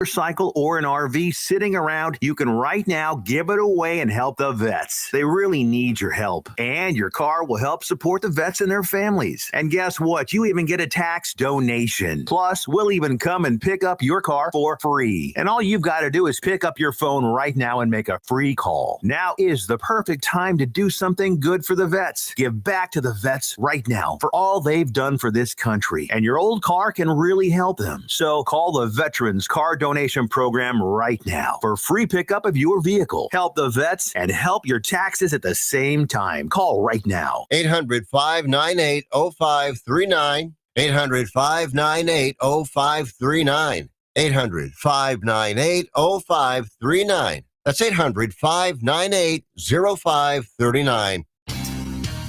motorcycle or an RV sitting around, you can right now give it away and help the vets. They really need your help. And your car will help support the vets and their families. And guess what? You even get a tax donation. Plus, we'll even come and pick up your car for free. And all you've got to do is pick up your phone right now and make a free call. Now is the perfect time to do something good for the vets. Give back to the vets right now for all they've done for this country. And your old car can really help them. So call the Veterans Car Donation Program right now for free pickup of your vehicle. Help the vets and help your taxes at the same time. Call right now. 800-598-0539. 800-598-0539. 800-598-0539. That's 800-598-0539.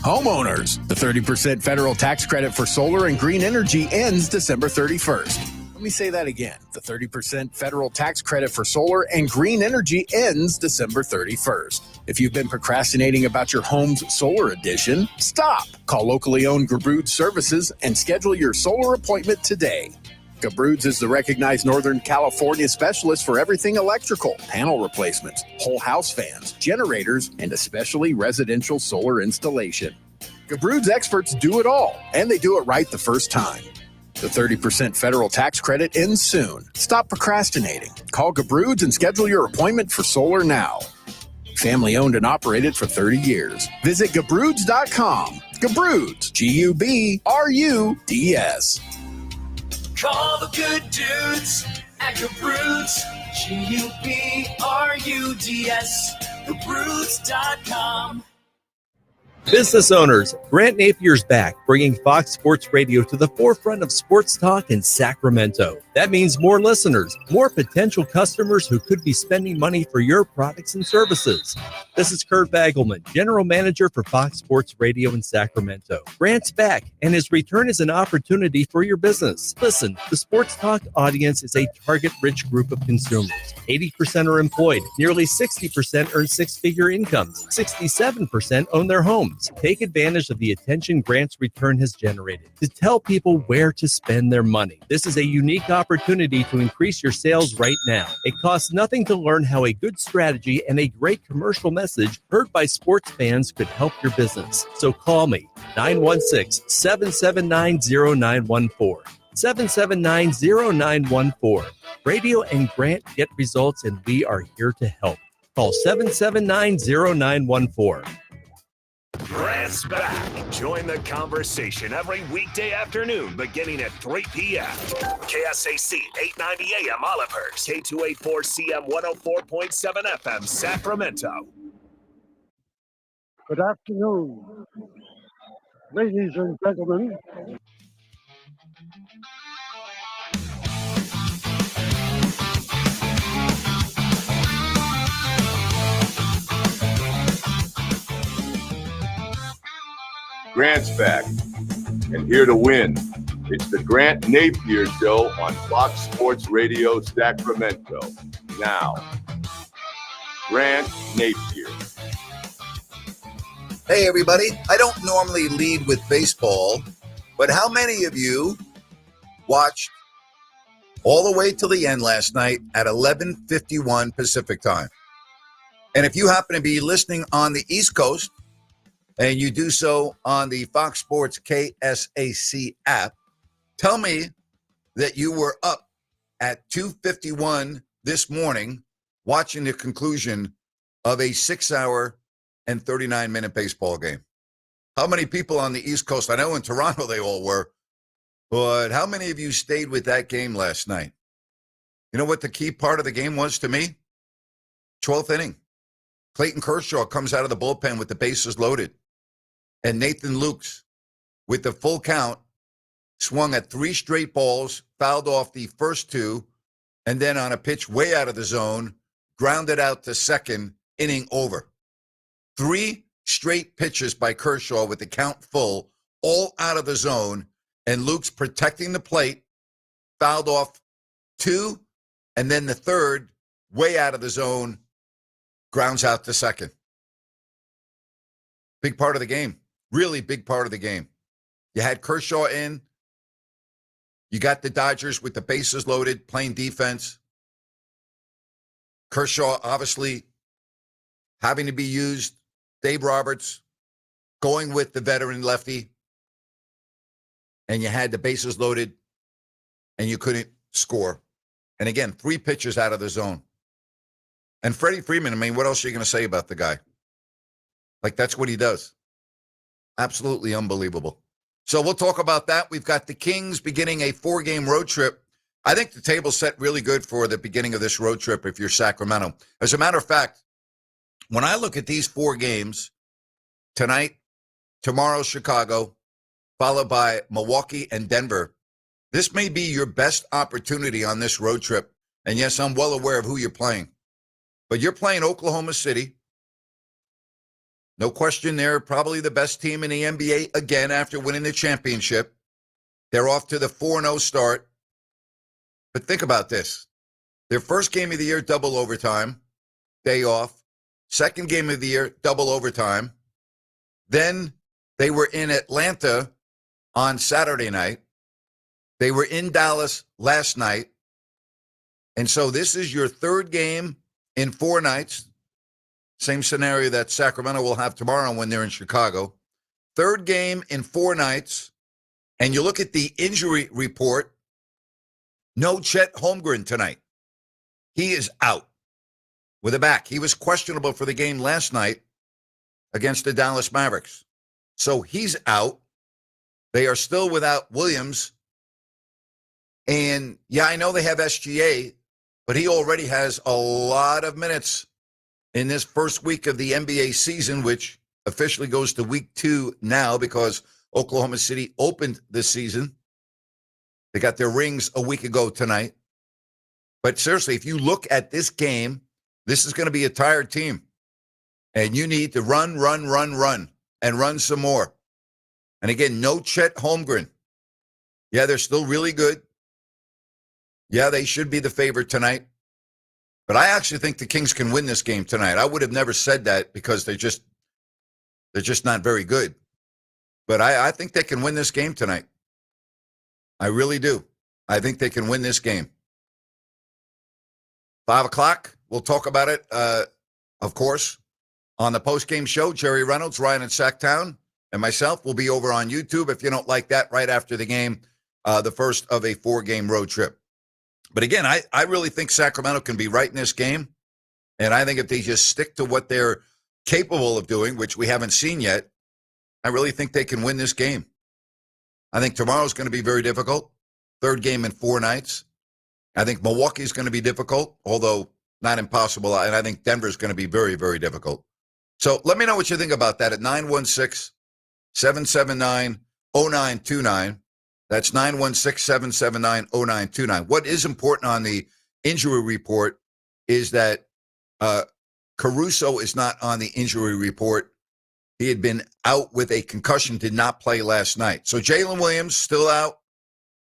Homeowners, the 30% federal tax credit for solar and green energy ends December 31st. Let me say that again. The 30% federal tax credit for solar and green energy ends December 31st. If you've been procrastinating about your home's solar addition, stop. Call locally owned Gabroods Services and schedule your solar appointment today. Gabroods is the recognized Northern California specialist for everything electrical, panel replacements, whole house fans, generators, and especially residential solar installation. Gabroods experts do it all, and they do it right the first time. The 30% federal tax credit ends soon. Stop procrastinating. Call Gabroods and schedule your appointment for solar now. Family owned and operated for 30 years. Visit Gabroods.com. Gabroods, G-U-B-R-U-D-S. Call the good dudes at Gabroods, G-U-B-R-U-D-S, Gabroods.com. Business owners, Grant Napier's back, bringing Fox Sports Radio to the forefront of sports talk in Sacramento. That means more listeners, more potential customers who could be spending money for your products and services. This is Kurt Bagelman, General Manager for Fox Sports Radio in Sacramento. Grant's back, and his return is an opportunity for your business. Listen, the sports talk audience is a target-rich group of consumers. 80% are employed, nearly 60% earn six-figure incomes, 67% own their homes. Take advantage of the attention Grant's return has generated to tell people where to spend their money. This is a unique opportunity to increase your sales right now. It costs nothing to learn how a good strategy and a great commercial message heard by sports fans could help your business. So call me, 916-779-0914. 779-0914. Radio and Grant get results, and we are here to help. Call 779-0914. Grant's back. Join the conversation every weekday afternoon beginning at 3 p.m. KSAC 890 AM Olivehurst, K284CM 104.7 FM Sacramento. Good afternoon, ladies and gentlemen. Grant's back, and here to win. It's the Grant Napear Show on Fox Sports Radio Sacramento. Now, Grant Napear. Hey, everybody. I don't normally lead with baseball, but how many of you watched all the way till the end last night at 11:51 Pacific time? And if you happen to be listening on the East Coast, and you do so on the Fox Sports KSAC app, tell me that you were up at 2:51 this morning watching the conclusion of a 6-hour and 39-minute baseball game. How many people on the East Coast? I know in Toronto they all were, but how many of you stayed with that game last night? You know what the key part of the game was to me? 12th inning. Clayton Kershaw comes out of the bullpen with the bases loaded. And Nathan Lukes, with the full count, swung at 3 straight balls, fouled off the first 2, and then on a pitch way out of the zone, grounded out to second, inning over. 3 straight pitches by Kershaw with the count full, all out of the zone, and Lukes protecting the plate, fouled off 2, and then the third, way out of the zone, grounds out to second. Big part of the game. Really big part of the game. You had Kershaw in. You got the Dodgers with the bases loaded, playing defense. Kershaw obviously having to be used. Dave Roberts going with the veteran lefty. And you had the bases loaded and you couldn't score. And again, 3 pitches out of the zone. And Freddie Freeman, I mean, what else are you going to say about the guy? Like, that's what he does. Absolutely unbelievable. So we'll talk about that. We've got the Kings beginning a 4-game road trip. I think the table's set really good for the beginning of this road trip if you're Sacramento. As a matter of fact, when I look at these 4 games, tonight, tomorrow, Chicago, followed by Milwaukee and Denver, this may be your best opportunity on this road trip. And yes, I'm well aware of who you're playing. But you're playing Oklahoma City. No question, they're probably the best team in the NBA again after winning the championship. They're off to the 4-0 start. But think about this. Their first game of the year, double overtime, day off. Second game of the year, double overtime. Then they were in Atlanta on Saturday night. They were in Dallas last night. And so this is your 3rd game in 4 nights. Same scenario that Sacramento will have tomorrow when they're in Chicago. 3rd game in 4 nights. And you look at the injury report. No Chet Holmgren tonight. He is out with a back. He was questionable for the game last night against the Dallas Mavericks. So he's out. They are still without Williams. And yeah, I know they have SGA, but he already has a lot of minutes in this first week of the NBA season, which officially goes to week 2 now because Oklahoma City opened this season. They got their rings a week ago tonight. But seriously, if you look at this game, this is going to be a tired team. And you need to run, and run some more. And again, no Chet Holmgren. Yeah, they're still really good. Yeah, they should be the favorite tonight. But I actually think the Kings can win this game tonight. I would have never said that because they're just not very good. But I think they can win this game tonight. I really do. I think they can win this game. 5 o'clock, we'll talk about it, of course, on the post-game show. Jerry Reynolds, Ryan in Sacktown, and myself will be over on YouTube if you don't like that right after the game, the first of a 4-game road trip. But again, I really think Sacramento can be right in this game. And I think if they just stick to what they're capable of doing, which we haven't seen yet, I really think they can win this game. I think tomorrow's going to be very difficult. 3rd game in 4 nights. I think Milwaukee's going to be difficult, although not impossible. And I think Denver's going to be very, very difficult. So let me know what you think about that at 916-779-0929. That's 916-779-0929. What is important on the injury report is that Caruso is not on the injury report. He had been out with a concussion, did not play last night. So Jalen Williams still out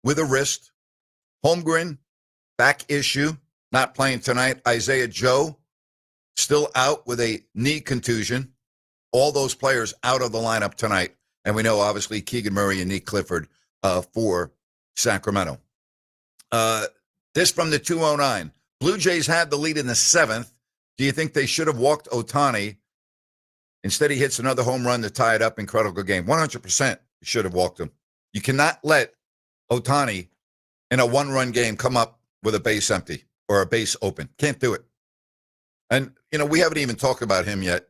with a wrist. Holmgren, back issue, not playing tonight. Isaiah Joe, still out with a knee contusion. All those players out of the lineup tonight. And we know, obviously, Keegan Murray and Nick Clifford for Sacramento. This from the 209. Blue Jays had the lead in the 7th. Do you think they should have walked Ohtani? Instead, he hits another home run to tie it up. Incredible game. 100% should have walked him. You cannot let Ohtani in a 1-run game come up with a base empty or a base open. Can't do it. And, we haven't even talked about him yet.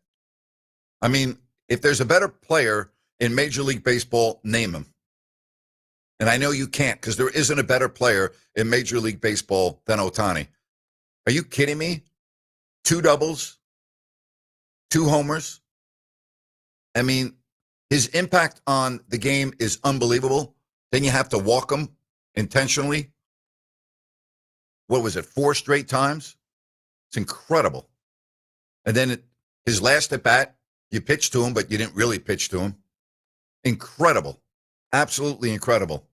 I mean, if there's a better player in Major League Baseball, name him. And I know you can't because there isn't a better player in Major League Baseball than Ohtani. Are you kidding me? 2 doubles, 2 homers. I mean, his impact on the game is unbelievable. Then you have to walk him intentionally. What was it, 4 straight times? It's incredible. And then his last at bat, you pitched to him, but you didn't really pitch to him. Incredible. Absolutely incredible.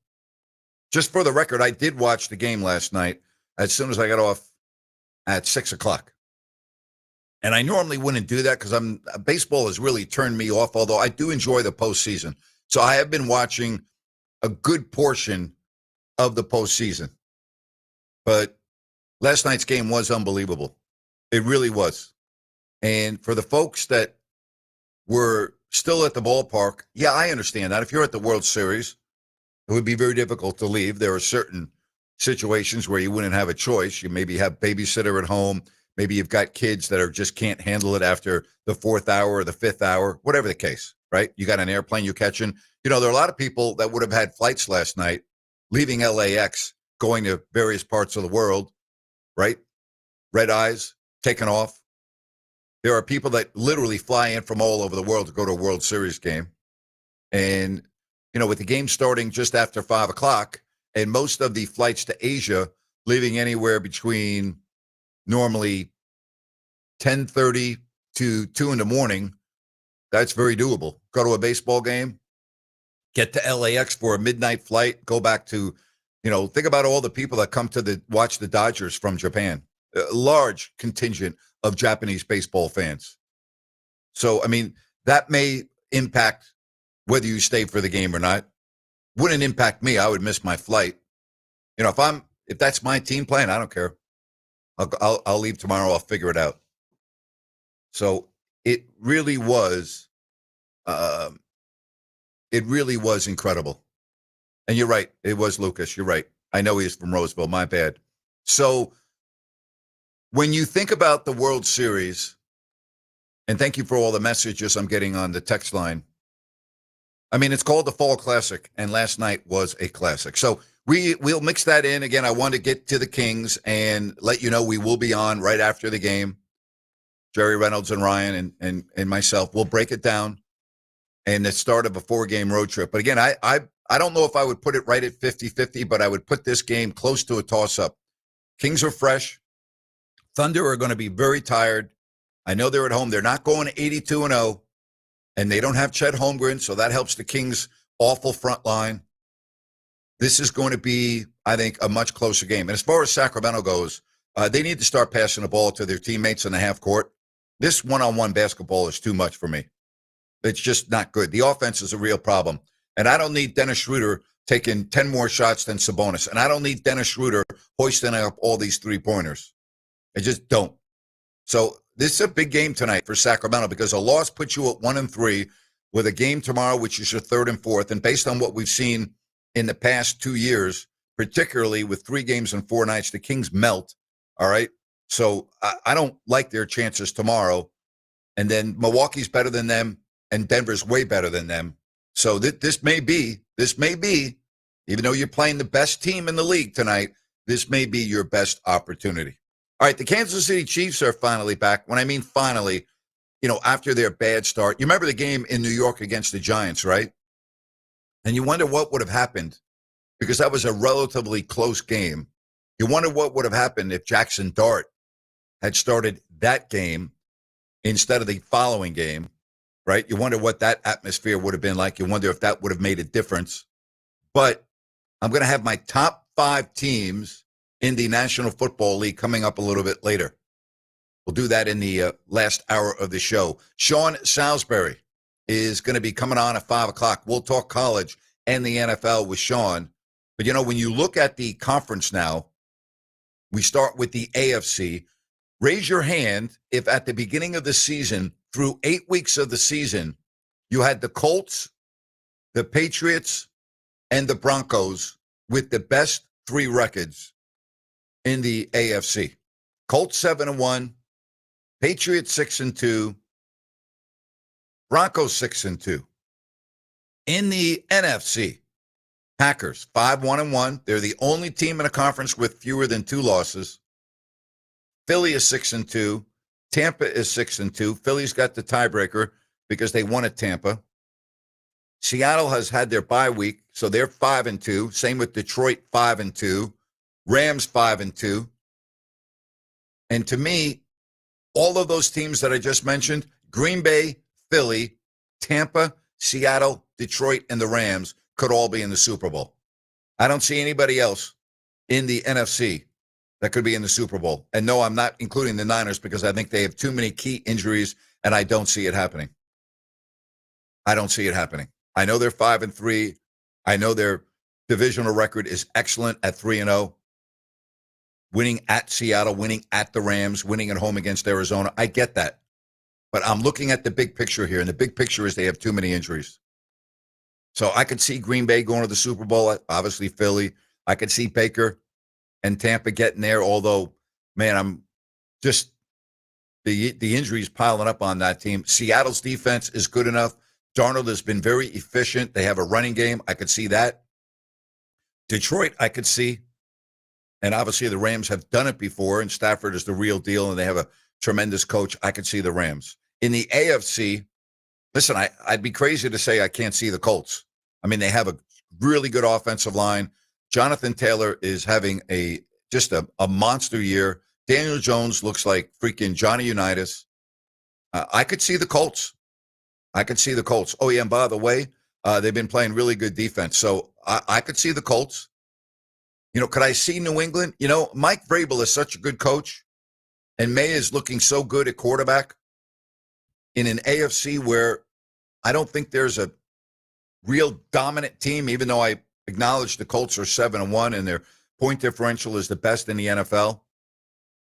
Just for the record, I did watch the game last night as soon as I got off at 6 o'clock. And I normally wouldn't do that because baseball has really turned me off, although I do enjoy the postseason. So I have been watching a good portion of the postseason. But last night's game was unbelievable. It really was. And for the folks that were still at the ballpark, yeah, I understand that. If you're at the World Series, it would be very difficult to leave. There are certain situations where you wouldn't have a choice. You maybe have babysitter at home. Maybe you've got kids that are just can't handle it after the fourth hour or the fifth hour, whatever the case, right? You got an airplane you're catching. There are a lot of people that would have had flights last night leaving LAX, going to various parts of the world, right? Red eyes, taking off. There are people that literally fly in from all over the world to go to a World Series game. And, with the game starting just after 5 o'clock and most of the flights to Asia leaving anywhere between normally 10:30 to 2 in the morning, that's very doable. Go to a baseball game, get to LAX for a midnight flight, go back to, think about all the people that come to watch the Dodgers from Japan. A large contingent of Japanese baseball fans. So, that may impact whether you stay for the game or not. Wouldn't impact me. I would miss my flight. If that's my team plan, I don't care. I'll leave tomorrow. I'll figure it out. So it really was incredible. And you're right. It was Lucas. You're right. I know he's from Roseville. My bad. So when you think about the World Series, and thank you for all the messages I'm getting on the text line. It's called the Fall Classic, and last night was a classic. So we'll mix that in. Again, I want to get to the Kings and let you know we will be on right after the game. Jerry Reynolds and Ryan and myself will break it down and the start of a 4-game road trip. But again, I don't know if I would put it right at 50-50, but I would put this game close to a toss-up. Kings are fresh. Thunder are going to be very tired. I know they're at home. They're not going 82-0, and they don't have Chet Holmgren, so that helps the Kings' awful front line. This is going to be, I think, a much closer game. And as far as Sacramento goes, they need to start passing the ball to their teammates in the half court. This one-on-one basketball is too much for me. It's just not good. The offense is a real problem. And I don't need Dennis Schroeder taking 10 more shots than Sabonis. And I don't need Dennis Schroeder hoisting up all these three-pointers. I just don't. So this is a big game tonight for Sacramento because a loss puts you at 1-3 with a game tomorrow, which is your third and fourth. And based on what we've seen in the past 2 years, particularly with 3 games and 4 nights, the Kings melt. All right. So I don't like their chances tomorrow. And then Milwaukee's better than them and Denver's way better than them. So this may be, even though you're playing the best team in the league tonight, this may be your best opportunity. All right, the Kansas City Chiefs are finally back. When I mean finally, after their bad start. You remember the game in New York against the Giants, right? And you wonder what would have happened because that was a relatively close game. You wonder what would have happened if Jackson Dart had started that game instead of the following game, right? You wonder what that atmosphere would have been like. You wonder if that would have made a difference. But I'm going to have my top 5 teams in the National Football League coming up a little bit later. We'll do that in the last hour of the show. Sean Salisbury is going to be coming on at 5 o'clock. We'll talk college and the NFL with Sean. But, when you look at the conference now, we start with the AFC. Raise your hand if at the beginning of the season, through 8 weeks of the season, you had the Colts, the Patriots, and the Broncos with the best 3 records in the AFC. Colts 7-1, Patriots 6-2, Broncos 6-2. In the NFC, Packers 5-1-1. They're the only team in a conference with fewer than 2 losses. Philly is 6-2. Tampa is 6-2. Philly's got the tiebreaker because they won at Tampa. Seattle has had their bye week, so they're 5-2. Same with Detroit, 5-2. Rams 5-2. And to me, all of those teams that I just mentioned, Green Bay, Philly, Tampa, Seattle, Detroit, and the Rams could all be in the Super Bowl. I don't see anybody else in the NFC that could be in the Super Bowl. And no, I'm not including the Niners because I think they have too many key injuries, and I don't see it happening. I don't see it happening. I know they're 5-3. I know their divisional record is excellent at 3-0. winning at Seattle, winning at the Rams, winning at home against Arizona. I get that. But I'm looking at the big picture here, and the big picture is they have too many injuries. So I could see Green Bay going to the Super Bowl, obviously Philly. I could see Baker and Tampa getting there, although, man, I'm just the injuries piling up on that team. Seattle's defense is good enough. Darnold has been very efficient. They have a running game. I could see that. Detroit, I could see. And obviously the Rams have done it before, and Stafford is the real deal, and they have a tremendous coach. I could see the Rams. In the AFC, listen, I'd be crazy to say I can't see the Colts. I mean, they have a really good offensive line. Jonathan Taylor is having just a monster year. Daniel Jones looks like freaking Johnny Unitas. I could see the Colts. I could see the Colts. Oh, yeah, and by the way, they've been playing really good defense. So I could see the Colts. You know, could I see New England? You know, Mike Vrabel is such a good coach, and May is looking so good at quarterback in an AFC where I don't think there's a real dominant team, even though I acknowledge the Colts are 7-1 and their point differential is the best in the NFL.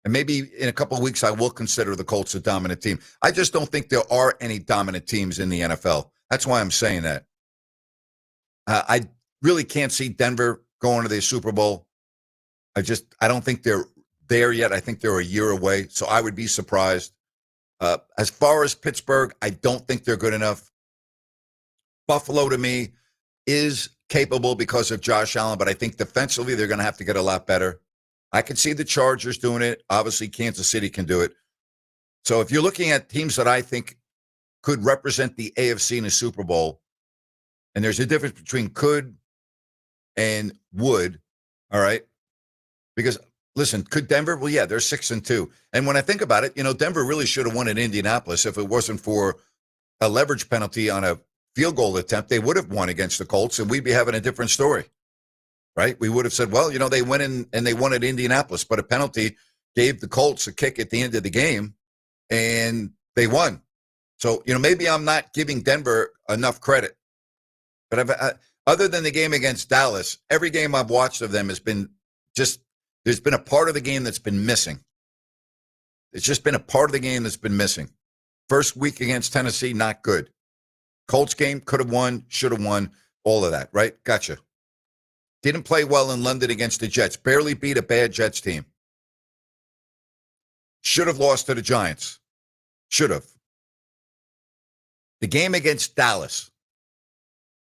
And maybe in a couple of weeks, I will consider the Colts a dominant team. I just don't think there are any dominant teams in the NFL. That's why I'm saying that. I really can't see Denver going to the Super Bowl. I don't think they're there yet. I think they're a year away. So I would be surprised. As far as Pittsburgh, I don't think they're good enough. Buffalo, to me, is capable because of Josh Allen, but I think defensively they're going to have to get a lot better. I can see the Chargers doing it. Obviously, Kansas City can do it. So if you're looking at teams that I think could represent the AFC in the Super Bowl, and there's a difference between could and would, all right? Because, listen, could Denver? Well, yeah, they're 6-2. And when I think about it, you know, Denver really should have won in Indianapolis if it wasn't for a leverage penalty on a field goal attempt. They would have won against the Colts, and we'd be having a different story, right? We would have said, well, you know, they went in and they won at Indianapolis, but a penalty gave the Colts a kick at the end of the game, and they won. So, you know, maybe I'm not giving Denver enough credit. But other than the game against Dallas, every game I've watched of them has been just, there's been a part of the game that's been missing. It's just been a part of the game that's been missing. First week against Tennessee, not good. Colts game, could have won, should have won, all of that, right? Gotcha. Didn't play well in London against the Jets. Barely beat a bad Jets team. Should have lost to the Giants. Should have. The game against Dallas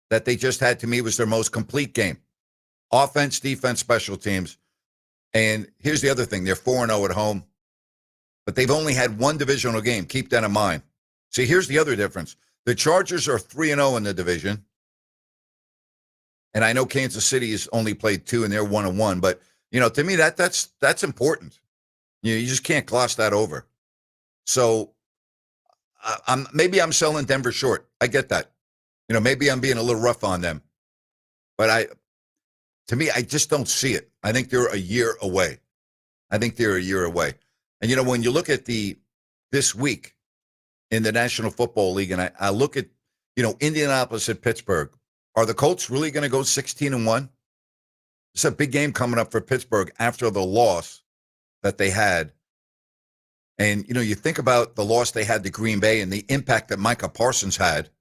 that they just had, to me, was their most complete game. Offense, defense, special teams. And here's the other thing. They're 4-0 at home, but they've only had one divisional game. Keep that in mind. See, here's the other difference. The Chargers are 3-0 in the division. And I know Kansas City has only played 2 and they're 1-1. But, you know, to me, that's important. You just can't gloss that over. So maybe I'm selling Denver short. I get that. You know, maybe I'm being a little rough on them. But to me, I just don't see it. I think they're a year away. And, you know, when you look at this week in the National Football League, and I look at, you know, Indianapolis at Pittsburgh, are the Colts really going to go 16-1? It's a big game coming up for Pittsburgh after the loss that they had. And, you know, you think about the loss they had to Green Bay and the impact that Micah Parsons had.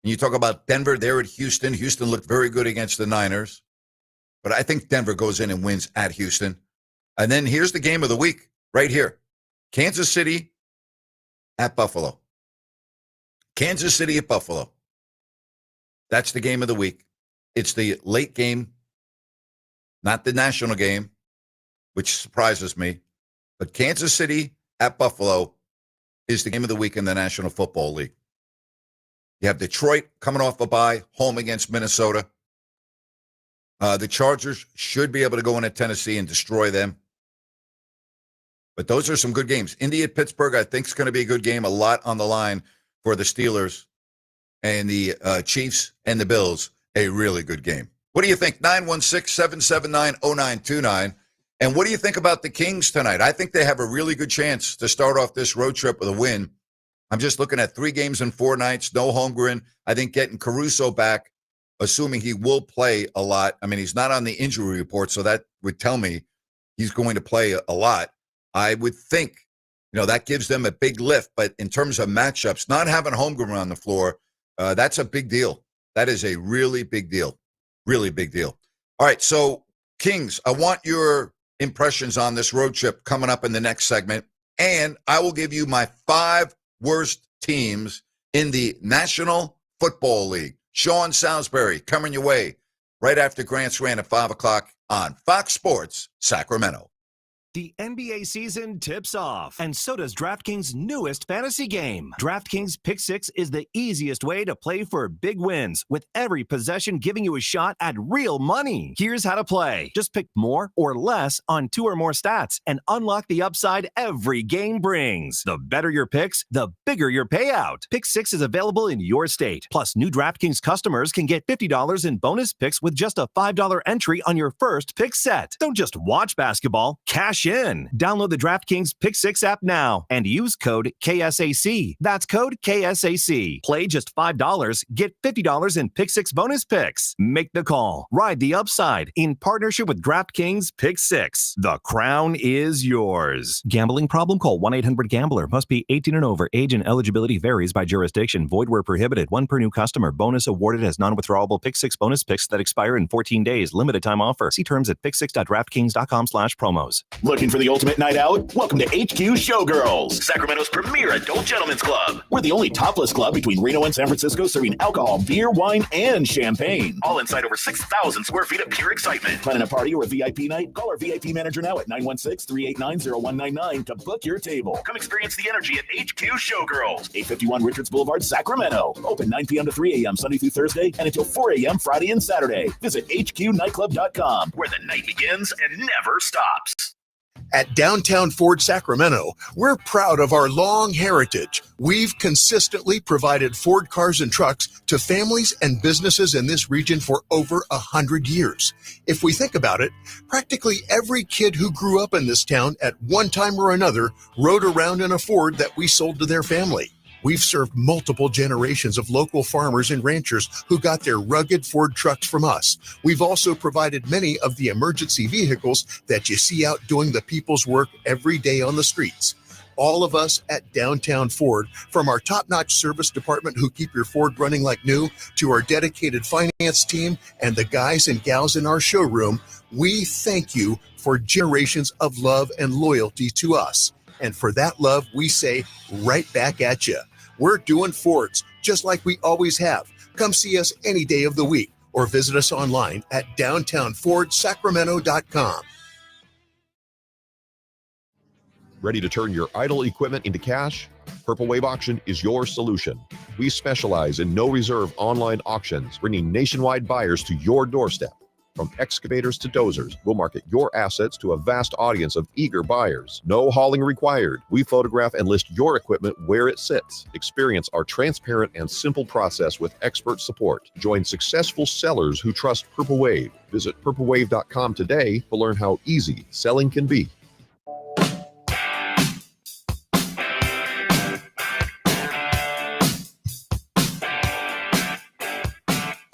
And you talk about Denver, they're at Houston. Houston looked very good against the Niners. But I think Denver goes in and wins at Houston. And then here's the game of the week right here. Kansas City at Buffalo. Kansas City at Buffalo. That's the game of the week. It's the late game, not the national game, which surprises me. But Kansas City at Buffalo is the game of the week in the National Football League. You have Detroit coming off a bye, home against Minnesota. The Chargers should be able to go in at Tennessee and destroy them. But those are some good games. Indy at Pittsburgh, I think, is going to be a good game. A lot on the line for the Steelers and the Chiefs and the Bills. A really good game. What do you think? 916-779-0929. And what do you think about the Kings tonight? I think they have a really good chance to start off this road trip with a win. I'm just looking at 3 games in 4 nights, no Holmgren. I think getting Caruso back, assuming he will play a lot. I mean, he's not on the injury report, so that would tell me he's going to play a lot. I would think, that gives them a big lift. But in terms of matchups, not having Holmgren on the floor, that's a big deal. That is a really big deal. Really big deal. All right, so Kings, I want your impressions on this road trip coming up in the next segment. And I will give you my 5 worst teams in the National Football League. Sean Salisbury coming your way right after Grant's Rant at 5 o'clock on Fox Sports Sacramento. The NBA season tips off, and so does DraftKings' newest fantasy game. DraftKings Pick 6 is the easiest way to play for big wins, with every possession giving you a shot at real money. Here's how to play. Just pick more or less on 2 or more stats and unlock the upside every game brings. The better your picks, the bigger your payout. Pick 6 is available in your state. Plus, new DraftKings customers can get $50 in bonus picks with just a $5 entry on your first pick set. Don't just watch basketball, cash in. Download the DraftKings Pick 6 app now and use code KSAC. That's code KSAC. Play just $5. Get $50 in Pick 6 bonus picks. Make the call. Ride the upside in partnership with DraftKings Pick 6. The crown is yours. Gambling problem? Call 1-800-GAMBLER. Must be 18 and over. Age and eligibility varies by jurisdiction. Void where prohibited. 1 per new customer. Bonus awarded as non-withdrawable Pick 6 bonus picks that expire in 14 days. Limited time offer. See terms at pick6.draftkings.com/promos. Looking for the ultimate night out? Welcome to HQ Showgirls, Sacramento's premier adult gentlemen's club. We're the only topless club between Reno and San Francisco serving alcohol, beer, wine, and champagne. All inside over 6,000 square feet of pure excitement. Planning a party or a VIP night? Call our VIP manager now at 916-389-0199 to book your table. Come experience the energy at HQ Showgirls, 851 Richards Boulevard, Sacramento. Open 9 p.m. to 3 a.m. Sunday through Thursday and until 4 a.m. Friday and Saturday. Visit hqnightclub.com, where the night begins and never stops. At Downtown Ford Sacramento, we're proud of our long heritage. We've consistently provided Ford cars and trucks to families and businesses in this region for over 100 years. If we think about it, practically every kid who grew up in this town at one time or another rode around in a Ford that we sold to their family. We've served multiple generations of local farmers and ranchers who got their rugged Ford trucks from us. We've also provided many of the emergency vehicles that you see out doing the people's work every day on the streets. All of us at Downtown Ford, from our top-notch service department who keep your Ford running like new, to our dedicated finance team and the guys and gals in our showroom, we thank you for generations of love and loyalty to us. And for that love, we say right back at you. We're doing Fords just like we always have. Come see us any day of the week or visit us online at downtownfordsacramento.com. Ready to turn your idle equipment into cash? Purple Wave Auction is your solution. We specialize in no-reserve online auctions, bringing nationwide buyers to your doorstep. From excavators to dozers, we'll market your assets to a vast audience of eager buyers. No hauling required. We photograph and list your equipment where it sits. Experience our transparent and simple process with expert support. Join successful sellers who trust Purple Wave. Visit purplewave.com today to learn how easy selling can be.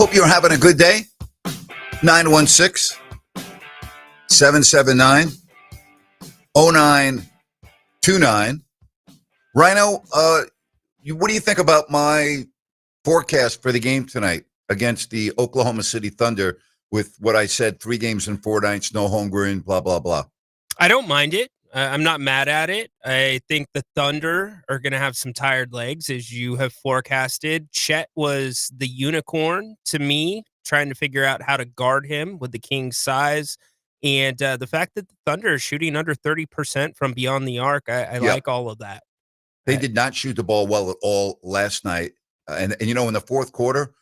Hope you're having a good day. 916-779-0929. Rhino, what do you think about my forecast for the game tonight against the Oklahoma City Thunder with what I said, 3 games in 4 nights, no Holmgren, blah, blah, blah? I don't mind it. I'm not mad at it. I think the Thunder are going to have some tired legs, as you have forecasted. Chet was the unicorn to me, trying to figure out how to guard him with the Kings' size. And the fact that the Thunder is shooting under 30% from beyond the arc, I like all of that. They did not shoot the ball well at all last night. And in the fourth quarter,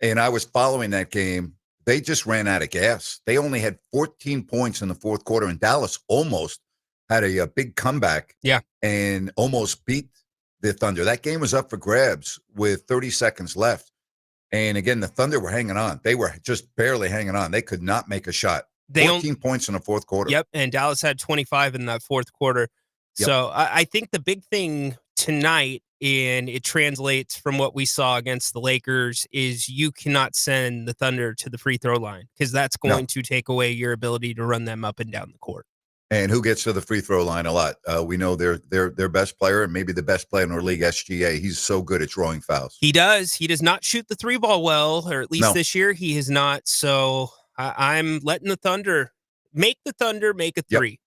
and I was following that game, they just ran out of gas. They only had 14 points in the fourth quarter, and Dallas almost had a big comeback and almost beat the Thunder. That game was up for grabs with 30 seconds left. And again, the Thunder were hanging on. They were just barely hanging on. They could not make a shot. 14 points in the fourth quarter. Yep, and Dallas had 25 in that fourth quarter. Yep. So I think the big thing tonight, and it translates from what we saw against the Lakers, is you cannot send the Thunder to the free throw line, because that's going to take away your ability to run them up and down the court. And who gets to the free throw line a lot? We know their best player, and maybe the best player in our league, SGA. He's so good at drawing fouls. He does. He does not shoot the three ball well, or at least this year he has not. So I'm letting the Thunder make a three.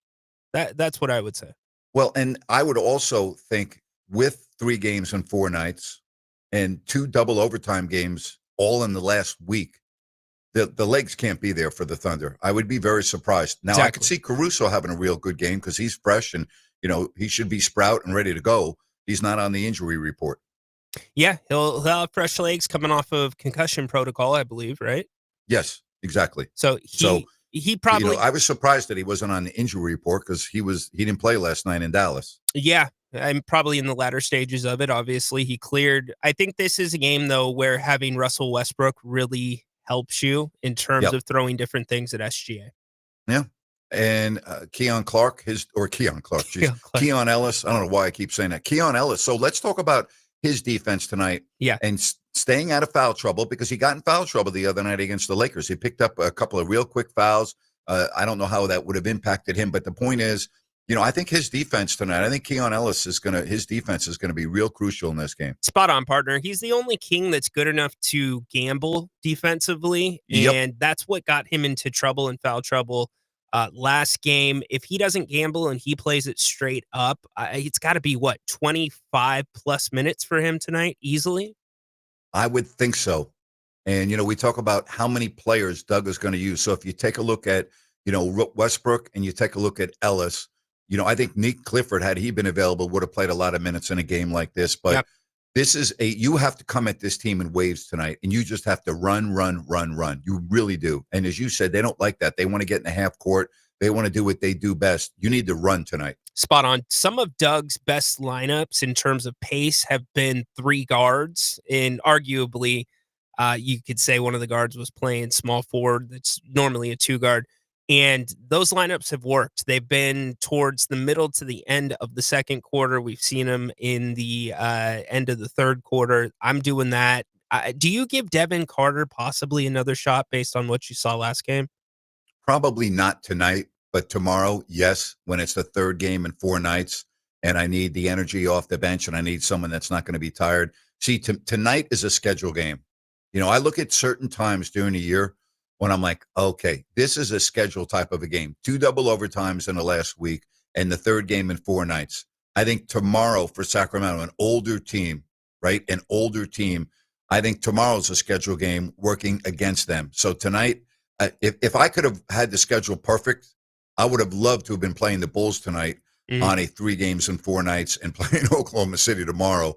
That's what I would say. Well, and I would also think with 3 games in 4 nights and 2 double overtime games all in the last week, the legs can't be there for the Thunder. I would be very surprised. Now, I could see Caruso having a real good game because he's fresh and, he should be sprout and ready to go. He's not on the injury report. Yeah, he'll have fresh legs coming off of concussion protocol, I believe, right? Yes, exactly. So he probably. I was surprised that he wasn't on the injury report because he didn't play last night in Dallas. Yeah, I'm probably in the latter stages of it. Obviously, he cleared. I think this is a game though where having Russell Westbrook really helps you in terms of throwing different things at SGA. Yeah. And Keon Ellis. I don't know why I keep saying that. Keon Ellis. So let's talk about his defense tonight. Yeah. And staying out of foul trouble because he got in foul trouble the other night against the Lakers. He picked up a couple of real quick fouls. I don't know how that would have impacted him, but the point is, I think his defense tonight, I think Keon Ellis his defense is going to be real crucial in this game. Spot on, partner. He's the only king that's good enough to gamble defensively, and that's what got him into trouble and foul trouble last game. If he doesn't gamble and he plays it straight up, it's got to be 25 plus minutes for him tonight easily. I would think so. And, we talk about how many players Doug is going to use. So if you take a look at, Westbrook and you take a look at Ellis, I think Nick Clifford, had he been available, would have played a lot of minutes in a game like this. But this is you have to come at this team in waves tonight, and you just have to run. You really do. And as you said, they don't like that. They want to get in the half court. They want to do what they do best. You need to run tonight. Spot on. Some of Doug's best lineups in terms of pace have been 3 guards, and arguably you could say one of the guards was playing small forward. That's normally a 2 guard. And those lineups have worked. They've been towards the middle to the end of the second quarter. We've seen them in the end of the third quarter. I'm doing that. Do you give Devin Carter possibly another shot based on what you saw last game? Probably not tonight, but tomorrow, yes, when it's the 3rd game in 4 nights, and I need the energy off the bench, and I need someone that's not going to be tired. See, tonight is a schedule game. I look at certain times during the year when I'm like, okay, this is a schedule type of a game. 2 double overtimes in the last week and the 3rd game in 4 nights. I think tomorrow for Sacramento, an older team, right? An older team. I think tomorrow's a schedule game working against them. So tonight, if I could have had the schedule perfect, I would have loved to have been playing the Bulls tonight on a 3 games in 4 nights and playing Oklahoma City tomorrow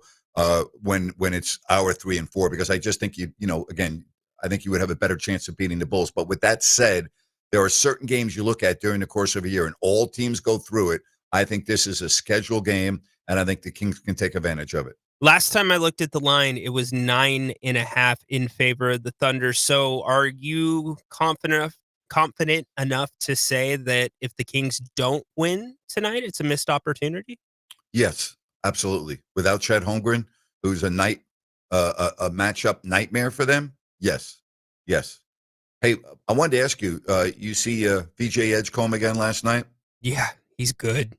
when it's our 3 and 4, because I just think again, I think you would have a better chance of beating the Bulls. But with that said, there are certain games you look at during the course of a year, and all teams go through it. I think this is a schedule game, and I think the Kings can take advantage of it. Last time I looked at the line, it was 9.5 in favor of the Thunder. So are you confident enough to say that if the Kings don't win tonight, it's a missed opportunity? Yes, absolutely. Without Chet Holmgren, who's a matchup nightmare for them. Yes. Hey, I wanted to ask you, you see VJ Edgecombe again last night? Yeah, he's good.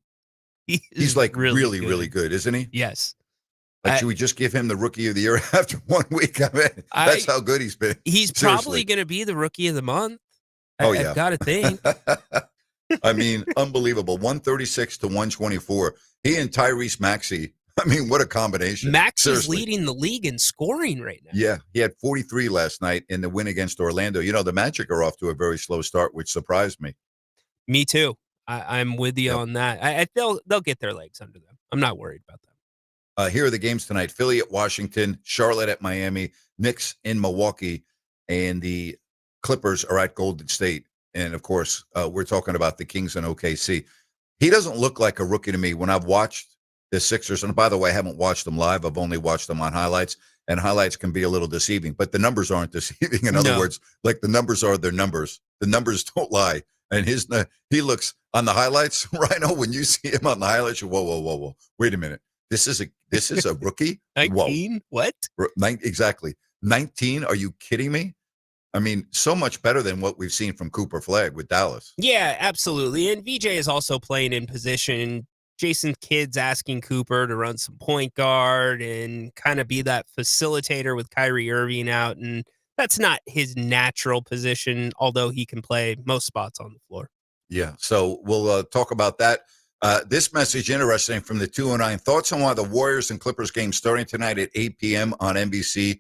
He's like really good, isn't he? Yes. Should we just give him the Rookie of the Year after 1 week? I mean, that's how good he's been. He's probably going to be the Rookie of the Month. I've got to think. I mean, unbelievable. 136 to 124. He and Tyrese Maxey. I mean, what a combination. Max is leading the league in scoring right now. Yeah, he had 43 last night in the win against Orlando. The Magic are off to a very slow start, which surprised me. Me too. I'm with you on that. They'll get their legs under them. I'm not worried about them. Here are the games tonight. Philly at Washington, Charlotte at Miami, Knicks in Milwaukee, and the Clippers are at Golden State. And, of course, we're talking about the Kings and OKC. He doesn't look like a rookie to me when I've watched the Sixers. And by the way, I haven't watched them live. I've only watched them on highlights, and highlights can be a little deceiving, but the numbers aren't deceiving. In other words, like the numbers are their numbers. The numbers don't lie. And he looks on the highlights, Rhino, when you see him on the highlights, you're, whoa. Wait a minute. This is a rookie? 19? What? Exactly. 19? Are you kidding me? I mean, so much better than what we've seen from Cooper Flagg with Dallas. Yeah, absolutely. And VJ is also playing in position. Jason Kidd's asking Cooper to run some point guard and kind of be that facilitator with Kyrie Irving out. And that's not his natural position, although he can play most spots on the floor. Yeah, so we'll talk about that. This message interesting from the 209. Thoughts on why the Warriors and Clippers game starting tonight at 8 p.m. on NBC.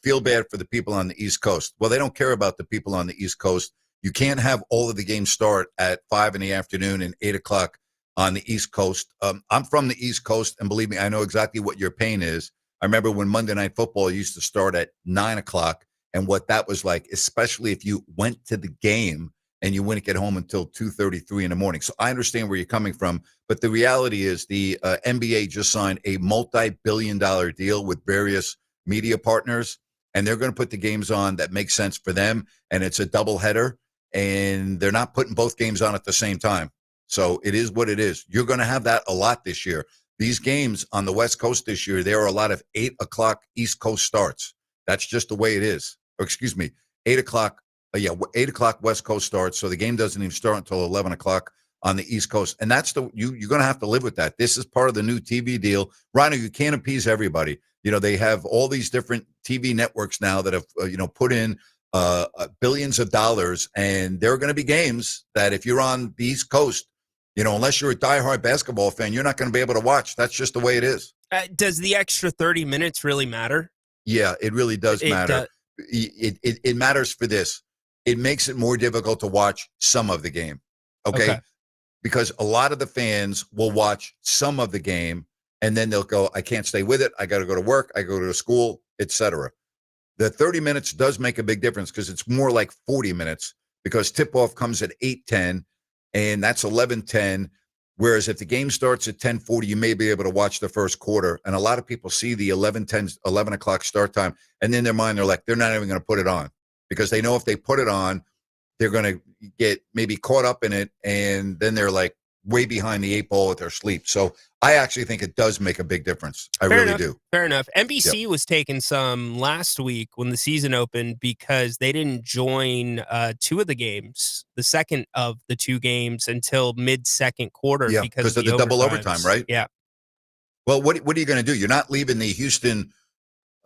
Feel bad for the people on the East Coast. Well, they don't care about the people on the East Coast. You can't have all of the games start at 5 in the afternoon and 8 o'clock on the East Coast. I'm from the East Coast, and believe me, I know exactly what your pain is. I remember when Monday Night Football used to start at 9 o'clock and what that was like, especially if you went to the game and you wouldn't get home until 2:33 in the morning. So I understand where you're coming from, but the reality is the NBA just signed a multi-billion-dollar deal with various media partners, and they're going to put the games on that make sense for them, and it's a doubleheader, and they're not putting both games on at the same time. So it is what it is. You're going to have that a lot this year. These games on the West Coast this year, there are a lot of 8 o'clock East Coast starts. That's just the way it is. Or excuse me, 8 o'clock. 8 o'clock West Coast starts, so the game doesn't even start until 11 o'clock on the East Coast. And that's you're going to have to live with that. This is part of the new TV deal. Rhino, you can't appease everybody. You know, they have all these different TV networks now that have, put in billions of dollars, and there are going to be games that if you're on the East Coast, unless you're a diehard basketball fan, you're not going to be able to watch. That's just the way it is. Does the extra 30 minutes really matter? Yeah, it really does matter. It matters for this. It makes it more difficult to watch some of the game, okay? Because a lot of the fans will watch some of the game, and then they'll go, I can't stay with it. I got to go to work. I go to school, etc. The 30 minutes does make a big difference because it's more like 40 minutes because tip-off comes at 8:10, and that's 11:10. Whereas if the game starts at 10:40, you may be able to watch the first quarter. And a lot of people see the 11 o'clock start time, and in their mind, they're like, they're not even going to put it on. Because they know if they put it on, they're going to get maybe caught up in it, and then they're like way behind the 8 ball with their sleep. So I actually think it does make a big difference. I really do. Fair enough. NBC was taking some last week when the season opened because they didn't join 2 of the games, the second of the 2 games, until mid-second quarter. Yeah, because of the double overtime, right? Yeah. Well, what are you going to do? You're not leaving the Houston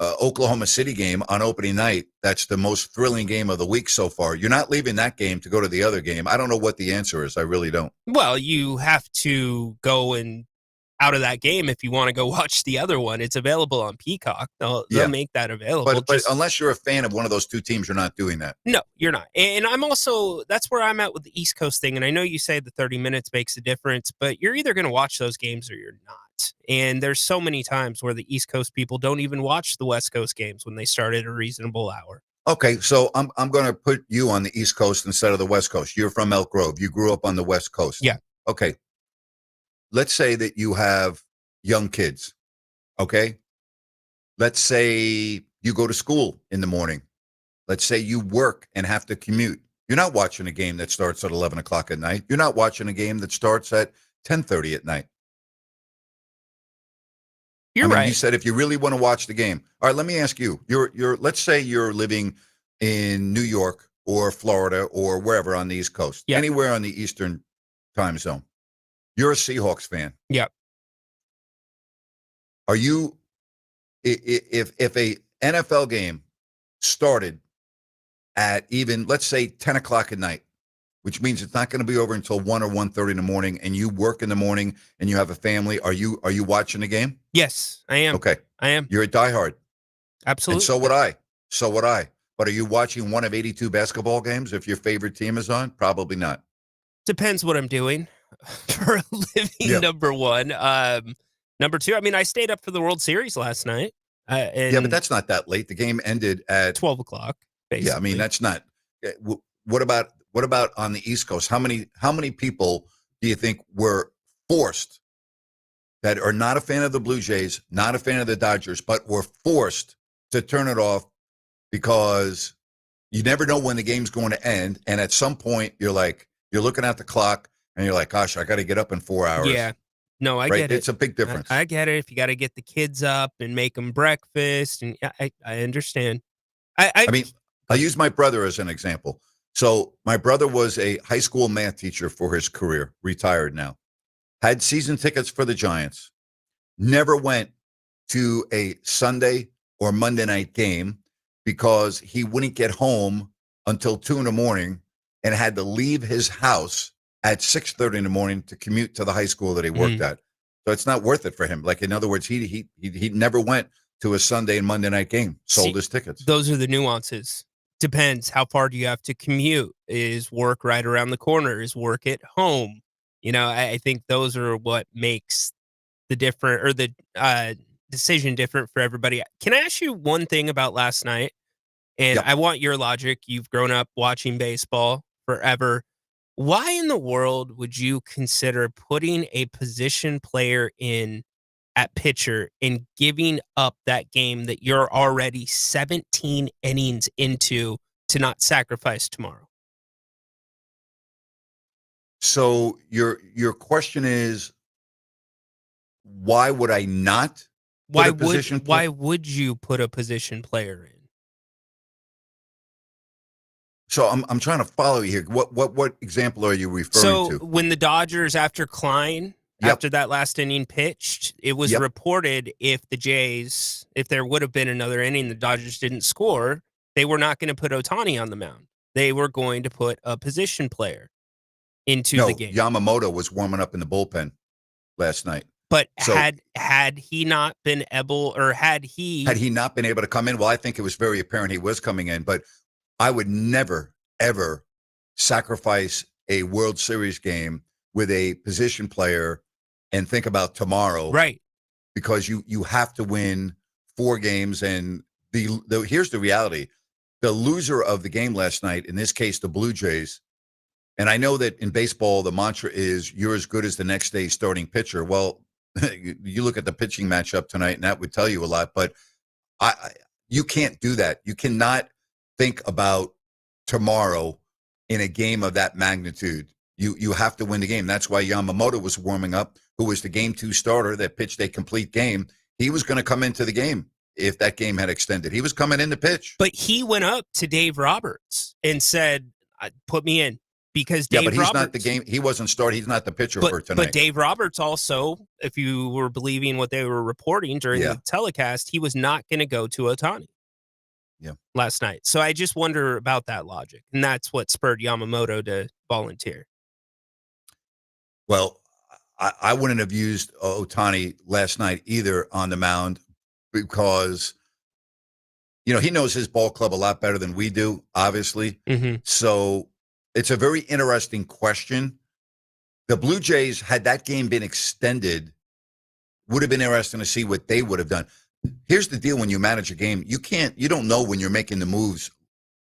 Oklahoma City game on opening night. That's the most thrilling game of the week so far. You're not leaving that game to go to the other game. I don't know what the answer is. I really don't. Well, you have to go and out of that game if you want to go watch the other one. It's available on Peacock. They'll make that available. But unless you're a fan of one of those 2 teams, you're not doing that. No, you're not. And I'm also, that's where I'm at with the East Coast thing. And I know you say the 30 minutes makes a difference, but you're either going to watch those games or you're not. And there's so many times where the East Coast people don't even watch the West Coast games when they start at a reasonable hour. Okay, so I'm going to put you on the East Coast instead of the West Coast. You're from Elk Grove. You grew up on the West Coast. Yeah. Okay. Let's say that you have young kids. Okay. Let's say you go to school in the morning. Let's say you work and have to commute. You're not watching a game that starts at 11 o'clock at night. You're not watching a game that starts at 10:30 at night. You're right. You said if you really want to watch the game. All right, let me ask you. Let's say you're living in New York or Florida or wherever on the East Coast. Yeah. Anywhere on the Eastern time zone. You're a Seahawks fan. Yeah. Are you if a NFL game started at even, let's say, 10 o'clock at night, which means it's not going to be over until 1 or 1:30 in the morning, and you work in the morning and you have a family, are you watching the game? Yes, I am. Okay. I am. You're a diehard. Absolutely. And so would I. So would I. But are you watching one of 82 basketball games if your favorite team is on? Probably not. Depends what I'm doing for a living, number one. Number two, I mean, I stayed up for the World Series last night. Yeah, but that's not that late. The game ended at 12 o'clock, basically. Yeah, I mean, that's not. What about on the East Coast? How many people do you think were forced that are not a fan of the Blue Jays, not a fan of the Dodgers, but were forced to turn it off because you never know when the game's going to end, and at some point you're looking at the clock and you're like, gosh, I got to get up in 4 hours. Yeah. No, I get it. It's a big difference. I get it. If you got to get the kids up and make them breakfast, and I understand. I mean, I'll use my brother as an example. So my brother was a high school math teacher for his career, retired now, had season tickets for the Giants, never went to a Sunday or Monday night game because he wouldn't get home until 2 a.m. and had to leave his house at 6:30 a.m. to commute to the high school that he worked at. So it's not worth it for him. Like, in other words, he never went to a Sunday and Monday night game, sold his tickets. Those are the nuances. Depends. How far do you have to commute? Is work right around the corner? Is work at home? I think those are what makes the different, or the decision different for everybody. Can I ask you one thing about last night? And I want your logic. You've grown up watching baseball forever. Why in the world would you consider putting a position player in at pitcher and giving up that game that you're already 17 innings into to not sacrifice tomorrow? So your question is, why would I not? Why would you put a position player in? So I'm trying to follow you here. What example are you referring to? So when the Dodgers, after Klein, after that last inning pitched, it was reported if the Jays, if there would have been another inning, the Dodgers didn't score, they were not going to put Ohtani on the mound. They were going to put a position player into the game. Yamamoto was warming up in the bullpen last night. But had he not been able, or had he not been able to come in, well, I think it was very apparent he was coming in, but I would never, ever sacrifice a World Series game with a position player and think about tomorrow. Right. Because you have to win 4 games. And here's the reality. The loser of the game last night, in this case, the Blue Jays, and I know that in baseball, the mantra is you're as good as the next day's starting pitcher. Well, you look at the pitching matchup tonight, and that would tell you a lot. But you can't do that. You cannot think about tomorrow in a game of that magnitude. You have to win the game. That's why Yamamoto was warming up, who was the game 2 starter that pitched a complete game. He was going to come into the game if that game had extended. He was coming in to pitch. But he went up to Dave Roberts and said, put me in. Because Dave but he's Roberts, not the game. He wasn't starting. He's not the pitcher for tonight. But Dave Roberts also, if you were believing what they were reporting during the telecast, he was not going to go to Ohtani. Last night. So I just wonder about that logic. And that's what spurred Yamamoto to volunteer. Well, I wouldn't have used Ohtani last night either on the mound because, he knows his ball club a lot better than we do, obviously. So it's a very interesting question. The Blue Jays, had that game been extended, would have been interesting to see what they would have done. Here's the deal: when you manage a game, you don't know when you're making the moves.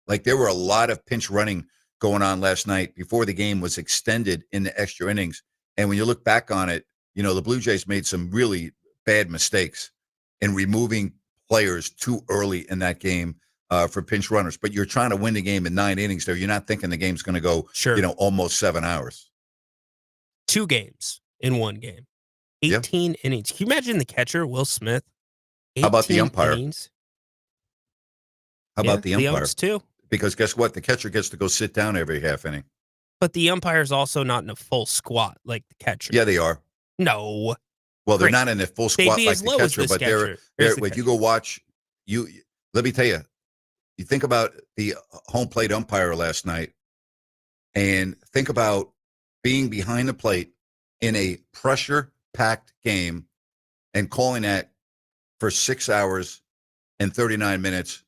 Like, there were a lot of pinch running going on last night before the game was extended in the extra innings. And when you look back on it, the Blue Jays made some really bad mistakes in removing players too early in that game for pinch runners. But you're trying to win the game in 9 innings there. You're not thinking the game's going to go, almost 7 hours. 2 games in 1 game. 18 innings. Can you imagine the catcher, Will Smith? How about the umpire? Innings? How about the umpire? The umps too. Because guess what? The catcher gets to go sit down every half inning. But the umpire's also not in a full squat like the catcher. Yeah, they are. No. Well, they're not in a full squat like the catcher, but catcher. If you go watch, let me tell you, you think about the home plate umpire last night and think about being behind the plate in a pressure-packed game and calling that for 6 hours and 39 minutes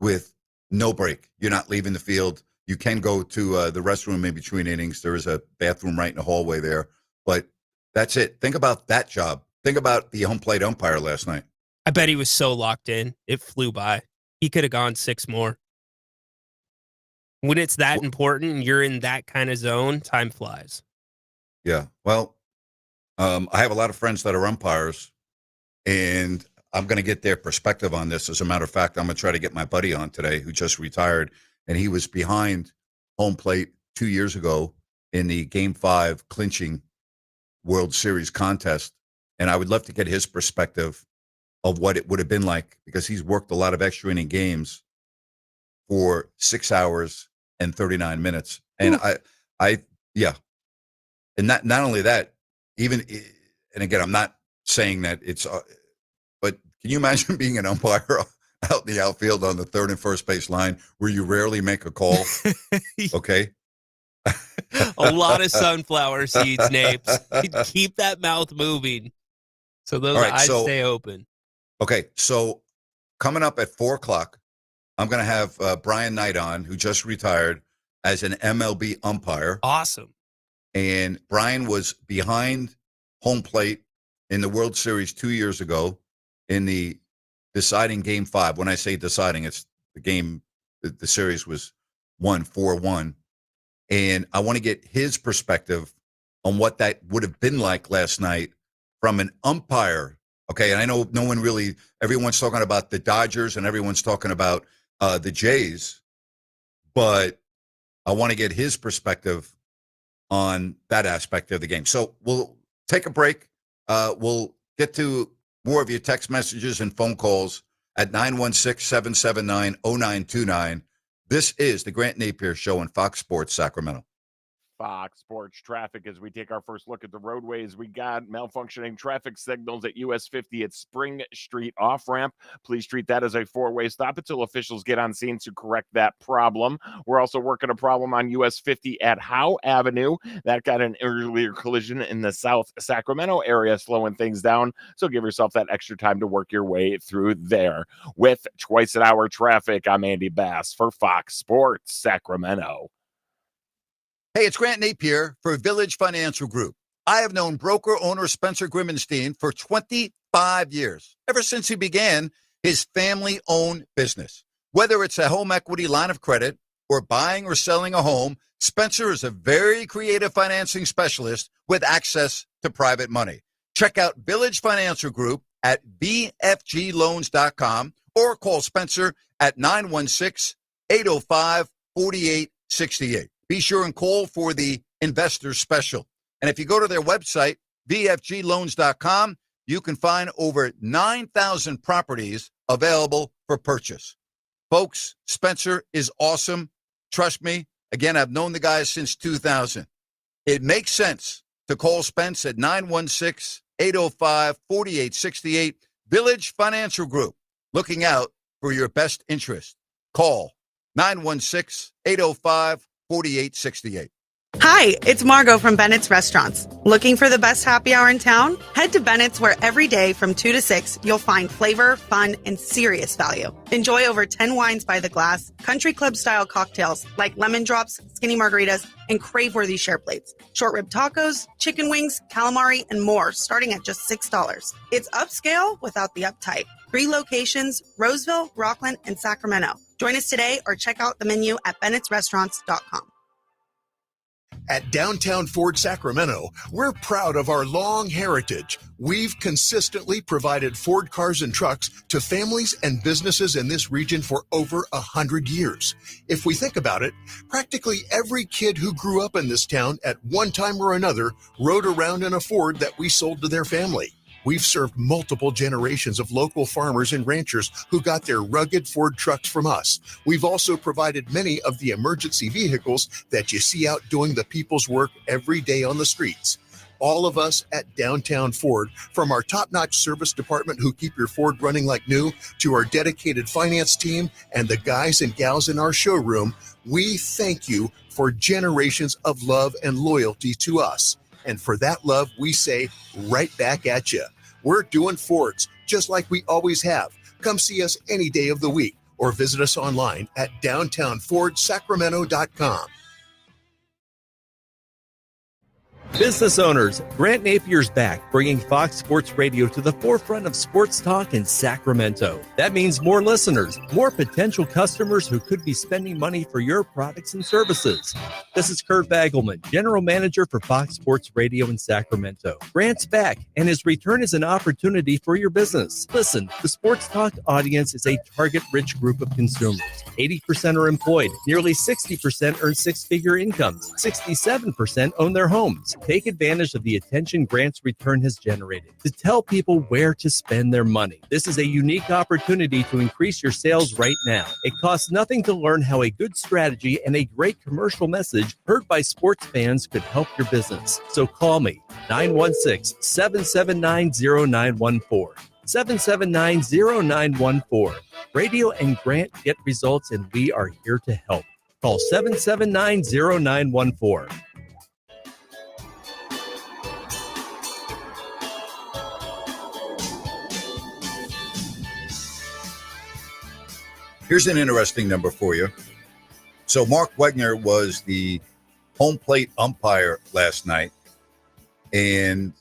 with no break. You're not leaving the field. You can go to the restroom in between innings. There is a bathroom right in the hallway there. But that's it. Think about that job. Think about the home plate umpire last night. I bet he was so locked in. It flew by. He could have gone 6 more. When it's that important and you're in that kind of zone, time flies. Yeah. Well, I have a lot of friends that are umpires, and I'm going to get their perspective on this. As a matter of fact, I'm going to try to get my buddy on today who just retired, and he was behind home plate 2 years ago in the Game 5 clinching World Series contest. And I would love to get his perspective of what it would have been like, because he's worked a lot of extra inning games for 6 hours and 39 minutes. And yeah. And not only that, even, and again, I'm not saying that it's, but can you imagine being an umpire out in the outfield on the third and first base line where you rarely make a call? Okay. A lot of sunflower seeds, Napes. Keep that mouth moving so those eyes stay open. Okay, so coming up at 4 o'clock, I'm going to have Brian Knight on, who just retired as an MLB umpire. Awesome. And Brian was behind home plate in the World Series 2 years ago in the deciding Game 5. When I say deciding, it's the game, the series was won 4-1. And I want to get his perspective on what that would have been like last night from an umpire. Okay, and I know no one really, everyone's talking about the Dodgers and everyone's talking about the Jays, but I want to get his perspective on that aspect of the game. So we'll take a break. We'll get to more of your text messages and phone calls at 916-779-0929. This is the Grant Napear Show on Fox Sports Sacramento. Fox Sports Traffic as we take our first look at the roadways. We got malfunctioning traffic signals at US 50 at Spring Street off-ramp. Please treat that as a four-way stop until officials get on scene to correct that problem. We're also working a problem on US 50 at Howe Avenue. That got an earlier collision in the South Sacramento area, slowing things down. So give yourself that extra time to work your way through there. With twice an hour traffic, I'm Andy Bass for Fox Sports Sacramento. Hey, it's Grant Napear for Village Financial Group. I have known broker-owner Spencer Grimmenstein for 25 years, ever since he began his family-owned business. Whether it's a home equity line of credit or buying or selling a home, Spencer is a very creative financing specialist with access to private money. Check out Village Financial Group at vfgloans.com or call Spencer at 916-805-4868. Be sure and call for the investor special. And if you go to their website, vfgloans.com, you can find over 9,000 properties available for purchase. Folks, Spencer is awesome. Trust me. Again, I've known the guy since 2000. It makes sense to call Spence at 916-805-4868. Village Financial Group, looking out for your best interest. Call 916-805-4868. Hi, it's Margot from Bennett's Restaurants. Looking for the best happy hour in town? Head to Bennett's, where every day from 2 to 6, you'll find flavor, fun, and serious value. Enjoy over 10 wines by the glass, country club style cocktails like lemon drops, skinny margaritas, and crave-worthy share plates. Short rib tacos, chicken wings, calamari, and more, starting at just $6. It's upscale without the uptight. 3 locations, Roseville, Rockland, and Sacramento. Join us today or check out the menu at bennettsrestaurants.com. At Downtown Ford Sacramento, we're proud of our long heritage. We've consistently provided Ford cars and trucks to families and businesses in this region for over 100 years. If we think about it, practically every kid who grew up in this town at one time or another rode around in a Ford that we sold to their family. We've served multiple generations of local farmers and ranchers who got their rugged Ford trucks from us. We've also provided many of the emergency vehicles that you see out doing the people's work every day on the streets. All of us at Downtown Ford, from our top-notch service department who keep your Ford running like new, to our dedicated finance team and the guys and gals in our showroom, we thank you for generations of love and loyalty to us. And for that love, we say right back at you. We're doing Fords just like we always have. Come see us any day of the week or visit us online at downtownfordsacramento.com. Business owners, Grant Napier's back, bringing Fox Sports Radio to the forefront of sports talk in Sacramento. That means more listeners, more potential customers who could be spending money for your products and services. This is Kurt Bagelman, General Manager for Fox Sports Radio in Sacramento. Grant's back, and his return is an opportunity for your business. Listen, the sports talk audience is a target-rich group of consumers. 80% are employed, nearly 60% earn six-figure incomes, 67% own their homes. Take advantage of the attention Grant's return has generated to tell people where to spend their money. This is a unique opportunity to increase your sales right now. It costs nothing to learn how a good strategy and a great commercial message heard by sports fans could help your business. So call me, 916-779-0914. 779-0914. Radio and Grant get results, and we are here to help. Call 779-0914. Here's an interesting number for you. So Mark Wegner was the home plate umpire last night, and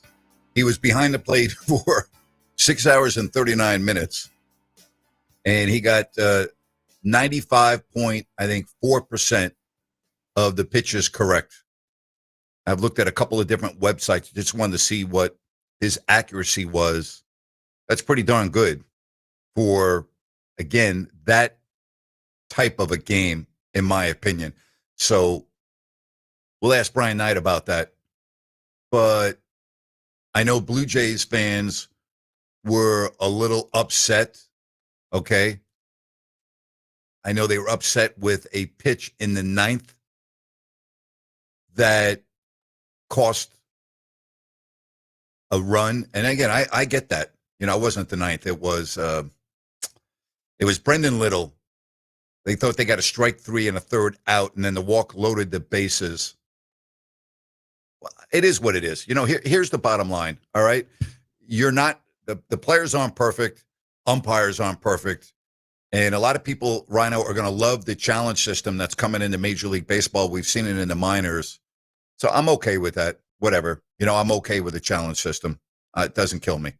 he was behind the plate for 6 hours and 39 minutes, and he got 95.4% of the pitches correct. I've looked at a couple of different websites, just wanted to see what his accuracy was. That's pretty darn good for, again, that type of a game, in my opinion. So we'll ask Brian Knight about that. But I know Blue Jays fans were a little upset, okay? I know they were upset with a pitch in the ninth that cost a run. And again, I get that. You know, it wasn't the ninth. It was Brendan Little. They thought they got a strike three and a third out, and then the walk loaded the bases. Well, it is what it is. You know, here's the bottom line, all right? You're not, the players aren't perfect, umpires aren't perfect, and a lot of people, Rhino, are going to love the challenge system that's coming into Major League Baseball. We've seen it in the minors. So I'm okay with that, whatever. You know, I'm okay with the challenge system. It doesn't kill me.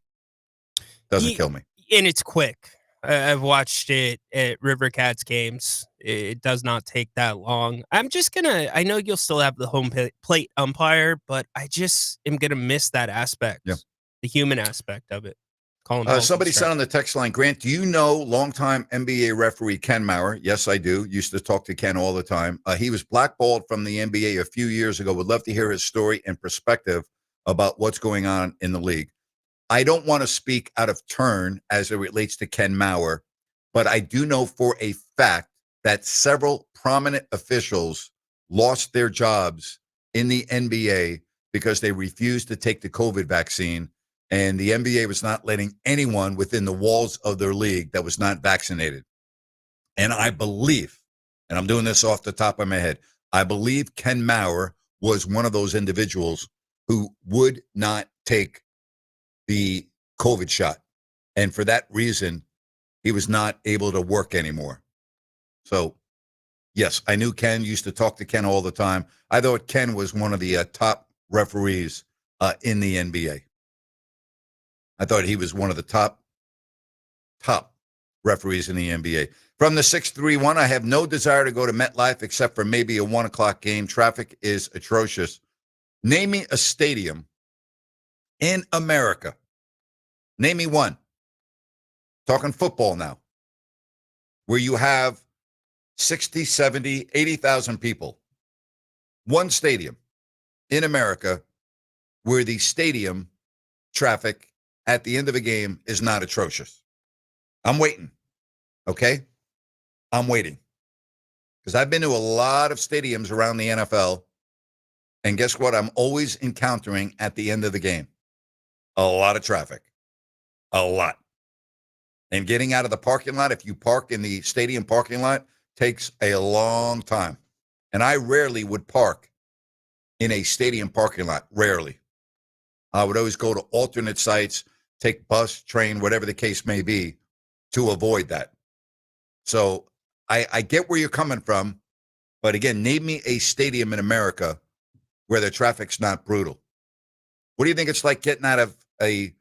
Doesn't kill me. And it's quick. I've watched it at River Cats games. It does not take that long. I know you'll still have the home plate umpire, but I just am going to miss that aspect, the human aspect of it. Somebody said on the text line, Grant, do you know longtime NBA referee Ken Maurer? Yes, I do. Used to talk to Ken all the time. He was blackballed from the NBA a few years ago. Would love to hear his story and perspective about what's going on in the league. I don't want to speak out of turn as it relates to Ken Maurer, but I do know for a fact that several prominent officials lost their jobs in the NBA because they refused to take the COVID vaccine, and the NBA was not letting anyone within the walls of their league that was not vaccinated. And I believe, and I'm doing this off the top of my head, I believe Ken Maurer was one of those individuals who would not take the COVID shot. And for that reason, he was not able to work anymore. So, yes, I knew Ken, used to talk to Ken all the time. I thought Ken was one of the top referees in the NBA. I thought he was one of the top referees in the NBA. From the 631, I have no desire to go to MetLife except for maybe a 1 o'clock game. Traffic is atrocious. Name me a stadium in America. Name me one. Talking football now. Where you have 60, 70, 80,000 people. One stadium in America where the stadium traffic at the end of a game is not atrocious. I'm waiting. Okay? I'm waiting. Because I've been to a lot of stadiums around the NFL. And guess what? I'm always encountering at the end of the game a lot of traffic. A lot. And getting out of the parking lot, if you park in the stadium parking lot, takes a long time. And I rarely would park in a stadium parking lot. Rarely. I would always go to alternate sites, take bus, train, whatever the case may be, to avoid that. So I get where you're coming from. But again, name me a stadium in America where the traffic's not brutal. What do you think it's like getting out of a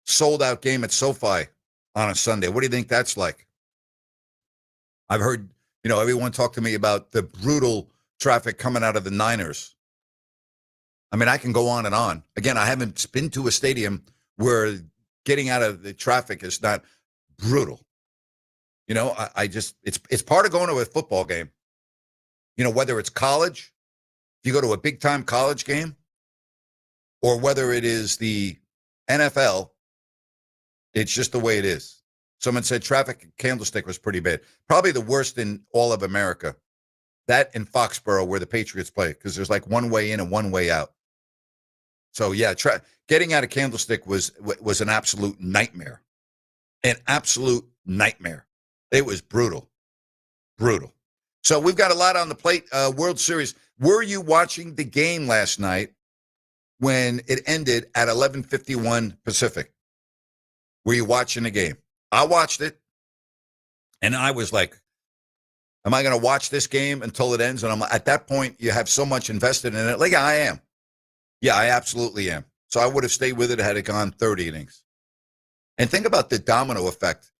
sold-out game at SoFi on a Sunday? What do you think that's like? I've heard, everyone talk to me about the brutal traffic coming out of the Niners. I mean, I can go on and on. Again, I haven't been to a stadium where getting out of the traffic is not brutal. It's part of going to a football game. Whether it's college, if you go to a big-time college game, or whether it is the NFL, it's just the way it is. Someone said traffic at Candlestick was pretty bad. Probably the worst in all of America. That in Foxborough where the Patriots play, because there's like one way in and one way out. So, yeah, getting out of Candlestick was an absolute nightmare. An absolute nightmare. It was brutal. Brutal. So we've got a lot on the plate. World Series. Were you watching the game last night when it ended at 11:51 Pacific? Were you watching the game? I watched it, and I was like, am I going to watch this game until it ends? And I'm at that point, you have so much invested in it. Like, I am. Yeah, I absolutely am. So I would have stayed with it had it gone 30 innings. And think about the domino effect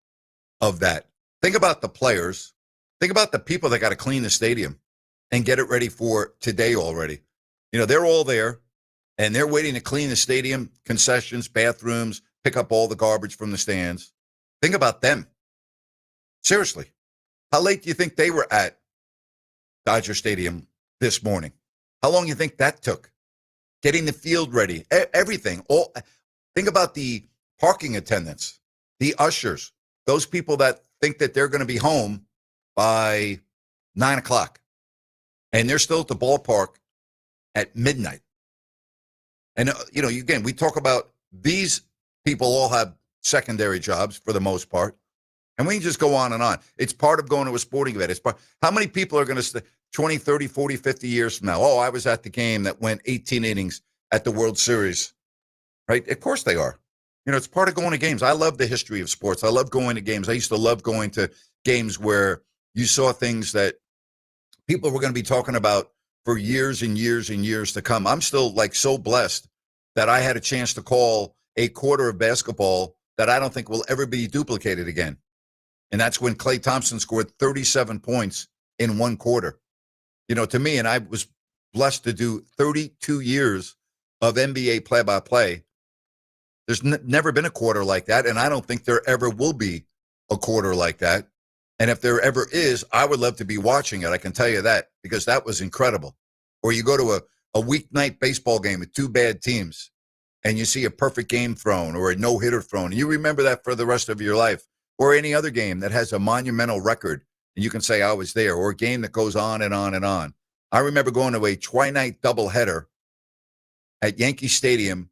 of that. Think about the players. Think about the people that got to clean the stadium and get it ready for today already. You know, they're all there, and they're waiting to clean the stadium, concessions, bathrooms, pick up all the garbage from the stands. Think about them. Seriously. How late do you think they were at Dodger Stadium this morning? How long do you think that took? Getting the field ready, everything. Think about the parking attendants, the ushers, those people that think that they're going to be home by 9 o'clock, and they're still at the ballpark at midnight. And, you know, again, we talk about these people all have secondary jobs for the most part, and we can just go on and on. It's part of going to a sporting event. How many people are going to stay 20, 30, 40, 50 years from now? Oh, I was at the game that went 18 innings at the World Series, right? Of course they are. You know, it's part of going to games. I love the history of sports. I love going to games. I used to love going to games where you saw things that people were going to be talking about for years and years and years to come. I'm still like so blessed that I had a chance to call a quarter of basketball that I don't think will ever be duplicated again. And that's when Klay Thompson scored 37 points in one quarter. You know, to me, and I was blessed to do 32 years of NBA play-by-play. There's never been a quarter like that, and I don't think there ever will be a quarter like that. And if there ever is, I would love to be watching it. I can tell you that, because that was incredible. Or you go to a weeknight baseball game with two bad teams, and you see a perfect game thrown or a no-hitter thrown, and you remember that for the rest of your life. Or any other game that has a monumental record, and you can say, I was there. Or a game that goes on and on and on. I remember going to a twilight doubleheader at Yankee Stadium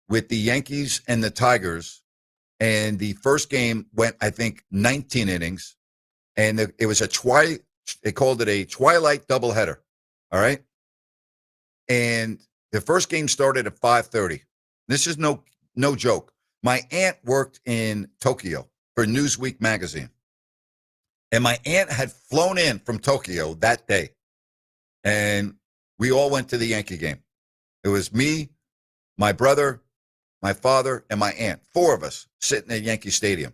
with the Yankees and the Tigers, and the first game went, I think, 19 innings, and it was they called it a twilight doubleheader, all right? And the first game started at 5:30. This is no joke. My aunt worked in Tokyo for Newsweek magazine, and my aunt had flown in from Tokyo that day, and we all went to the Yankee game. It was me, my brother, my father, and my aunt, four of us sitting at Yankee Stadium.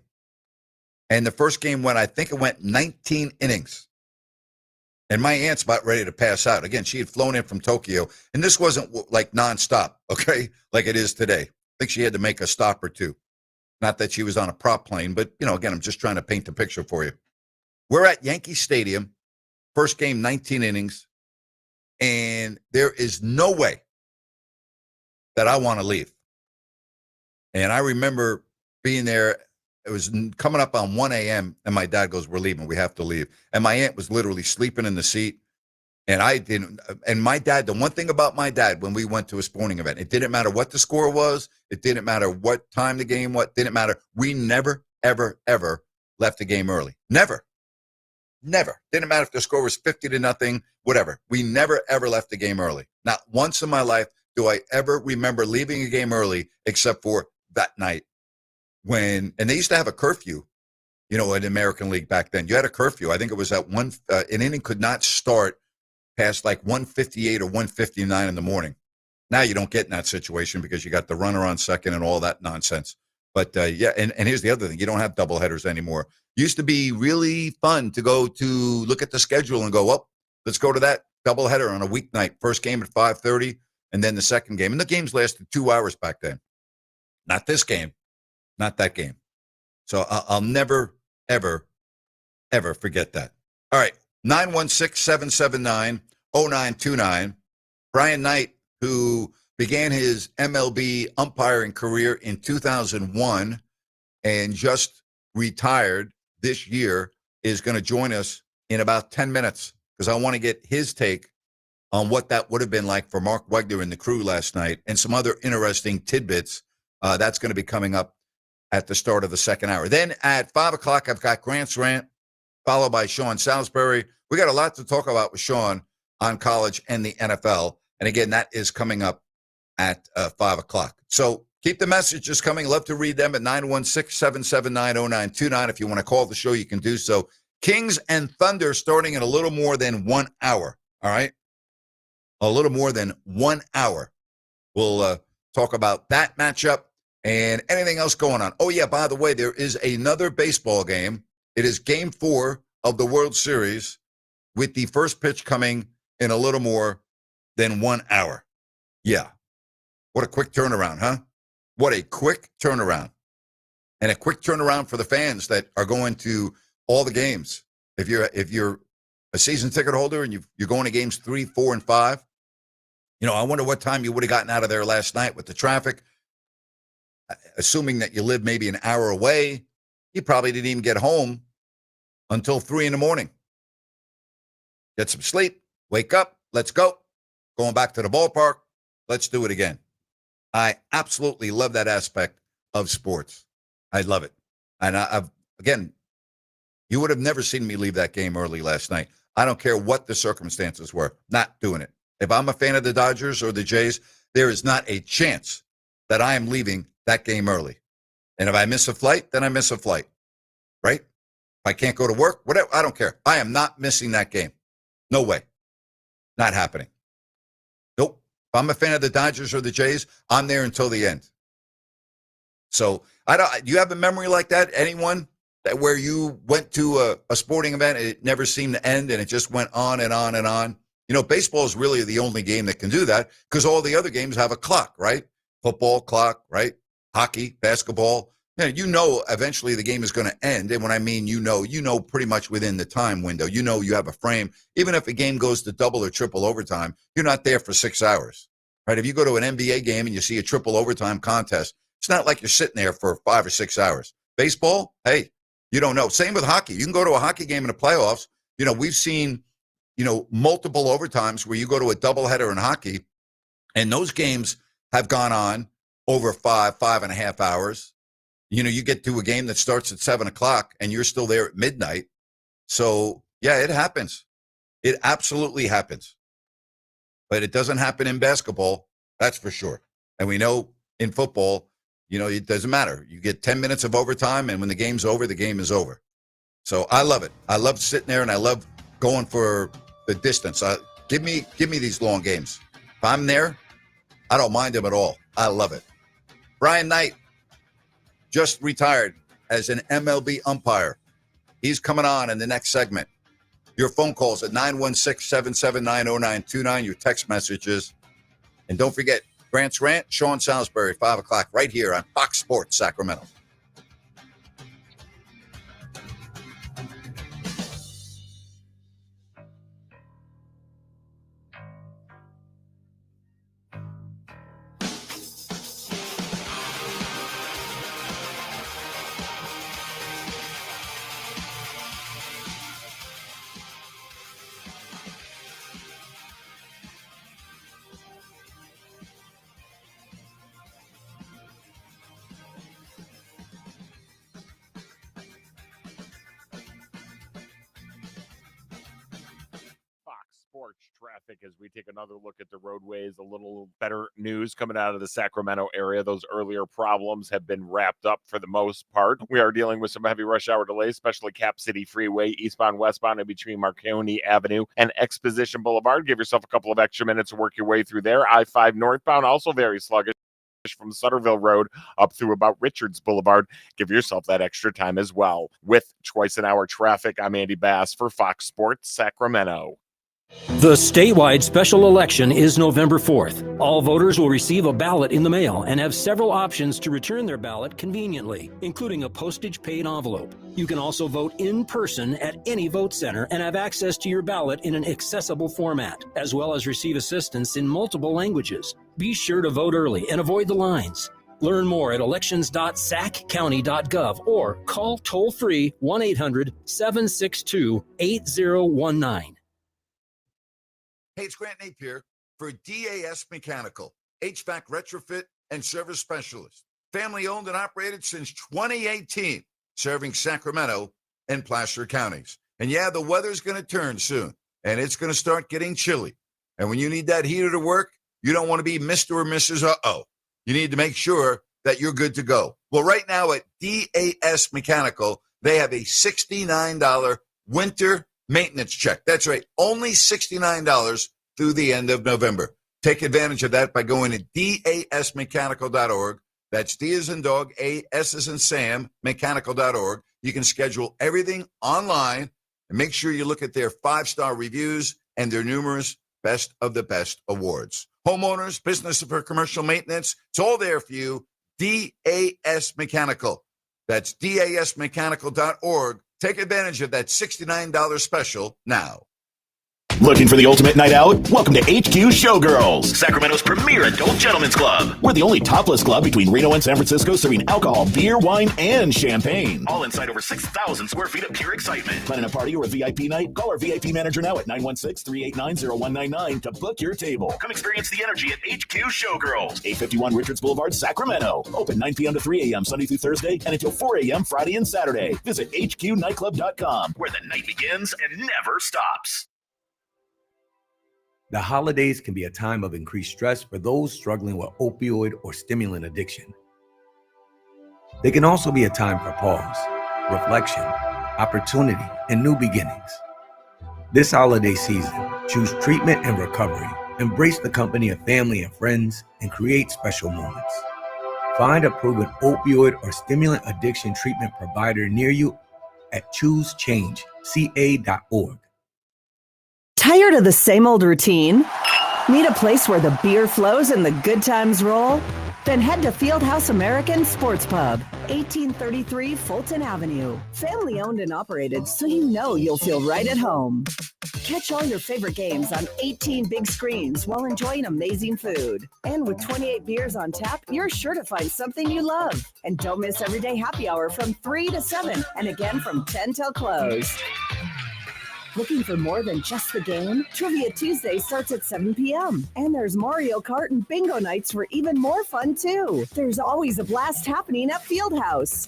And the first game went, I think it went 19 innings. And my aunt's about ready to pass out. Again, she had flown in from Tokyo, and this wasn't like nonstop, okay, like it is today. I think she had to make a stop or two. Not that she was on a prop plane, but, you know, again, I'm just trying to paint the picture for you. We're at Yankee Stadium, first game, 19 innings, and there is no way that I want to leave. And I remember being there. It was coming up on 1 a.m., and my dad goes, we're leaving. We have to leave. And my aunt was literally sleeping in the seat, and I didn't. And my dad, the one thing about my dad when we went to a sporting event, it didn't matter what the score was. It didn't matter what time the game was. Didn't matter. We never, ever, ever left the game early. Never. Didn't matter if the score was 50-0, whatever. We never, ever left the game early. Not once in my life do I ever remember leaving a game early, except for that night. And they used to have a curfew, you know, in the American League back then. You had a curfew. I think it was at an inning could not start past like 1:58 or 1:59 in the morning. Now you don't get in that situation because you got the runner on second and all that nonsense. But yeah, and here's the other thing. You don't have doubleheaders anymore. Used to be really fun to go to look at the schedule and go, well, let's go to that doubleheader on a weeknight. First game at 5:30 and then the second game. And the games lasted 2 hours back then. Not this game. Not that game. So I'll never, ever, ever forget that. All right. 916-779-0929. Brian Knight, who began his MLB umpiring career in 2001 and just retired this year, is going to join us in about 10 minutes because I want to get his take on what that would have been like for Mark Wegner and the crew last night and some other interesting tidbits. That's going to be coming up at the start of the second hour. Then at 5 o'clock, I've got Grant's Rant, followed by Sean Salisbury. We got a lot to talk about with Sean on college and the NFL. And again, that is coming up at 5 o'clock. So keep the messages coming. Love to read them at 916-779-0929. If you want to call the show, you can do so. Kings and Thunder starting in a little more than 1 hour. All right? A little more than 1 hour. We'll talk about that matchup and anything else going on. Oh, yeah, by the way, there is another baseball game. It is Game 4 of the World Series with the first pitch coming in a little more than 1 hour. Yeah. What a quick turnaround, huh? What a quick turnaround. And a quick turnaround for the fans that are going to all the games. If you're a season ticket holder and you're going to games 3, 4, and 5, I wonder what time you would have gotten out of there last night with the traffic. Assuming that you live maybe an hour away, you probably didn't even get home until 3 in the morning. Get some sleep, wake up, let's go. Going back to the ballpark, let's do it again. I absolutely love that aspect of sports. I love it. And again, you would have never seen me leave that game early last night. I don't care what the circumstances were. Not doing it. If I'm a fan of the Dodgers or the Jays, there is not a chance that I am leaving that game early. And if I miss a flight, then I miss a flight. Right? If I can't go to work, whatever, I don't care. I am not missing that game. No way. Not happening. Nope. If I'm a fan of the Dodgers or the Jays, I'm there until the end. So, do you have a memory like that? Anyone that where you went to a sporting event and it never seemed to end and it just went on and on and on? Baseball is really the only game that can do that because all the other games have a clock, right? Football clock, right? Hockey, basketball. Eventually the game is going to end. And when I mean pretty much within the time window. You have a frame. Even if a game goes to double or triple overtime, you're not there for 6 hours, right? If you go to an NBA game and you see a triple overtime contest, it's not like you're sitting there for 5 or 6 hours. Baseball, hey, you don't know. Same with hockey. You can go to a hockey game in the playoffs. We've seen, multiple overtimes where you go to a doubleheader in hockey, and those games have gone on over 5.5 hours. You get to a game that starts at 7 o'clock and you're still there at midnight. So, yeah, it happens. It absolutely happens. But it doesn't happen in basketball, that's for sure. And we know in football, it doesn't matter. You get 10 minutes of overtime, and when the game's over, the game is over. So I love it. I love sitting there, and I love going for the distance. Give me these long games. If I'm there, I don't mind them at all. I love it. Brian Knight just retired as an MLB umpire. He's coming on in the next segment. Your phone calls at 916-779-0929, your text messages. And don't forget, Grant's Rant, Sean Salisbury, 5 o'clock, right here on Fox Sports Sacramento. Sports traffic as we take another look at the roadways. A little better news coming out of the Sacramento area. Those earlier problems have been wrapped up for the most part. We are dealing with some heavy rush hour delays, especially Cap City Freeway, eastbound, westbound, in between Marconi Avenue and Exposition Boulevard. Give yourself a couple of extra minutes to work your way through there. I-5 northbound, also very sluggish from Sutterville Road up through about Richards Boulevard. Give yourself that extra time as well. With twice an hour traffic, I'm Andy Bass for Fox Sports Sacramento. The statewide special election is November 4th. All voters will receive a ballot in the mail and have several options to return their ballot conveniently, including a postage-paid envelope. You can also vote in person at any vote center and have access to your ballot in an accessible format, as well as receive assistance in multiple languages. Be sure to vote early and avoid the lines. Learn more at elections.saccounty.gov or call toll-free 1-800-762-8019. Hey, it's Grant Napear for DAS Mechanical, HVAC retrofit and service specialist. Family owned and operated since 2018, serving Sacramento and Placer counties. And yeah, the weather's going to turn soon, and it's going to start getting chilly. And when you need that heater to work, you don't want to be Mr. or Mrs. Uh-oh. You need to make sure that you're good to go. Well, right now at DAS Mechanical, they have a $69 winter maintenance check. That's right, only $69 through the end of November. Take advantage of that by going to dasmechanical.org. That's D as in dog, A, S as in Sam, mechanical.org. You can schedule everything online and make sure you look at their 5-star reviews and their numerous Best of the Best awards. Homeowners, business for commercial maintenance, it's all there for you. DAS Mechanical. That's dasmechanical.org. Take advantage of that $69 special now. Looking for the ultimate night out? Welcome to HQ Showgirls, Sacramento's premier adult gentlemen's club. We're the only topless club between Reno and San Francisco serving alcohol, beer, wine, and champagne. All inside over 6,000 square feet of pure excitement. Planning a party or a VIP night? Call our VIP manager now at 916-389-0199 to book your table. Come experience the energy at HQ Showgirls, 851 Richards Boulevard, Sacramento. Open 9 p.m. to 3 a.m. Sunday through Thursday and until 4 a.m. Friday and Saturday. Visit hqnightclub.com where the night begins and never stops. The holidays can be a time of increased stress for those struggling with opioid or stimulant addiction. They can also be a time for pause, reflection, opportunity, and new beginnings. This holiday season, choose treatment and recovery. Embrace the company of family and friends and create special moments. Find a proven opioid or stimulant addiction treatment provider near you at choosechangeca.org. Tired of the same old routine? Need a place where the beer flows and the good times roll? Then head to Fieldhouse American Sports Pub, 1833 Fulton Avenue. Family owned and operated, so you know you'll feel right at home. Catch all your favorite games on 18 big screens while enjoying amazing food. And with 28 beers on tap, you're sure to find something you love. And don't miss everyday happy hour from 3 to 7 and again from 10 till close. Looking for more than just the game? Trivia Tuesday starts at 7 p.m. And there's Mario Kart and bingo nights for even more fun, too. There's always a blast happening at Fieldhouse.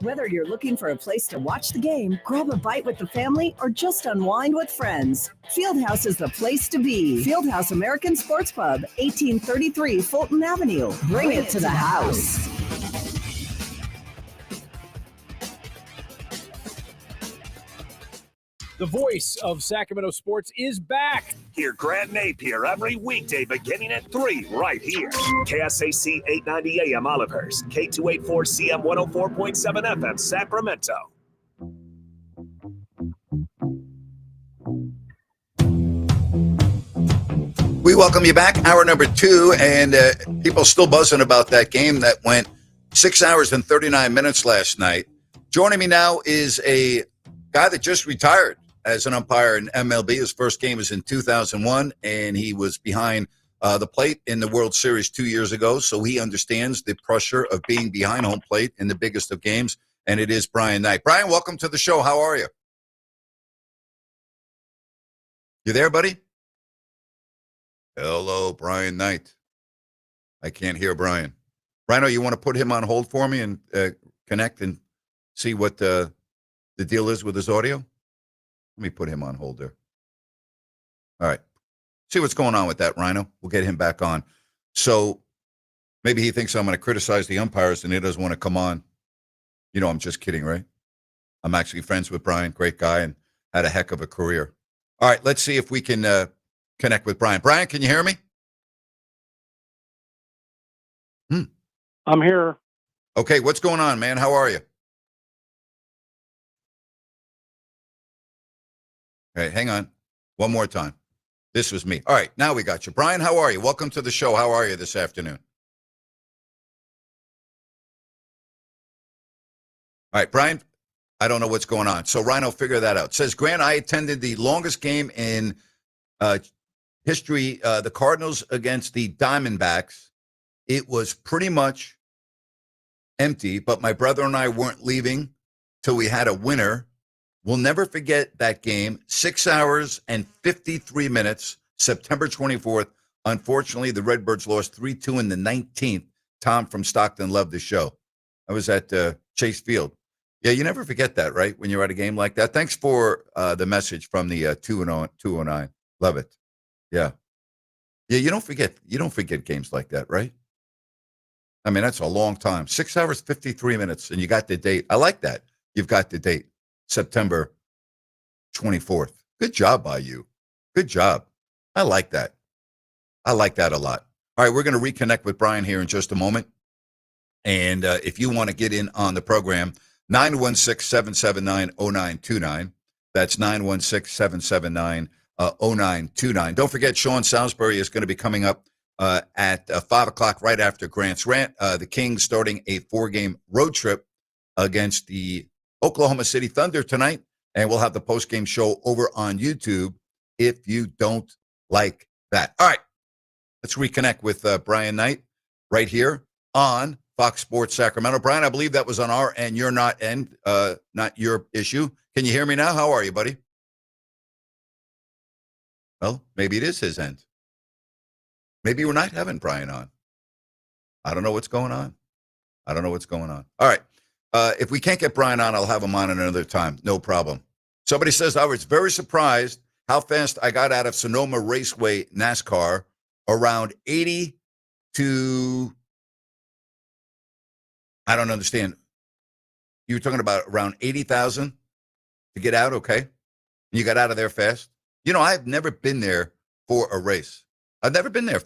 Whether you're looking for a place to watch the game, grab a bite with the family, or just unwind with friends, Fieldhouse is the place to be. Fieldhouse American Sports Pub, 1833 Fulton Avenue. Bring it to the house. The voice of Sacramento sports is back. Hear Grant Napear every weekday beginning at 3 right here. KSAC 890 AM Olivehurst, K284CM 104.7 FM Sacramento. We welcome you back. Hour number 2, and people still buzzing about that game that went 6 hours and 39 minutes last night. Joining me now is a guy that just retired as an umpire in MLB. His first game was in 2001, and he was behind the plate in the World Series 2 years ago, so he understands the pressure of being behind home plate in the biggest of games, and it is Brian Knight. Brian, welcome to the show. How are you? You there, buddy? Hello, Brian Knight. I can't hear Brian. Rhino, you want to put him on hold for me and connect and see what the deal is with his audio? Let me put him on hold there. All right. See what's going on with that, Rhino. We'll get him back on. So maybe he thinks I'm going to criticize the umpires and he doesn't want to come on. You know, I'm just kidding, right? I'm actually friends with Brian, great guy, and had a heck of a career. All right, let's see if we can connect with Brian. Brian, can you hear me? I'm here. Okay, what's going on, man? How are you? All right, hang on. One more time. This was me. All right, now we got you. Brian, how are you? Welcome to the show. How are you this afternoon? All right, Brian, I don't know what's going on. So Rhino, figure that out. Says, Grant, I attended the longest game in history, the Cardinals against the Diamondbacks, it was pretty much empty, but my brother and I weren't leaving till we had a winner. We'll never forget that game. 6 hours and 53 minutes, September 24th. Unfortunately, the Redbirds lost 3-2 in the 19th. Tom from Stockton loved the show. I was at Chase Field. Yeah, you never forget that, right, when you're at a game like that. Thanks for the message from the 209. Love it. Yeah. Yeah, you don't forget games like that, right? I mean, that's a long time. 6 hours, 53 minutes, and you got the date. I like that. You've got the date, September 24th. Good job by you. Good job. I like that. I like that a lot. All right, we're going to reconnect with Brian here in just a moment. And if you want to get in on the program, 916-779-0929. That's 916-779-0929. Don't forget, Sean Salisbury is going to be coming up at 5 o'clock right after Grant's Rant. The Kings starting a 4-game road trip against the Oklahoma City Thunder tonight. And we'll have the post-game show over on YouTube if you don't like that. All right, let's reconnect with Brian Knight right here on Fox Sports Sacramento. Brian, I believe that was on our end. You're not your issue. Can you hear me now? How are you, buddy? Well, maybe it is his end. Maybe we're not having Brian on. I don't know what's going on. All right. If we can't get Brian on, I'll have him on another time. No problem. Somebody says, I was very surprised how fast I got out of Sonoma Raceway NASCAR, around 80 to, I don't understand. You were talking about around 80,000 to get out, okay? You got out of there fast? You know, I've never been there for a race. I've been there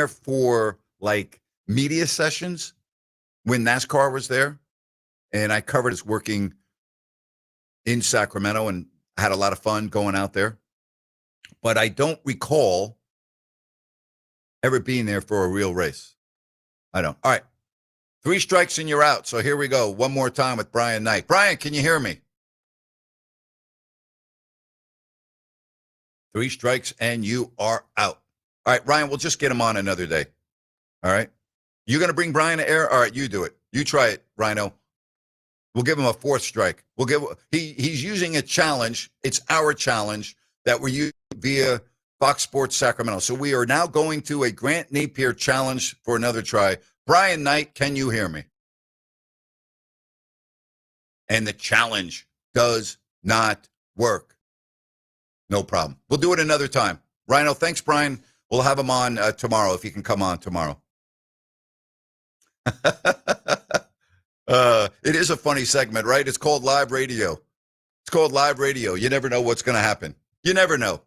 for, like, media sessions when NASCAR was there, and I covered his working in Sacramento and had a lot of fun going out there. But I don't recall ever being there for a real race. I don't. All right. 3 strikes and you're out. So here we go. One more time with Brian Knight. Brian, can you hear me? 3 strikes and you are out. All right, Ryan, we'll just get him on another day. All right. You going to bring Brian to air? All right, you do it. You try it, Rhino. We'll give him a 4th strike. He's using a challenge. It's our challenge that we're using via Fox Sports Sacramento. So we are now going to a Grant Napear challenge for another try. Brian Knight, can you hear me? And the challenge does not work. No problem. We'll do it another time. Rhino, thanks, Brian. We'll have him on tomorrow if he can come on tomorrow. It is a funny segment, right? It's called live radio. You never know what's going to happen. You never know.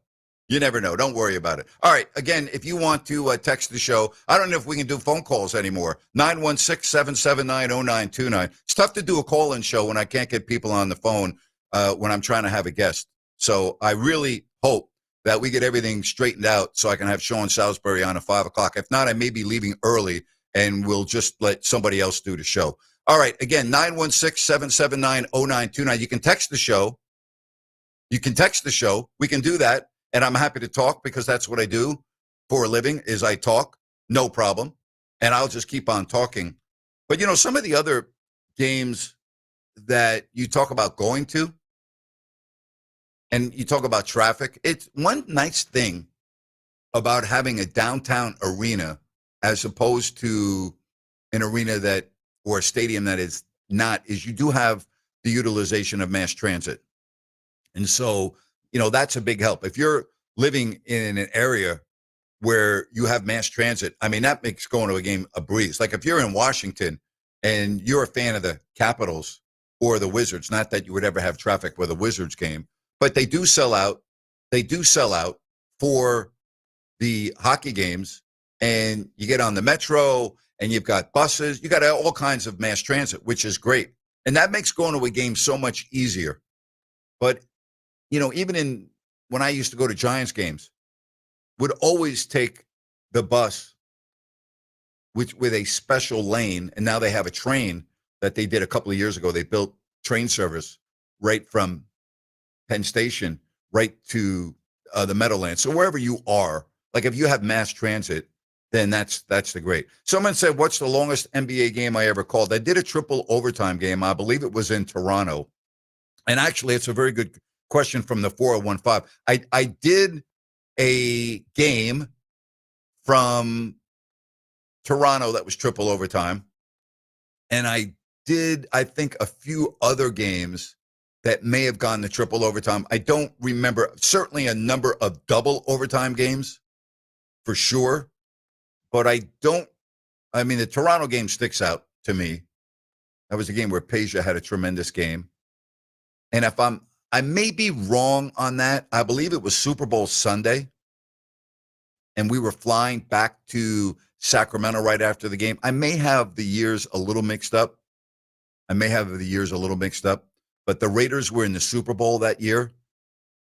Don't worry about it. All right. Again, if you want to text the show, I don't know if we can do phone calls anymore. 916-779-0929. It's tough to do a call-in show when I can't get people on the phone when I'm trying to have a guest. So I really hope that we get everything straightened out so I can have Sean Salisbury on at 5 o'clock. If not, I may be leaving early, and we'll just let somebody else do the show. All right. Again, 916-779-0929. You can text the show. We can do that. And I'm happy to talk because that's what I do for a living is I talk. No problem. And I'll just keep on talking. But, you know, some of the other games that you talk about going to and you talk about traffic, it's one nice thing about having a downtown arena as opposed to an arena that or a stadium that is not, is you do have the utilization of mass transit. And so, you know, that's a big help. If you're living in an area where you have mass transit, I mean, that makes going to a game a breeze. Like if you're in Washington and you're a fan of the Capitals or the Wizards, not that you would ever have traffic with a Wizards game, but they do sell out. They do sell out for the hockey games, and you get on the Metro and you've got buses, you got all kinds of mass transit, which is great. And that makes going to a game so much easier. But, you know, even when I used to go to Giants games, would always take the bus with a special lane. And now they have a train that they did a couple of years ago. They built train service right from Penn Station right to the Meadowlands. So wherever you are, like if you have mass transit, then that's the great. Someone said, what's the longest NBA game I ever called? I did a triple overtime game. I believe it was in Toronto. And actually, it's a very good question from the 4015. I did a game from Toronto that was triple overtime. And I did, I think, a few other games that may have gone to triple overtime. I don't remember. Certainly a number of double overtime games for sure. But the Toronto game sticks out to me. That was a game where Peja had a tremendous game. And I may be wrong on that. I believe it was Super Bowl Sunday. And we were flying back to Sacramento right after the game. I may have the years a little mixed up. But the Raiders were in the Super Bowl that year,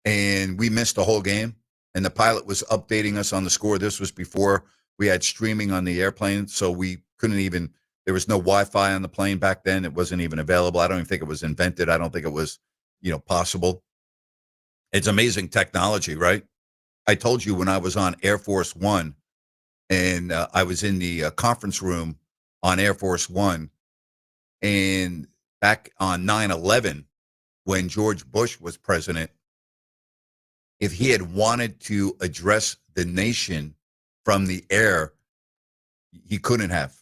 and we missed the whole game. And the pilot was updating us on the score. This was before we had streaming on the airplane, so we couldn't even, there was no Wi-Fi on the plane back then. It wasn't even available. I don't even think it was invented. I don't think it was, possible. It's amazing technology, right? I told you when I was on Air Force One, and I was in the conference room on Air Force One, and back on 9/11, when George Bush was president, if he had wanted to address the nation from the air, he couldn't have.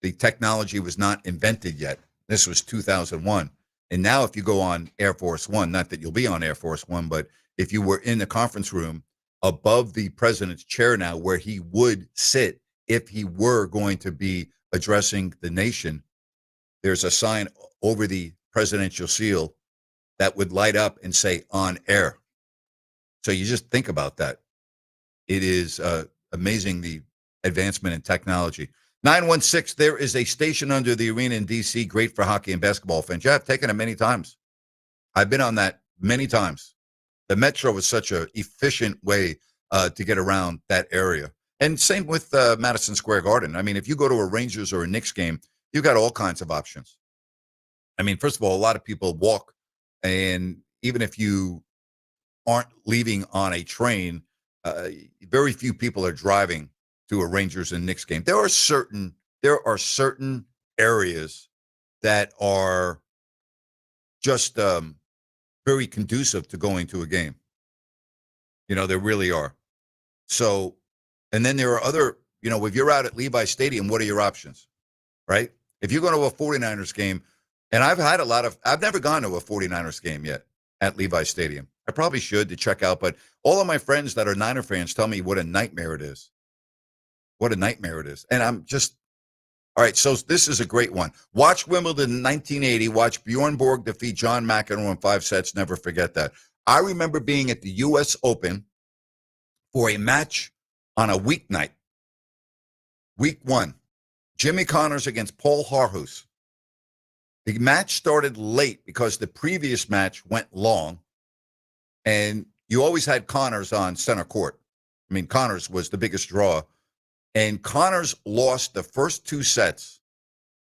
The technology was not invented yet. This was 2001. And now if you go on Air Force One, not that you'll be on Air Force One, but if you were in the conference room above the president's chair now, where he would sit if he were going to be addressing the nation, there's a sign over the presidential seal that would light up and say on air. So you just think about that. It is amazing, the advancement in technology. 916, there is a station under the arena in D.C., great for hockey and basketball fans. Yeah, I've taken it many times. I've been on that many times. The Metro is such an efficient way to get around that area. And same with Madison Square Garden. I mean, if you go to a Rangers or a Knicks game, you've got all kinds of options. I mean, first of all, a lot of people walk. And even if you aren't leaving on a train, very few people are driving to a Rangers and Knicks game. There are certain areas that are just very conducive to going to a game. There really are. So, and then there are other, if you're out at Levi Stadium, what are your options, right? If you're going to a 49ers game, and I've never gone to a 49ers game yet at Levi Stadium. I probably should to check out, but all of my friends that are Niner fans tell me what a nightmare it is. What a nightmare it is. And I'm just, all right, so this is a great one. Watch Wimbledon in 1980. Watch Bjorn Borg defeat John McEnroe in 5 sets. Never forget that. I remember being at the U.S. Open for a match on a weeknight. Week 1. Jimmy Connors against Paul Harhus. The match started late because the previous match went long. And you always had Connors on center court. I mean, Connors was the biggest draw. And Connors lost the first 2 sets.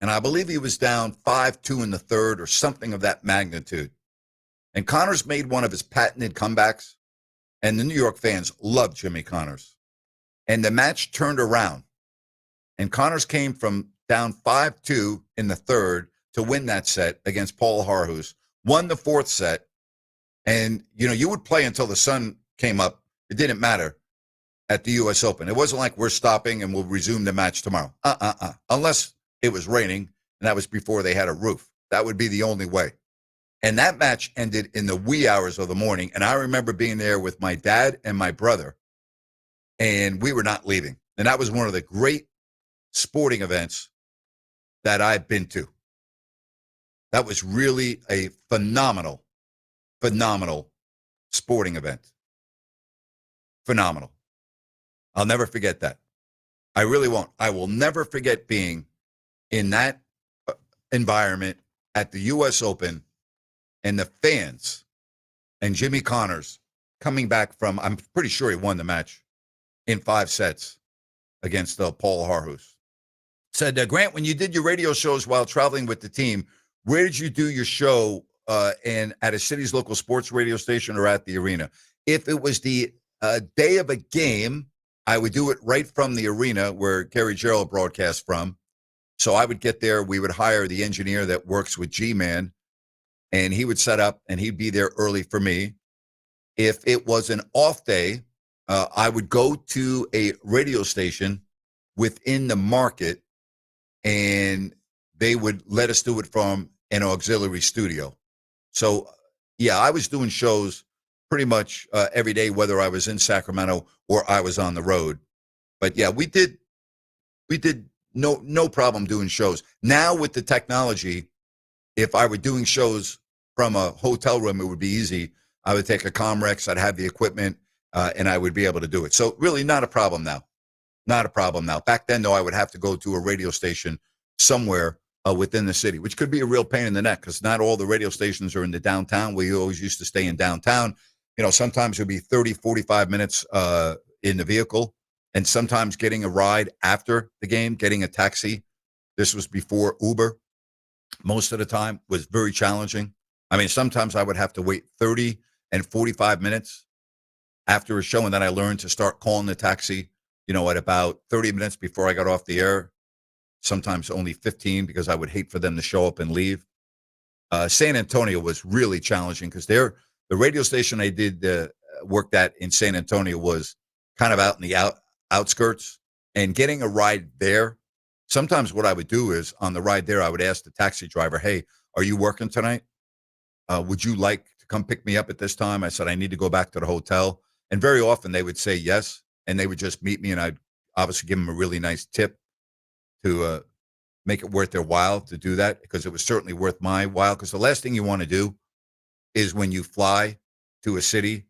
And I believe he was down 5-2 in the third or something of that magnitude. And Connors made one of his patented comebacks. And the New York fans loved Jimmy Connors. And the match turned around. And Connors came from down 5-2 in the third to win that set against Paul Harhus. Won the 4th set. And, you would play until the sun came up. It didn't matter at the U.S. Open. It wasn't like we're stopping and we'll resume the match tomorrow. Unless it was raining, and that was before they had a roof. That would be the only way. And that match ended in the wee hours of the morning. And I remember being there with my dad and my brother, and we were not leaving. And that was one of the great sporting events that I've been to. That was really a phenomenal sporting event. Phenomenal. I'll never forget that. I really won't. I will never forget being in that environment at the U.S. Open and the fans and Jimmy Connors coming back from, I'm pretty sure he won the match in 5 sets against Paul Harhus. Said, Grant, when you did your radio shows while traveling with the team, where did you do your show and at a city's local sports radio station or at the arena? If it was the day of a game, I would do it right from the arena where Gary Gerald broadcasts from. So I would get there. We would hire the engineer that works with G-Man, and he would set up, and he'd be there early for me. If it was an off day, I would go to a radio station within the market, and they would let us do it from an auxiliary studio. So, yeah, I was doing shows pretty much every day, whether I was in Sacramento or I was on the road. But, yeah, we did no problem doing shows. Now with the technology, if I were doing shows from a hotel room, it would be easy. I would take a Comrex, I'd have the equipment, and I would be able to do it. So really not a problem now. Not a problem now. Back then, though, I would have to go to a radio station somewhere within the city, which could be a real pain in the neck because not all the radio stations are in the downtown. We always used to stay in downtown. You know, sometimes it would be 30, 45 minutes in the vehicle, and sometimes getting a ride after the game, getting a taxi. This was before Uber. Most of the time was very challenging. I mean, sometimes I would have to wait 30 and 45 minutes after a show, and then I learned to start calling the taxi, you know, at about 30 minutes before I got off the air, sometimes only 15 because I would hate for them to show up and leave. San Antonio was really challenging because the radio station I did worked at in San Antonio was kind of out in the outskirts, and getting a ride there, sometimes what I would do is on the ride there, I would ask the taxi driver, hey, are you working tonight? Would you like to come pick me up at this time? I said, I need to go back to the hotel. And very often they would say yes, and they would just meet me, and I'd obviously give them a really nice tip to make it worth their while to do that, because it was certainly worth my while. Because the last thing you want to do is when you fly to a city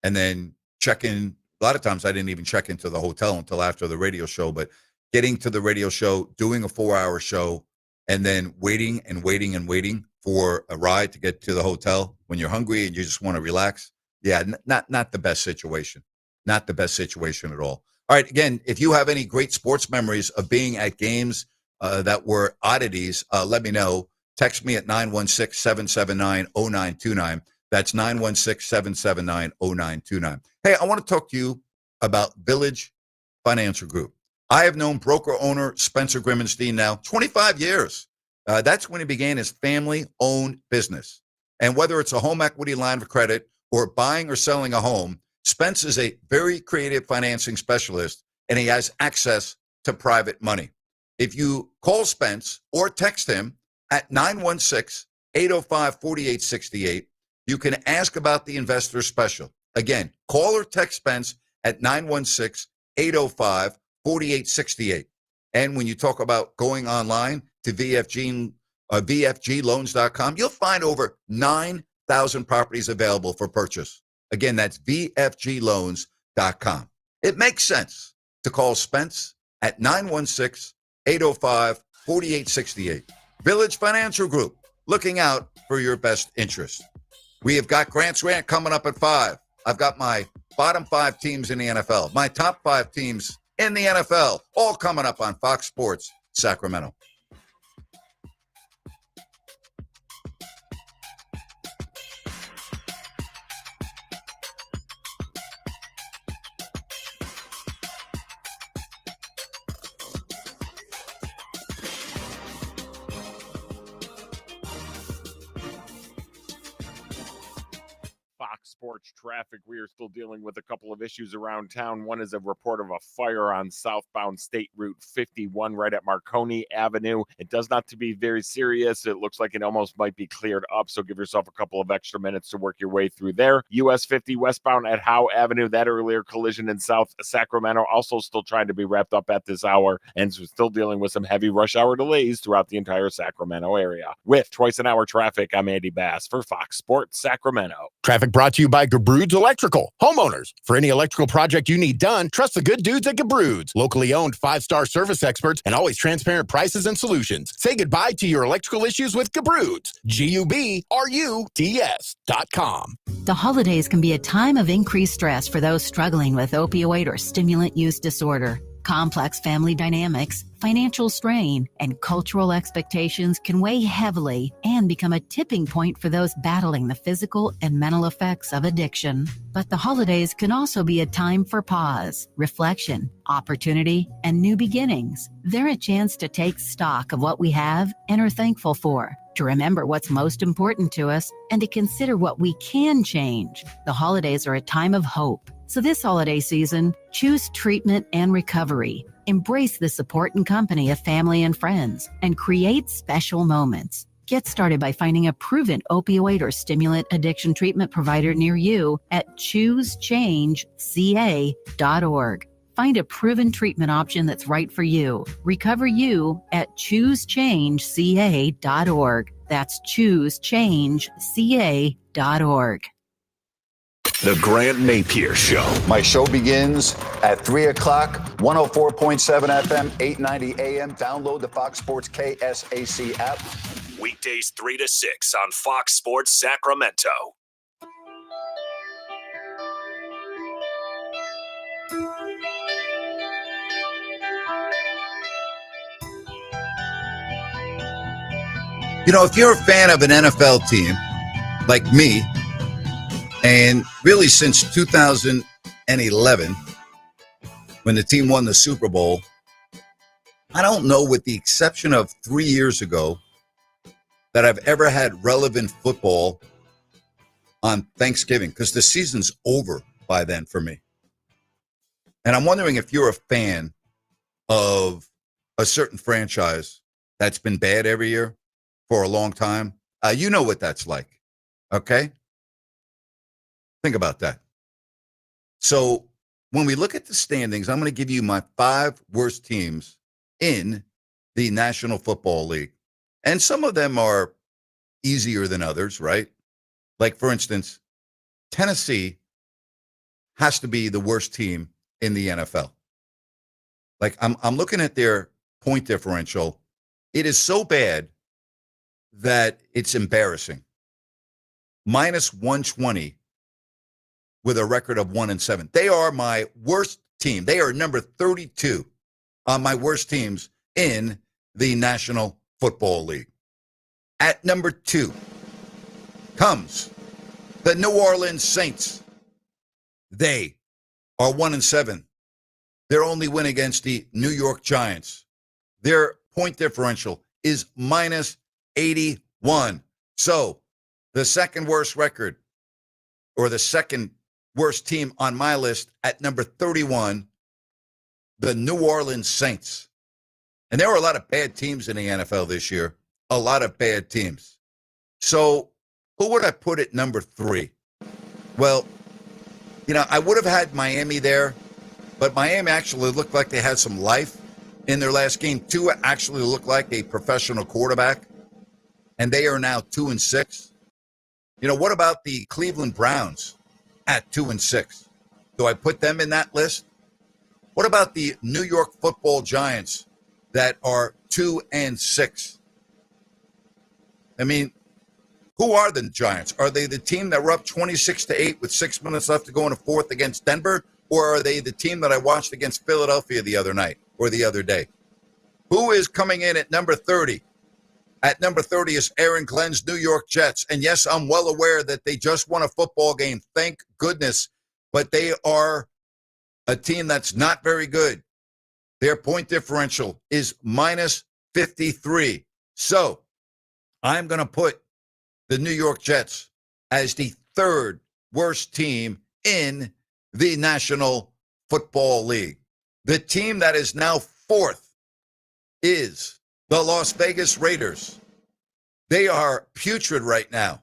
and then check in. A lot of times I didn't even check into the hotel until after the radio show, but getting to the radio show, doing a 4-hour show, and then waiting and waiting and waiting for a ride to get to the hotel when you're hungry and you just want to relax. Yeah, not the best situation. Not the best situation at all. All right, again, if you have any great sports memories of being at games that were oddities, let me know. Text me at 916-779-0929. That's 916-779-0929. Hey, I want to talk to you about Village Financial Group. I have known broker owner Spencer Grimmenstein now 25 years. That's when he began his family-owned business. And whether it's a home equity line of credit or buying or selling a home, Spence is a very creative financing specialist, and he has access to private money. If you call Spence or text him at 916-805-4868, you can ask about the investor special. Again, call or text Spence at 916-805-4868. And when you talk about going online to VFGloans.com, you'll find over 9,000 properties available for purchase. Again, that's VFGloans.com. It makes sense to call Spence at 916-805-4868. Village Financial Group, looking out for your best interest. We have got Grant's Rant coming up at 5. I've got my bottom 5 teams in the NFL, my top 5 teams in the NFL, all coming up on Fox Sports Sacramento. Sports traffic. We are still dealing with a couple of issues around town. One is a report of a fire on southbound State Route 51 right at Marconi Avenue. It does not to be very serious. It looks like it almost might be cleared up, so give yourself a couple of extra minutes to work your way through there. US 50 westbound at Howe Avenue, that earlier collision in South Sacramento also still trying to be wrapped up at this hour, and still dealing with some heavy rush hour delays throughout the entire Sacramento area. With twice an hour traffic, I'm Andy Bass for Fox Sports Sacramento. Traffic brought to you by Gabroods Electrical. Homeowners, for any electrical project you need done, trust the good dudes at Gabroods. Locally owned, 5-star service experts, and always transparent prices and solutions. Say goodbye to your electrical issues with Gabroods. GUBRUDS.com. The holidays can be a time of increased stress for those struggling with opioid or stimulant use disorder. Complex family dynamics, financial strain, and cultural expectations can weigh heavily and become a tipping point for those battling the physical and mental effects of addiction. But the holidays can also be a time for pause, reflection, opportunity, and new beginnings. They're a chance to take stock of what we have and are thankful for, to remember what's most important to us, and to consider what we can change. The holidays are a time of hope. So this holiday season, choose treatment and recovery. Embrace the support and company of family and friends, and create special moments. Get started by finding a proven opioid or stimulant addiction treatment provider near you at choosechangeca.org. Find a proven treatment option that's right for you. Recover you at choosechangeca.org. That's choosechangeca.org. The Grant Napear Show. My show begins at 3 o'clock, 104.7 FM, 890 AM. Download the Fox Sports KSAC app. Weekdays 3 to 6 on Fox Sports Sacramento. You know, if you're a fan of an NFL team, like me, and really since 2011, when the team won the Super Bowl, I don't know, with the exception of 3 years ago, that I've ever had relevant football on Thanksgiving, because the season's over by then for me. And I'm wondering if you're a fan of a certain franchise that's been bad every year for a long time. You know what that's like, okay? Think about that. So when we look at the standings, I'm going to give you my 5 worst teams in the National Football League. And some of them are easier than others, right? Like, for instance, Tennessee has to be the worst team in the NFL. Like, I'm looking at their point differential. It is so bad that it's embarrassing. Minus 120 with a record of 1-7. They are my worst team. They are number 32 on my worst teams in the National Football League. At number 2 comes the New Orleans Saints. They are 1-7. Their only win against the New York Giants. Their point differential is minus 81. So the second worst record, or the second worst team on my list at number 31, the New Orleans Saints. And there were a lot of bad teams in the NFL this year. A lot of bad teams. So who would I put at number 3? Well, you know, I would have had Miami there, but Miami actually looked like they had some life in their last game. Tua actually looked like a professional quarterback, and they are now 2-6. You know, what about the Cleveland Browns at 2-6? Do I put them in that list? What about the New York Football Giants that are 2-6? I mean, who are the Giants? Are they the team that were up 26-8 with 6 minutes left to go in the fourth against Denver? Or are they the team that I watched against Philadelphia the other night or the other day? Who is coming in at number 30? At number 30 is Aaron Glenn's New York Jets. And yes, I'm well aware that they just won a football game. Thank goodness. But they are a team that's not very good. Their point differential is minus 53. So I'm going to put the New York Jets as the 3rd worst team in the National Football League. The team that is now 4th is the Las Vegas Raiders. They are putrid right now.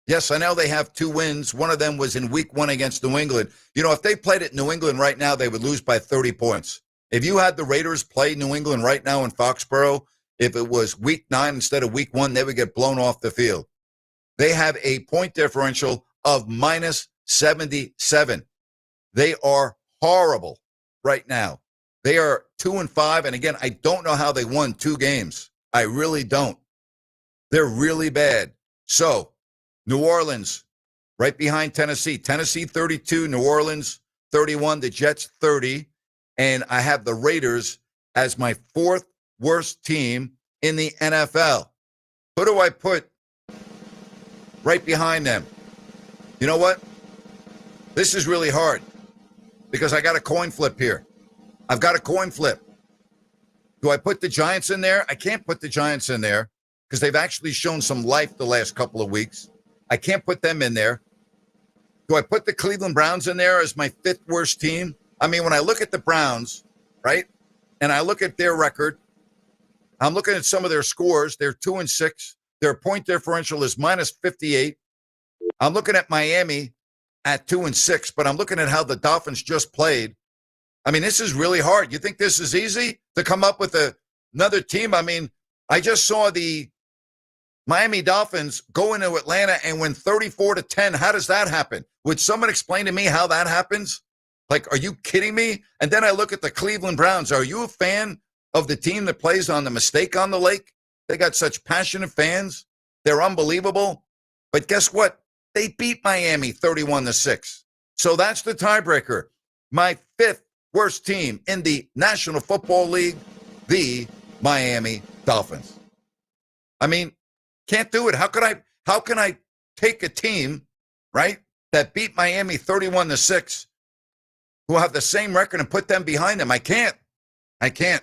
Yes, I know they have 2 wins. One of them was in week 1 against New England. You know, if they played at New England right now, they would lose by 30 points. If you had the Raiders play New England right now in Foxborough, if it was week 9 instead of week 1, they would get blown off the field. They have a point differential of minus 77. They are horrible right now. They are 2-5. And again, I don't know how they won 2 games. I really don't. They're really bad. So New Orleans right behind Tennessee. Tennessee 32, New Orleans 31, the Jets 30. And I have the Raiders as my 4th worst team in the NFL. Who do I put right behind them? You know what? This is really hard because I got a coin flip here. I've got a coin flip. Do I put the Giants in there? I can't put the Giants in there because they've actually shown some life the last couple of weeks. I can't put them in there. Do I put the Cleveland Browns in there as my fifth worst team? I mean, when I look at the Browns, right, and I look at their record, I'm looking at some of their scores. They're 2-6. Their point differential is minus 58. I'm looking at Miami at 2-6, but I'm looking at how the Dolphins just played. I mean, this is really hard. You think this is easy to come up with another team? I mean, I just saw the Miami Dolphins go into Atlanta and win 34-10. How does that happen? Would someone explain to me how that happens? Like, are you kidding me? And then I look at the Cleveland Browns. Are you a fan of the team that plays on the Mistake on the Lake? They got such passionate fans. They're unbelievable. But guess what? They beat Miami 31-6. So that's the tiebreaker. My fifth worst team in the National Football League, the Miami Dolphins. I mean, can't do it. How can I take a team, right, that beat Miami 31-6, who have the same record, and put them behind them? I can't.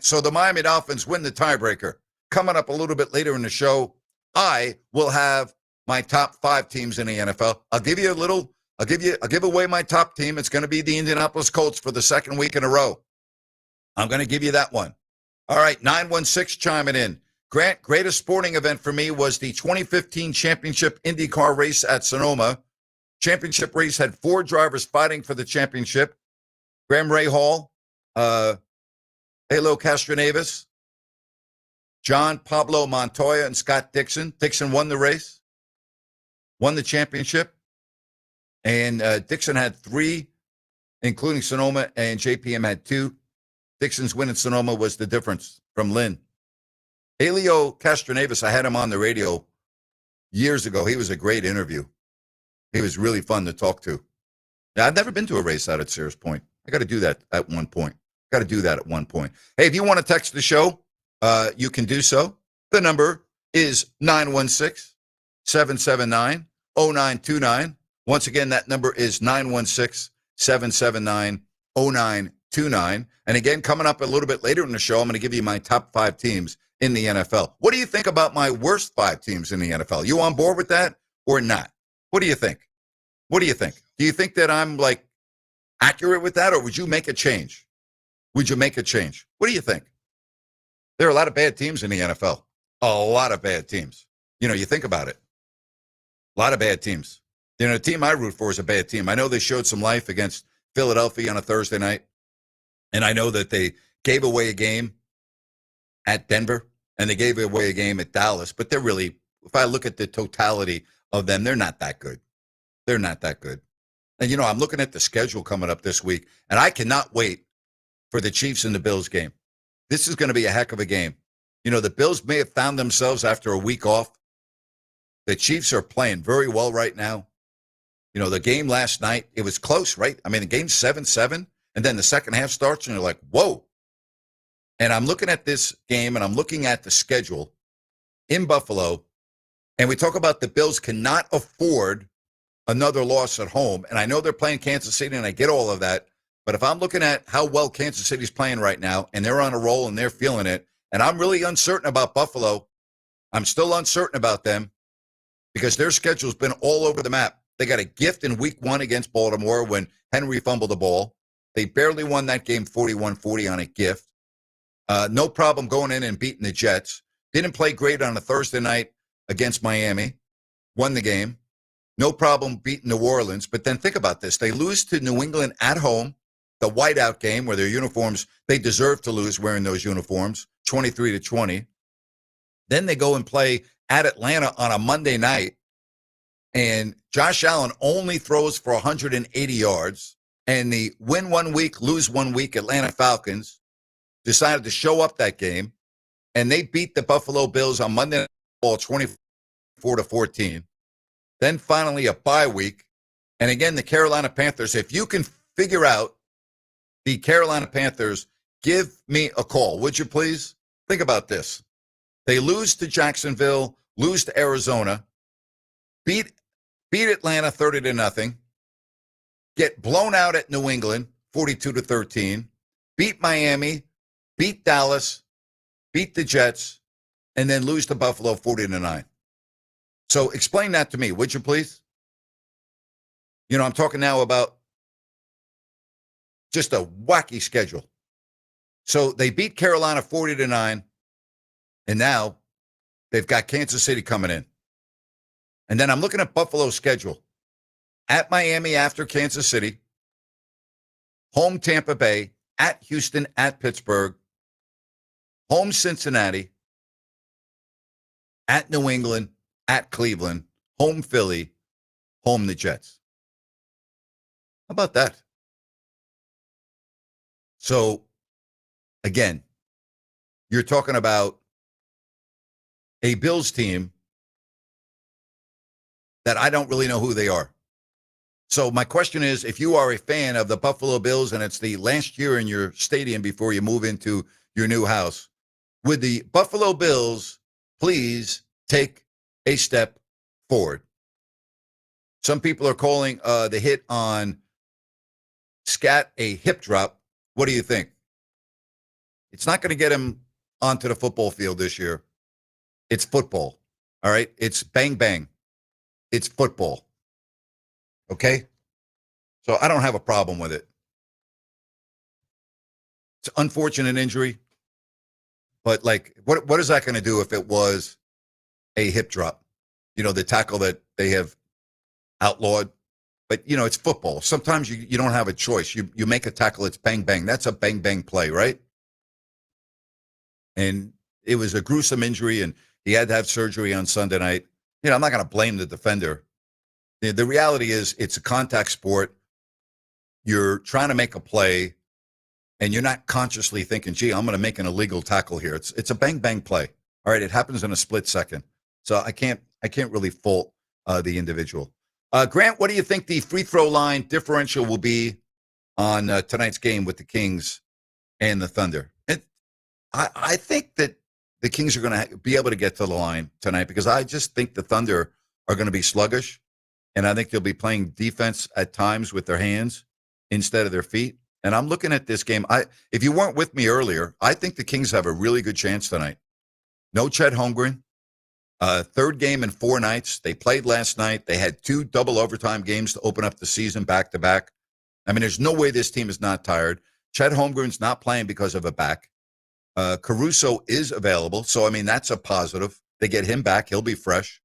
So the Miami Dolphins win the tiebreaker. Coming up a little bit later in the show, I will have my top 5 teams in the NFL. I'll give away my top team. It's going to be the Indianapolis Colts for the second week in a row. I'm going to give you that one. All right, 916 chiming in. Grant, greatest sporting event for me was the 2015 championship IndyCar race at Sonoma. Championship race had 4 drivers fighting for the championship. Graham Ray Hall, Halo Castroneves, John Pablo Montoya, and Scott Dixon. Dixon won the race, won the championship. And Dixon had 3, including Sonoma, and JPM had 2. Dixon's win in Sonoma was the difference from Lynn. Helio Castroneves, I had him on the radio years ago. He was a great interview. He was really fun to talk to. Now, I've never been to a race out at Sears Point. I got to do that at one point. Hey, if you want to text the show, you can do so. The number is 916-779-0929. Once again, that number is 916-779-0929. And again, coming up a little bit later in the show, I'm going to give you my top 5 teams in the NFL. What do you think about my worst 5 teams in the NFL? You on board with that or not? What do you think? Do you think that I'm like accurate with that, or would you make a change? What do you think? There are a lot of bad teams in the NFL. A lot of bad teams. You know, you think about it. A lot of bad teams. You know, the team I root for is a bad team. I know they showed some life against Philadelphia on a Thursday night, and I know that they gave away a game at Denver, and they gave away a game at Dallas, but they're really, if I look at the totality of them, they're not that good. And, you know, I'm looking at the schedule coming up this week, and I cannot wait for the Chiefs and the Bills game. This is going to be a heck of a game. You know, the Bills may have found themselves after a week off. The Chiefs are playing very well right now. You know, the game last night, it was close, right? I mean, the game's 7-7, and then the second half starts, and you're like, whoa. And I'm looking at this game, and I'm looking at the schedule in Buffalo, and we talk about the Bills cannot afford another loss at home. And I know they're playing Kansas City, and I get all of that. But if I'm looking at how well Kansas City's playing right now, and they're on a roll and they're feeling it, and I'm really uncertain about Buffalo, I'm still uncertain about them because their schedule's been all over the map. They got a gift in week 1 against Baltimore when Henry fumbled the ball. They barely won that game 41-40 on a gift. No problem going in and beating the Jets. Didn't play great on a Thursday night against Miami. Won the game. No problem beating New Orleans. But then think about this. They lose to New England at home, the whiteout game where their uniforms, they deserve to lose wearing those uniforms, 23-20. Then they go and play at Atlanta on a Monday night, and Josh Allen only throws for 180 yards. And the win 1 week, lose 1 week Atlanta Falcons decided to show up that game, and they beat the Buffalo Bills on Monday Night Football 24-14. Then finally a bye week. And again, the Carolina Panthers, if you can figure out the Carolina Panthers, give me a call, would you please? Think about this. They lose to Jacksonville, lose to Arizona, beat Atlanta 30-0, get blown out at New England 42-13, beat Miami, beat Dallas, beat the Jets, and then lose to Buffalo 40-9. So explain that to me, would you please? I'm talking now about just a wacky schedule. So they beat Carolina 40-9, and now they've got Kansas City coming in. And then I'm looking at Buffalo's schedule. At Miami after Kansas City, home Tampa Bay, at Houston, at Pittsburgh, home Cincinnati, at New England, at Cleveland, home Philly, home the Jets. How about that? So, again, you're talking about a Bills team that I don't really know who they are. So my question is, if you are a fan of the Buffalo Bills and it's the last year in your stadium before you move into your new house, would the Buffalo Bills please take a step forward? Some people are calling the hit on Scat a hip drop. What do you think? It's not going to get him onto the football field this year. It's football. All right? It's bang, bang. It's football. Okay? So I don't have a problem with it. It's an unfortunate injury. But, what is that going to do if it was a hip drop? The tackle that they have outlawed. But, it's football. Sometimes you don't have a choice. You make a tackle, it's bang, bang. That's a bang, bang play, right? And it was a gruesome injury, and he had to have surgery on Sunday night. I'm not going to blame the defender. The reality is it's a contact sport. You're trying to make a play, and you're not consciously thinking, gee, I'm going to make an illegal tackle here. It's a bang, bang play. All right, it happens in a split second. So I can't really fault the individual. Grant, what do you think the free throw line differential will be on tonight's game with the Kings and the Thunder? I think that the Kings are going to be able to get to the line tonight because I just think the Thunder are going to be sluggish, and I think they'll be playing defense at times with their hands instead of their feet. And I'm looking at this game. If you weren't with me earlier, I think the Kings have a really good chance tonight. No Chet Holmgren. Third game in 4 nights. They played last night. They had 2 double overtime games to open up the season back-to-back. I mean, there's no way this team is not tired. Chet Holmgren's not playing because of a back. Caruso is available, so, I mean, that's a positive. They get him back. He'll be fresh.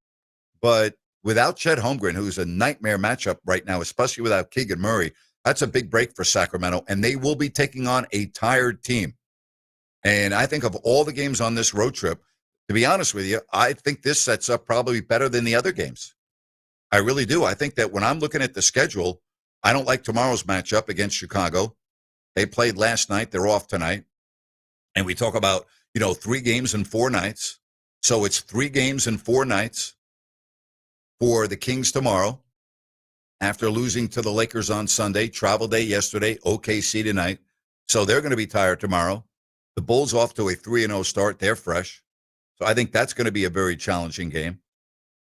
But without Chet Holmgren, who's a nightmare matchup right now, especially without Keegan Murray, that's a big break for Sacramento, and they will be taking on a tired team. And I think of all the games on this road trip, to be honest with you, I think this sets up probably better than the other games. I really do. I think that when I'm looking at the schedule, I don't like tomorrow's matchup against Chicago. They played last night. They're off tonight. And we talk about, 3 games in 4 nights. So it's 3 games in 4 nights for the Kings tomorrow. After losing to the Lakers on Sunday, travel day yesterday, OKC tonight. So they're going to be tired tomorrow. The Bulls off to a 3-0 start. They're fresh. So I think that's going to be a very challenging game.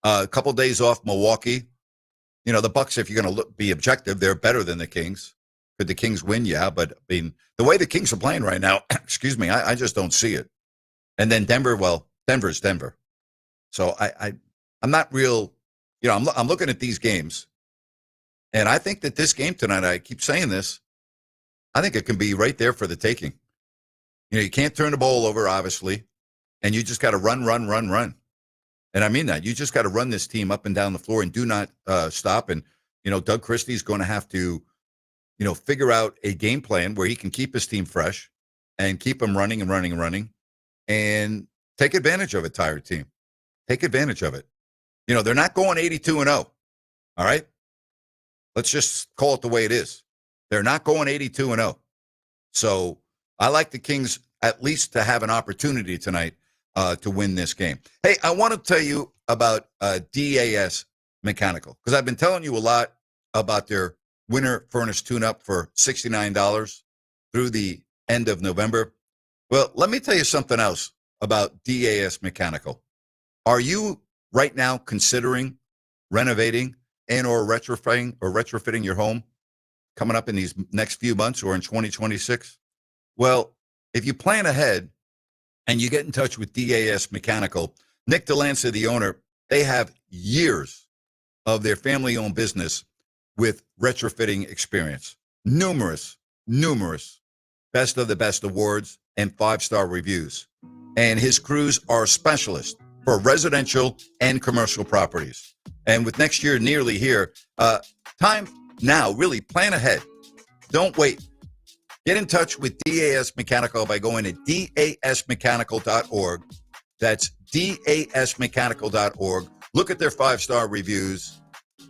A couple days off Milwaukee. The Bucks, if you're going to be objective, they're better than the Kings. Could the Kings win? Yeah, but I mean, the way the Kings are playing right now, excuse me, I just don't see it. And then Denver, well, Denver's Denver. So I'm not real, I'm looking at these games. And I think that this game tonight, I keep saying this, I think it can be right there for the taking. You can't turn the ball over, obviously, and you just got to run. And I mean that. You just got to run this team up and down the floor and do not stop. And, Doug Christie's going to have to, figure out a game plan where he can keep his team fresh and keep them running and take advantage of a tired team. Take advantage of it. They're not going 82-0. All right? Let's just call it the way it is. They're not going 82-0. So I like the Kings at least to have an opportunity tonight to win this game. Hey, I want to tell you about DAS Mechanical because I've been telling you a lot about their winter furnace tune-up for $69 through the end of November. Well, let me tell you something else about DAS Mechanical. Are you right now considering renovating and or retrofitting your home coming up in these next few months or in 2026? Well, if you plan ahead and you get in touch with DAS Mechanical, Nick Delancey, the owner, they have years of their family-owned business with retrofitting experience. Numerous best of the best awards and 5-star reviews. And his crews are specialists for residential and commercial properties. And with next year nearly here, time now, really plan ahead. Don't wait. Get in touch with DAS Mechanical by going to dasmechanical.org. That's dasmechanical.org. Look at their 5-star reviews.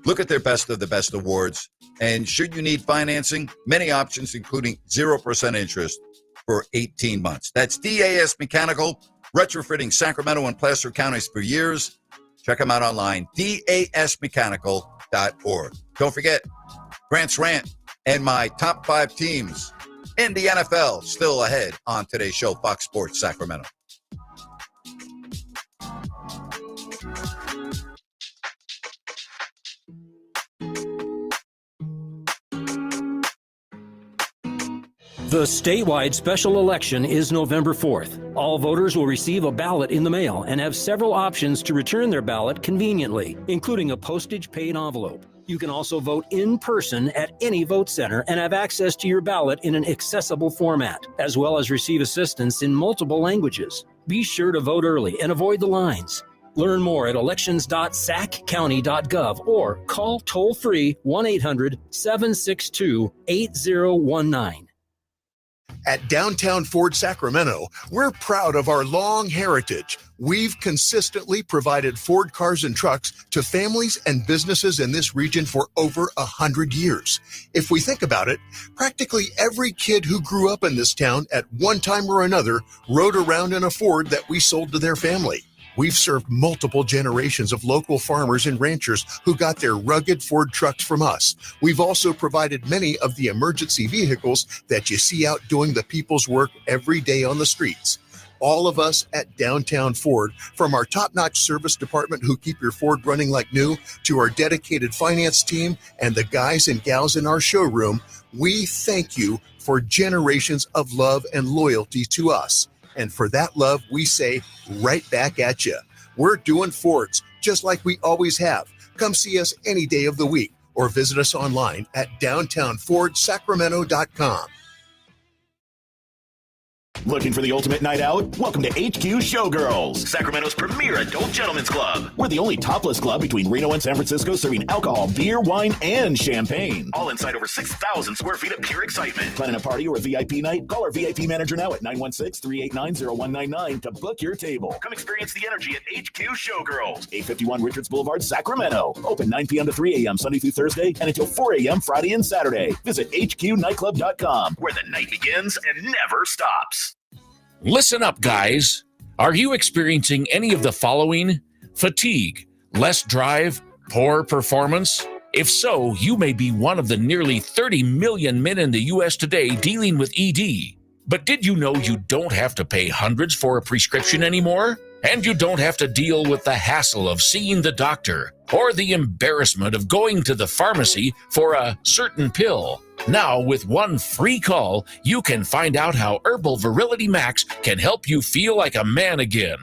Look at their best of the best awards. And should you need financing, many options, including 0% interest for 18 months. That's DAS Mechanical, retrofitting Sacramento and Placer counties for years. Check them out online, dasmechanical.org. Don't forget, Grant's Rant and my top 5 teams in the NFL still ahead on today's show, Fox Sports Sacramento. The statewide special election is November 4th. All voters will receive a ballot in the mail and have several options to return their ballot conveniently, including a postage-paid envelope. You can also vote in person at any vote center and have access to your ballot in an accessible format, as well as receive assistance in multiple languages. Be sure to vote early and avoid the lines. Learn more at elections.saccounty.gov or call toll-free 1-800-762-8019. At Downtown Ford Sacramento, we're proud of our long heritage. We've consistently provided Ford cars and trucks to families and businesses in this region for over 100 years. If we think about it, practically every kid who grew up in this town at one time or another rode around in a Ford that we sold to their family. We've served multiple generations of local farmers and ranchers who got their rugged Ford trucks from us. We've also provided many of the emergency vehicles that you see out doing the people's work every day on the streets. All of us at Downtown Ford, from our top-notch service department who keep your Ford running like new, to our dedicated finance team and the guys and gals in our showroom, we thank you for generations of love and loyalty to us. And for that love, we say right back at you. We're doing Fords just like we always have. Come see us any day of the week or visit us online at downtownfordsacramento.com. Looking for the ultimate night out? Welcome to HQ Showgirls, Sacramento's premier adult gentlemen's club. We're the only topless club between Reno and San Francisco serving alcohol, beer, wine, and champagne. All inside over 6,000 square feet of pure excitement. Planning a party or a VIP night? Call our VIP manager now at 916-389-0199 to book your table. Come experience the energy at HQ Showgirls, 851 Richards Boulevard, Sacramento. Open 9 p.m. to 3 a.m. Sunday through Thursday and until 4 a.m. Friday and Saturday. Visit hqnightclub.com, where the night begins and never stops. Listen up, guys. Are you experiencing any of the following? Fatigue, less drive, poor performance? If so, you may be one of the nearly 30 million men in the U.S. today dealing with ED. But did you know you don't have to pay hundreds for a prescription anymore? And you don't have to deal with the hassle of seeing the doctor or the embarrassment of going to the pharmacy for a certain pill. Now, with one free call, you can find out how Herbal Virility Max can help you feel like a man again.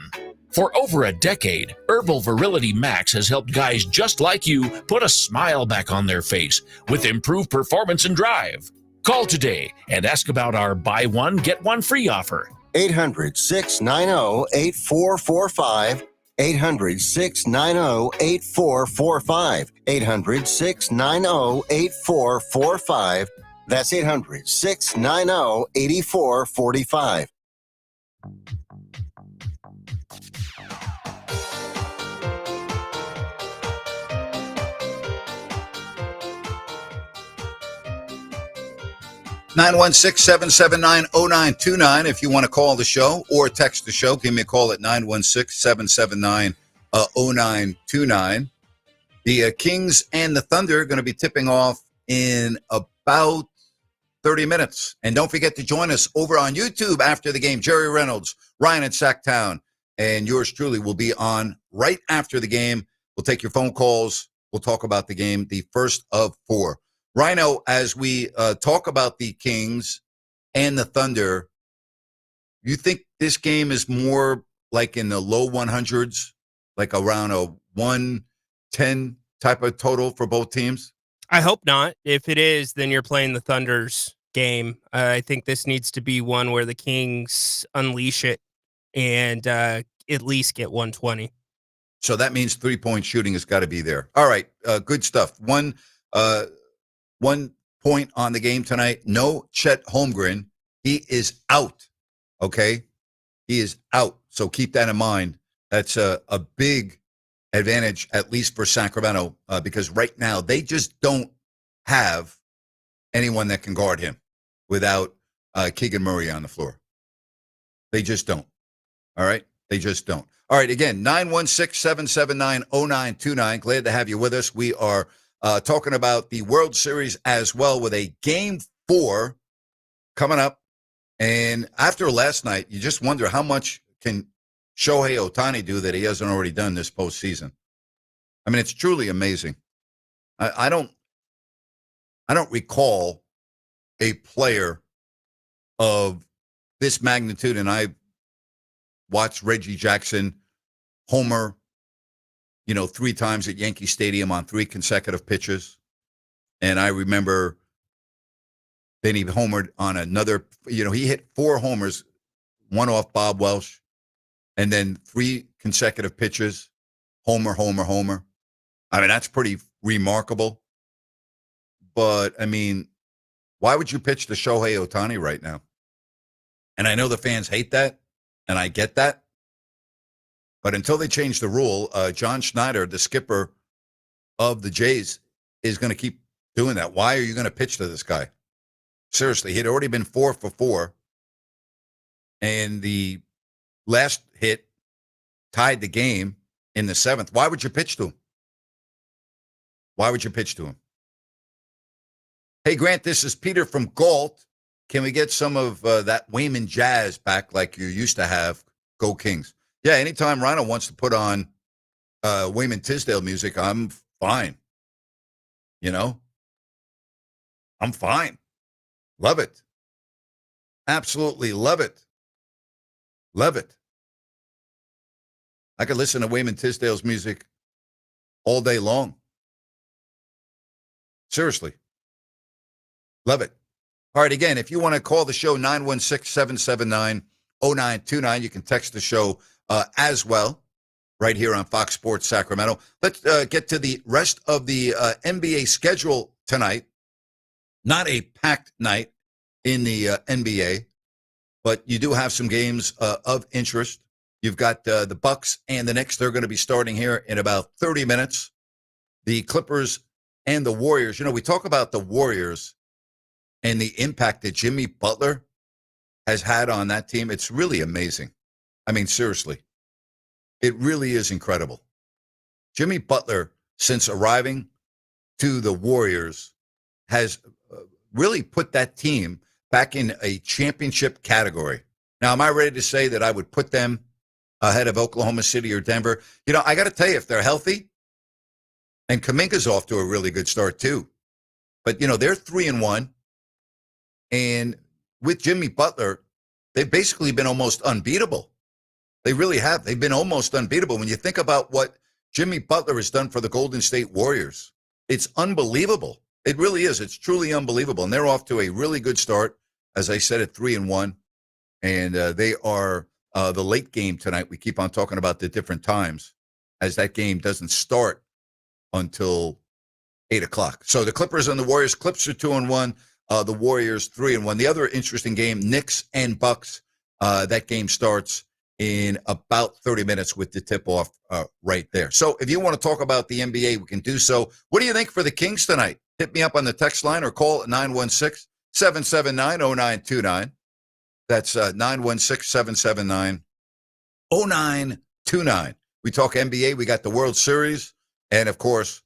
For over a decade, Herbal Virility Max has helped guys just like you put a smile back on their face with improved performance and drive. Call today and ask about our buy one, get one free offer. 800-690-8445. 800-690-8445. 800-690-8445. That's 800-690-8445. Nine 916-779-0929 if you want to call the show or text the show. Give me a call at 916-779-0929. The Kings and the Thunder are going to be tipping off in about 30 minutes. And don't forget to join us over on YouTube after the game. Jerry Reynolds, Ryan at Sacktown, and yours truly will be on right after the game. We'll take your phone calls. We'll talk about the game, the first of 4. Rhino, as we talk about the Kings and the Thunder, you think this game is more like in the low 100s, like around a 110 type of total for both teams? I hope not. If it is, then you're playing the Thunder's game. I think this needs to be one where the Kings unleash it and at least get 120. So that means 3-point shooting has got to be there. All right, good stuff. One point on the game tonight. No Chet Holmgren. He is out. Okay? He is out. So keep that in mind. That's a big advantage, at least for Sacramento, because right now they just don't have anyone that can guard him without Keegan Murray on the floor. They just don't. All right? They just don't. All right, again, 916-779-0929. Glad to have you with us. We are talking about the World Series as well with a Game 4 coming up. And after last night, you just wonder how much can Shohei Ohtani do that he hasn't already done this postseason. I mean, it's truly amazing. I don't recall a player of this magnitude, and I watched Reggie Jackson homer, 3 times at Yankee Stadium on 3 consecutive pitches. And I remember then he homered on another, he hit 4 homers, 1 off Bob Welsh, and then 3 consecutive pitches, homer, homer, homer. I mean, that's pretty remarkable. But, I mean, why would you pitch to Shohei Ohtani right now? And I know the fans hate that, and I get that. But until they change the rule, John Schneider, the skipper of the Jays, is going to keep doing that. Why are you going to pitch to this guy? Seriously, he'd already been 4 for 4. And the last hit tied the game in the 7th. Why would you pitch to him? Why would you pitch to him? Hey, Grant, this is Peter from Galt. Can we get some of that Wayman jazz back like you used to have? Go Kings. Yeah, anytime Rhino wants to put on Wayman Tisdale music, I'm fine. I'm fine. Love it. Absolutely love it. Love it. I could listen to Wayman Tisdale's music all day long. Seriously. Love it. All right, again, if you want to call the show, 916-779-0929. You can text the show as well right here on Fox Sports Sacramento. Let's get to the rest of the NBA schedule tonight. Not a packed night in the NBA, but you do have some games of interest. You've got the Bucks and the Knicks. They're going to be starting here in about 30 minutes. The Clippers and the Warriors. We talk about the Warriors and the impact that Jimmy Butler has had on that team. It's really amazing. I mean, seriously, it really is incredible. Jimmy Butler, since arriving to the Warriors, has really put that team back in a championship category. Now, am I ready to say that I would put them ahead of Oklahoma City or Denver? I got to tell you, if they're healthy, and Kuminga's off to a really good start too. But, they're 3-1. And with Jimmy Butler, they've basically been almost unbeatable. They really have. They've been almost unbeatable. When you think about what Jimmy Butler has done for the Golden State Warriors, it's unbelievable. It really is. It's truly unbelievable. And they're off to a really good start, as I said, at 3-1. And they are the late game tonight. We keep on talking about the different times, as that game doesn't start until 8 o'clock. So the Clippers and the Warriors. Clips are 2-1. The Warriors 3-1. The other interesting game, Knicks and Bucks. That game starts in about 30 minutes with the tip-off right there. So if you want to talk about the NBA, we can do so. What do you think for the Kings tonight? Hit me up on the text line or call at 916-779-0929. That's 916-779-0929. We talk NBA. We got the World Series. And, of course,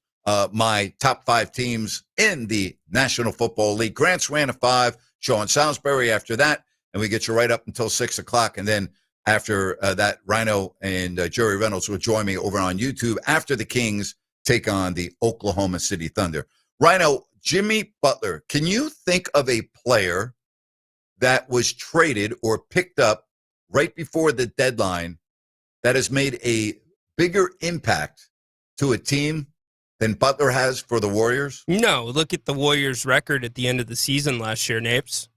my top 5 teams in the National Football League. Grant's ran a 5. Sean Salisbury after that, and we get you right up until 6 o'clock. And then after that, Rhino and Jerry Reynolds will join me over on YouTube after the Kings take on the Oklahoma City Thunder. Rhino, Jimmy Butler, can you think of a player that was traded or picked up right before the deadline that has made a bigger impact to a team than Butler has for the Warriors? No, look at the Warriors' record at the end of the season last year, Napes.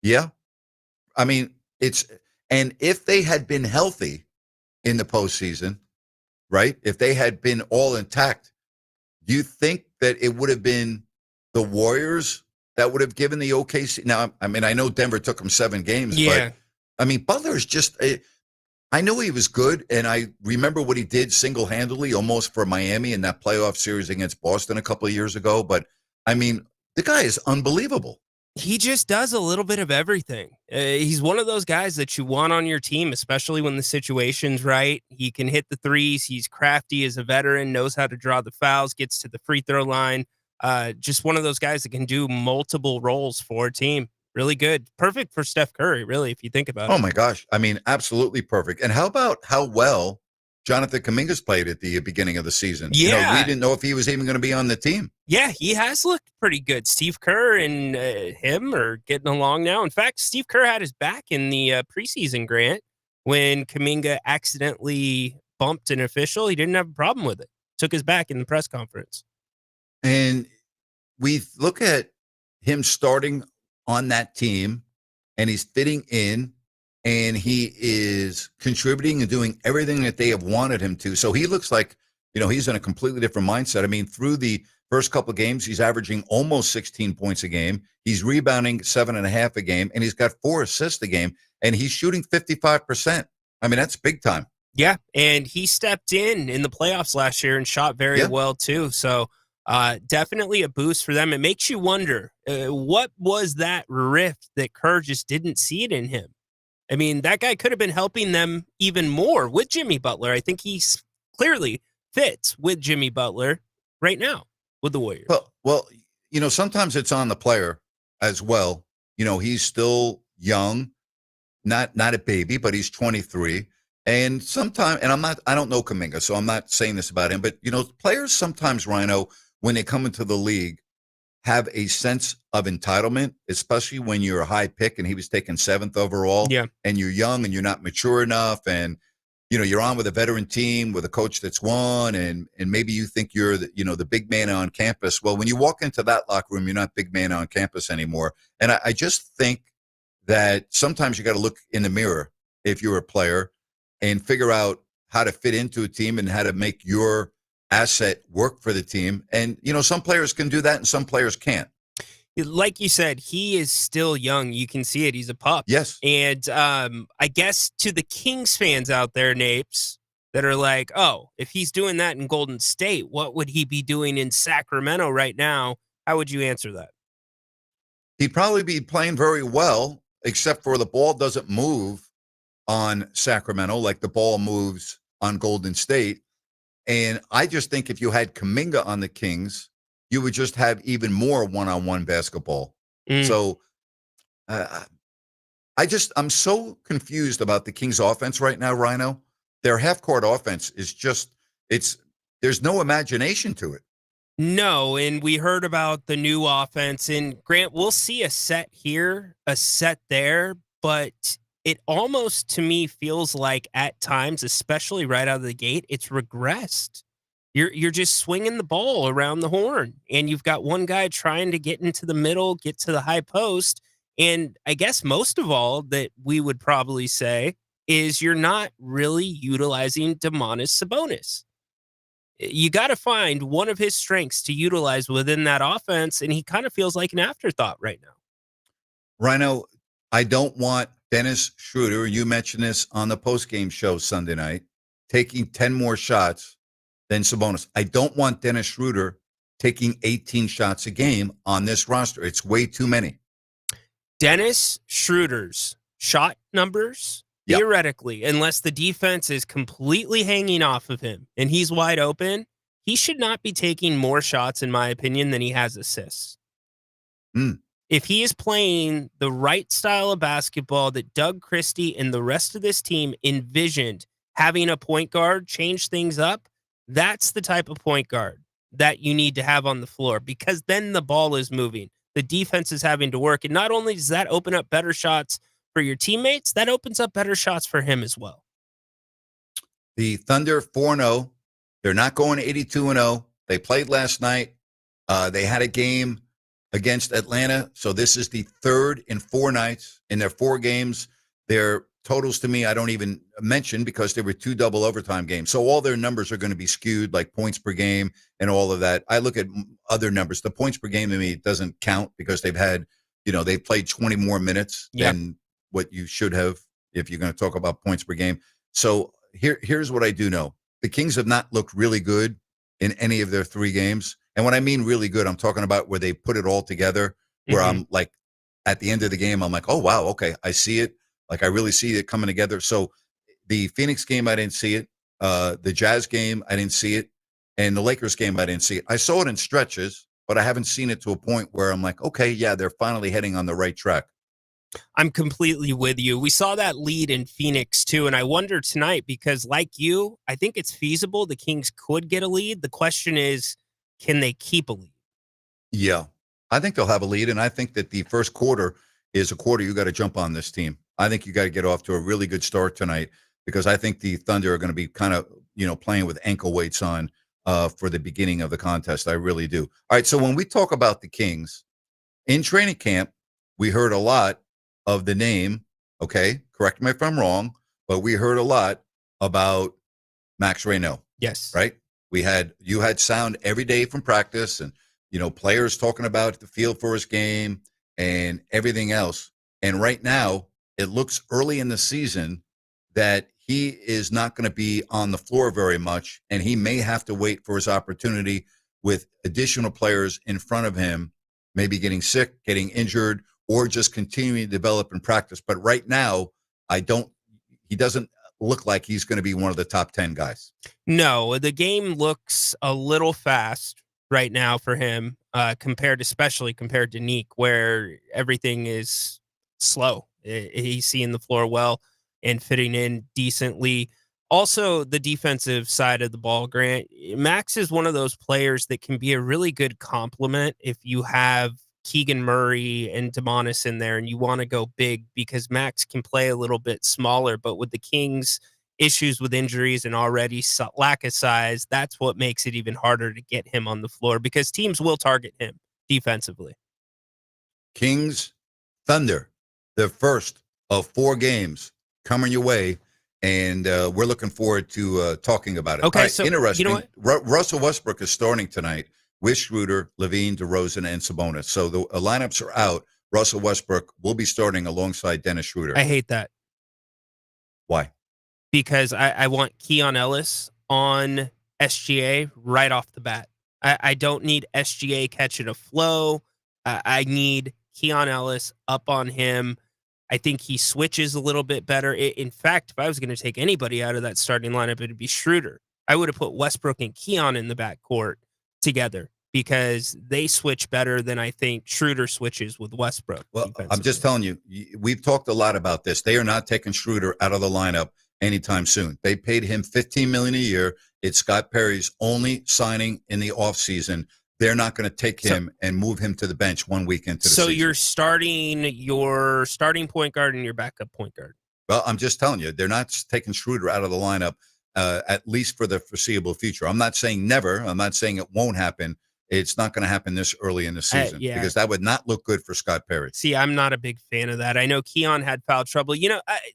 Yeah. I mean, and if they had been healthy in the postseason, right? If they had been all intact, do you think that it would have been the Warriors that would have given the OKC? Now, I mean, I know Denver took them 7 games, but I mean, Butler's just, I know he was good, and I remember what he did single-handedly almost for Miami in that playoff series against Boston a couple of years ago. But, I mean, the guy is unbelievable. He just does a little bit of everything. He's one of those guys that you want on your team, especially when the situation's right. He can hit the threes. He's crafty as a veteran, knows how to draw the fouls, gets to the free throw line. Just one of those guys that can do multiple roles for a team. Really good. Perfect for Steph Curry, really, if you think about it. Oh, my gosh. I mean, absolutely perfect. And how about how well Jonathan Kuminga's played at the beginning of the season? Yeah. You know, we didn't know if he was even going to be on the team. Yeah, he has looked pretty good. Steve Kerr and him are getting along now. In fact, Steve Kerr had his back in the preseason, Grant, when Kuminga accidentally bumped an official. He didn't have a problem with it. Took his back in the press conference. And we look at him starting on that team, and he's fitting in, and he is contributing and doing everything that they have wanted him to. So he looks like, you know, he's in a completely different mindset. I mean, through the first couple of games, he's averaging almost 16 points a game. He's rebounding 7.5 a game, and he's got 4 assists a game, and he's shooting 55%. I mean, that's big time. Yeah, and he stepped in the playoffs last year and shot very well, too. So definitely a boost for them. It makes you wonder, what was that rift that Kerr just didn't see it in him? I mean, that guy could have been helping them even more with Jimmy Butler. I think he clearly fits with Jimmy Butler right now with the Warriors. Well, you know, sometimes it's on the player as well. You know, he's still young, not a baby, but he's 23. And sometimes, and I don't know Kuminga, so I'm not saying this about him, but, you know, players sometimes, Rhino, when they come into the league, have a sense of entitlement, especially when you're a high pick and he was taken 7th overall. Yeah. And you're young and you're not mature enough. And, you know, you're on with a veteran team with a coach that's won. And maybe you think you're the big man on campus. Well, when you walk into that locker room, you're not big man on campus anymore. And I just think that sometimes you got to look in the mirror if you're a player and figure out how to fit into a team and how to make your asset work for the team. And, you know, some players can do that and some players can't. Like you said, he is still young. You can see it. He's a pup. Yes. And I guess to the Kings fans out there, Napes, that are like, oh, if he's doing that in Golden State, what would he be doing in Sacramento right now? How would you answer that? He'd probably be playing very well, except for the ball doesn't move on Sacramento like the ball moves on Golden State. And I just think if you had Kuminga on the Kings, you would just have even more one-on-one basketball. So I'm so confused about the Kings offense right now, Rhino. Their half-court offense is just, there's no imagination to it. No, and we heard about the new offense. And Grant, we'll see a set here, a set there, but it almost to me feels like at times, especially right out of the gate, it's regressed. You're just swinging the ball around the horn, and you've got one guy trying to get into the middle, get to the high post. And I guess most of all that we would probably say is you're not really utilizing Domantas Sabonis. You got to find one of his strengths to utilize within that offense, and he kind of feels like an afterthought right now. Rhino, I don't want Dennis Schroeder, you mentioned this on the postgame show Sunday night, taking 10 more shots than Sabonis. I don't want Dennis Schroeder taking 18 shots a game on this roster. It's way too many. Dennis Schroeder's shot numbers, theoretically, unless the defense is completely hanging off of him and he's wide open, he should not be taking more shots, in my opinion, than he has assists. If he is playing the right style of basketball that Doug Christie and the rest of this team envisioned, having a point guard change things up, that's the type of point guard that you need to have on the floor, because then the ball is moving. The defense is having to work. And not only does that open up better shots for your teammates, that opens up better shots for him as well. The Thunder 4-0. They're not going 82-0. They played last night. They had a game against Atlanta. So this is the third in 4 nights in their 4 games. Their totals to me, I don't even mention because there were 2 double overtime games. So all their numbers are going to be skewed, like points per game and all of that. I look at other numbers. The points per game to me doesn't count because they've had, they've played 20 more minutes than what you should have if you're going to talk about points per game. So here's what I do know. The Kings have not looked really good in any of their 3 games. And when I mean really good, I'm talking about where they put it all together, where I'm like, at the end of the game, I'm like, oh, wow, okay, I see it. Like, I really see it coming together. So the Phoenix game, I didn't see it. The Jazz game, I didn't see it. And the Lakers game, I didn't see it. I saw it in stretches, but I haven't seen it to a point where I'm like, okay, yeah, they're finally heading on the right track. I'm completely with you. We saw that lead in Phoenix, too, and I wonder tonight because, like you, I think it's feasible the Kings could get a lead. The question is, can they keep a lead? Yeah, I think they'll have a lead, and I think that the first quarter is a quarter you got to jump on this team. I think you got to get off to a really good start tonight because I think the Thunder are going to be kind of, playing with ankle weights on for the beginning of the contest. I really do. All right, so when we talk about the Kings, in training camp, we heard a lot of the name, okay, correct me if I'm wrong, but we heard a lot about Max Reynaud. Yes. Right? You had sound every day from practice and, players talking about the feel for his game and everything else. And right now, it looks early in the season that he is not going to be on the floor very much, and he may have to wait for his opportunity with additional players in front of him, maybe getting sick, getting injured, or just continuing to develop and practice. But right now, he doesn't look like he's going to be one of the top 10 guys. No, the game looks a little fast right now for him, especially compared to Neek, where everything is slow. He's seeing the floor well and fitting in decently. Also, the defensive side of the ball, Grant, Max is one of those players that can be a really good complement if you have Keegan Murray and Demonis in there and you want to go big, because Max can play a little bit smaller, but with the Kings issues with injuries and already lack of size, that's what makes it even harder to get him on the floor because teams will target him defensively. Kings, Thunder, the first of 4 games coming your way, and we're looking forward to talking about it. Okay, right, so interesting. You know what? Russell Westbrook is starting tonight with Schroeder, Levine, DeRozan, and Sabonis. So the lineups are out. Russell Westbrook will be starting alongside Dennis Schroeder. I hate that. Why? Because I want Keon Ellis on SGA right off the bat. I don't need SGA catching a flow. I need Keon Ellis up on him. I think he switches a little bit better. In fact, if I was going to take anybody out of that starting lineup, it'd be Schroeder. I would have put Westbrook and Keon in the backcourt together because they switch better than I think Schroeder switches with Westbrook. Well, I'm just telling you, we've talked a lot about this. They are not taking Schroeder out of the lineup anytime soon. They paid him $15 million a year. It's Scott Perry's only signing in the offseason. They're not going to take him and move him to the bench 1 week into the season. So you're starting your starting point guard and your backup point guard. Well, I'm just telling you, they're not taking Schroeder out of the lineup, at least for the foreseeable future. I'm not saying never. I'm not saying it won't happen. It's not going to happen this early in the season because that would not look good for Scott Perry. See, I'm not a big fan of that. I know Keon had foul trouble.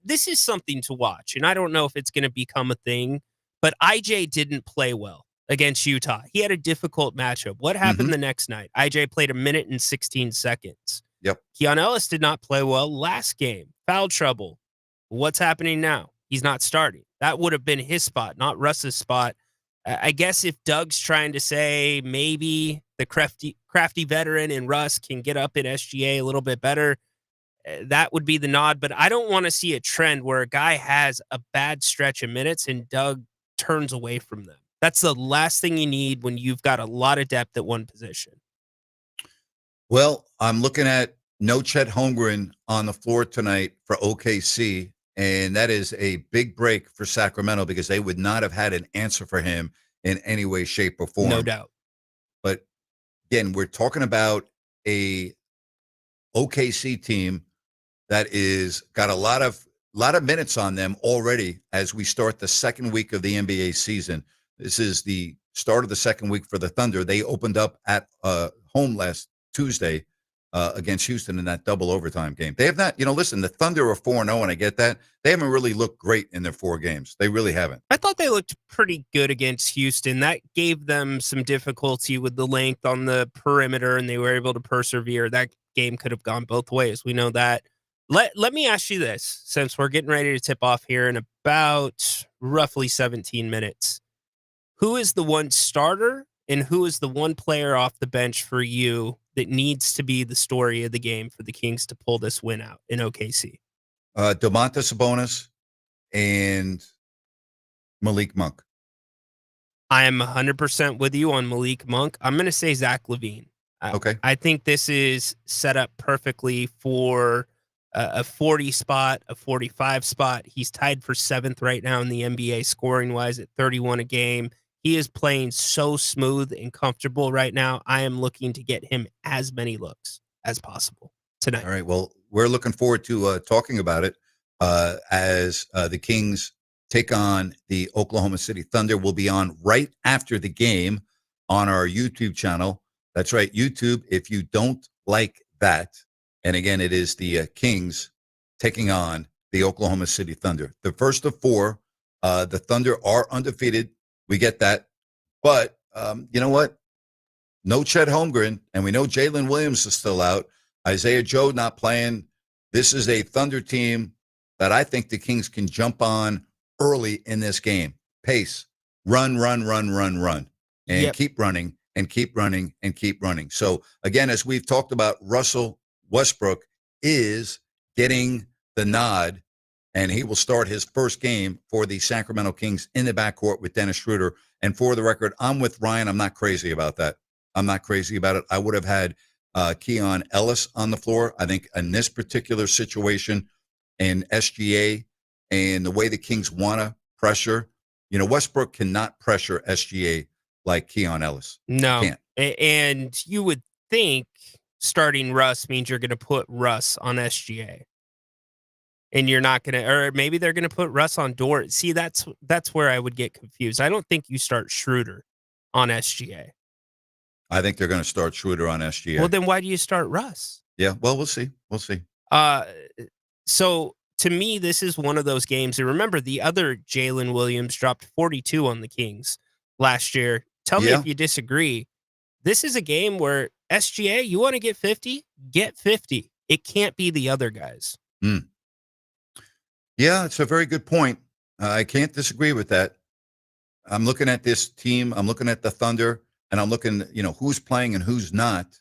This is something to watch, and I don't know if it's going to become a thing, but IJ didn't play well against Utah. He had a difficult matchup. What happened the next night? IJ played 1 minute and 16 seconds. Yep. Keon Ellis did not play well last game. Foul trouble. What's happening now? He's not starting. That would have been his spot, not Russ's spot. I guess if Doug's trying to say maybe the crafty veteran and Russ can get up in SGA a little bit better, that would be the nod. But I don't want to see a trend where a guy has a bad stretch of minutes and Doug turns away from them. That's the last thing you need when you've got a lot of depth at one position. Well, I'm looking at No Chet Holmgren on the floor tonight for OKC, and that is a big break for Sacramento because they would not have had an answer for him in any way, shape, or form. No doubt. But again, we're talking about a OKC team that is got a lot of minutes on them already as we start the second week of the NBA season. This is the start of the second week for the Thunder. They opened up at home last Tuesday against Houston in that double overtime game. They have not, listen, the Thunder are 4-0, and I get that. They haven't really looked great in their 4 games. They really haven't. I thought they looked pretty good against Houston. That gave them some difficulty with the length on the perimeter, and they were able to persevere. That game could have gone both ways. We know that. Let me ask you this, since we're getting ready to tip off here in about roughly 17 minutes. Who is the one starter and who is the one player off the bench for you that needs to be the story of the game for the Kings to pull this win out in OKC? Domantas Sabonis and Malik Monk. I am 100% with you on Malik Monk. I'm going to say Zach LaVine. Okay. I think this is set up perfectly for a 40 spot, a 45 spot. He's tied for 7th right now in the NBA scoring-wise at 31 a game. He is playing so smooth and comfortable right now. I am looking to get him as many looks as possible tonight. All right. Well, we're looking forward to talking about it as the Kings take on the Oklahoma City Thunder. We'll be on right after the game on our YouTube channel. That's right, YouTube. If you don't like that, and again, it is the Kings taking on the Oklahoma City Thunder. The first of 4, the Thunder are undefeated. We get that. But you know what? No Chet Holmgren, and we know Jalen Williams is still out. Isaiah Joe not playing. This is a Thunder team that I think the Kings can jump on early in this game. Pace, run, and keep running and keep running and keep running. So, again, as we've talked about, Russell Westbrook is getting the nod, and he will start his first game for the Sacramento Kings in the backcourt with Dennis Schroeder. And for the record, I'm with Ryan. I'm not crazy about that. I'm not crazy about it. I would have had Keon Ellis on the floor. I think in this particular situation in SGA and the way the Kings want to pressure, Westbrook cannot pressure SGA like Keon Ellis. No. Can't. And you would think starting Russ means you're going to put Russ on SGA. And you're not going to, or maybe they're going to put Russ on Dort. See, that's where I would get confused. I don't think you start Schroeder on SGA. I think they're going to start Schroeder on SGA. Well, then why do you start Russ? Yeah, well, we'll see. We'll see. So to me, this is one of those games. And remember, the other Jalen Williams dropped 42 on the Kings last year. Tell me if you disagree. This is a game where SGA, you want to get 50? Get 50. It can't be the other guys. Yeah, it's a very good point. I can't disagree with that. I'm looking at this team. I'm looking at the Thunder, and I'm looking, who's playing and who's not.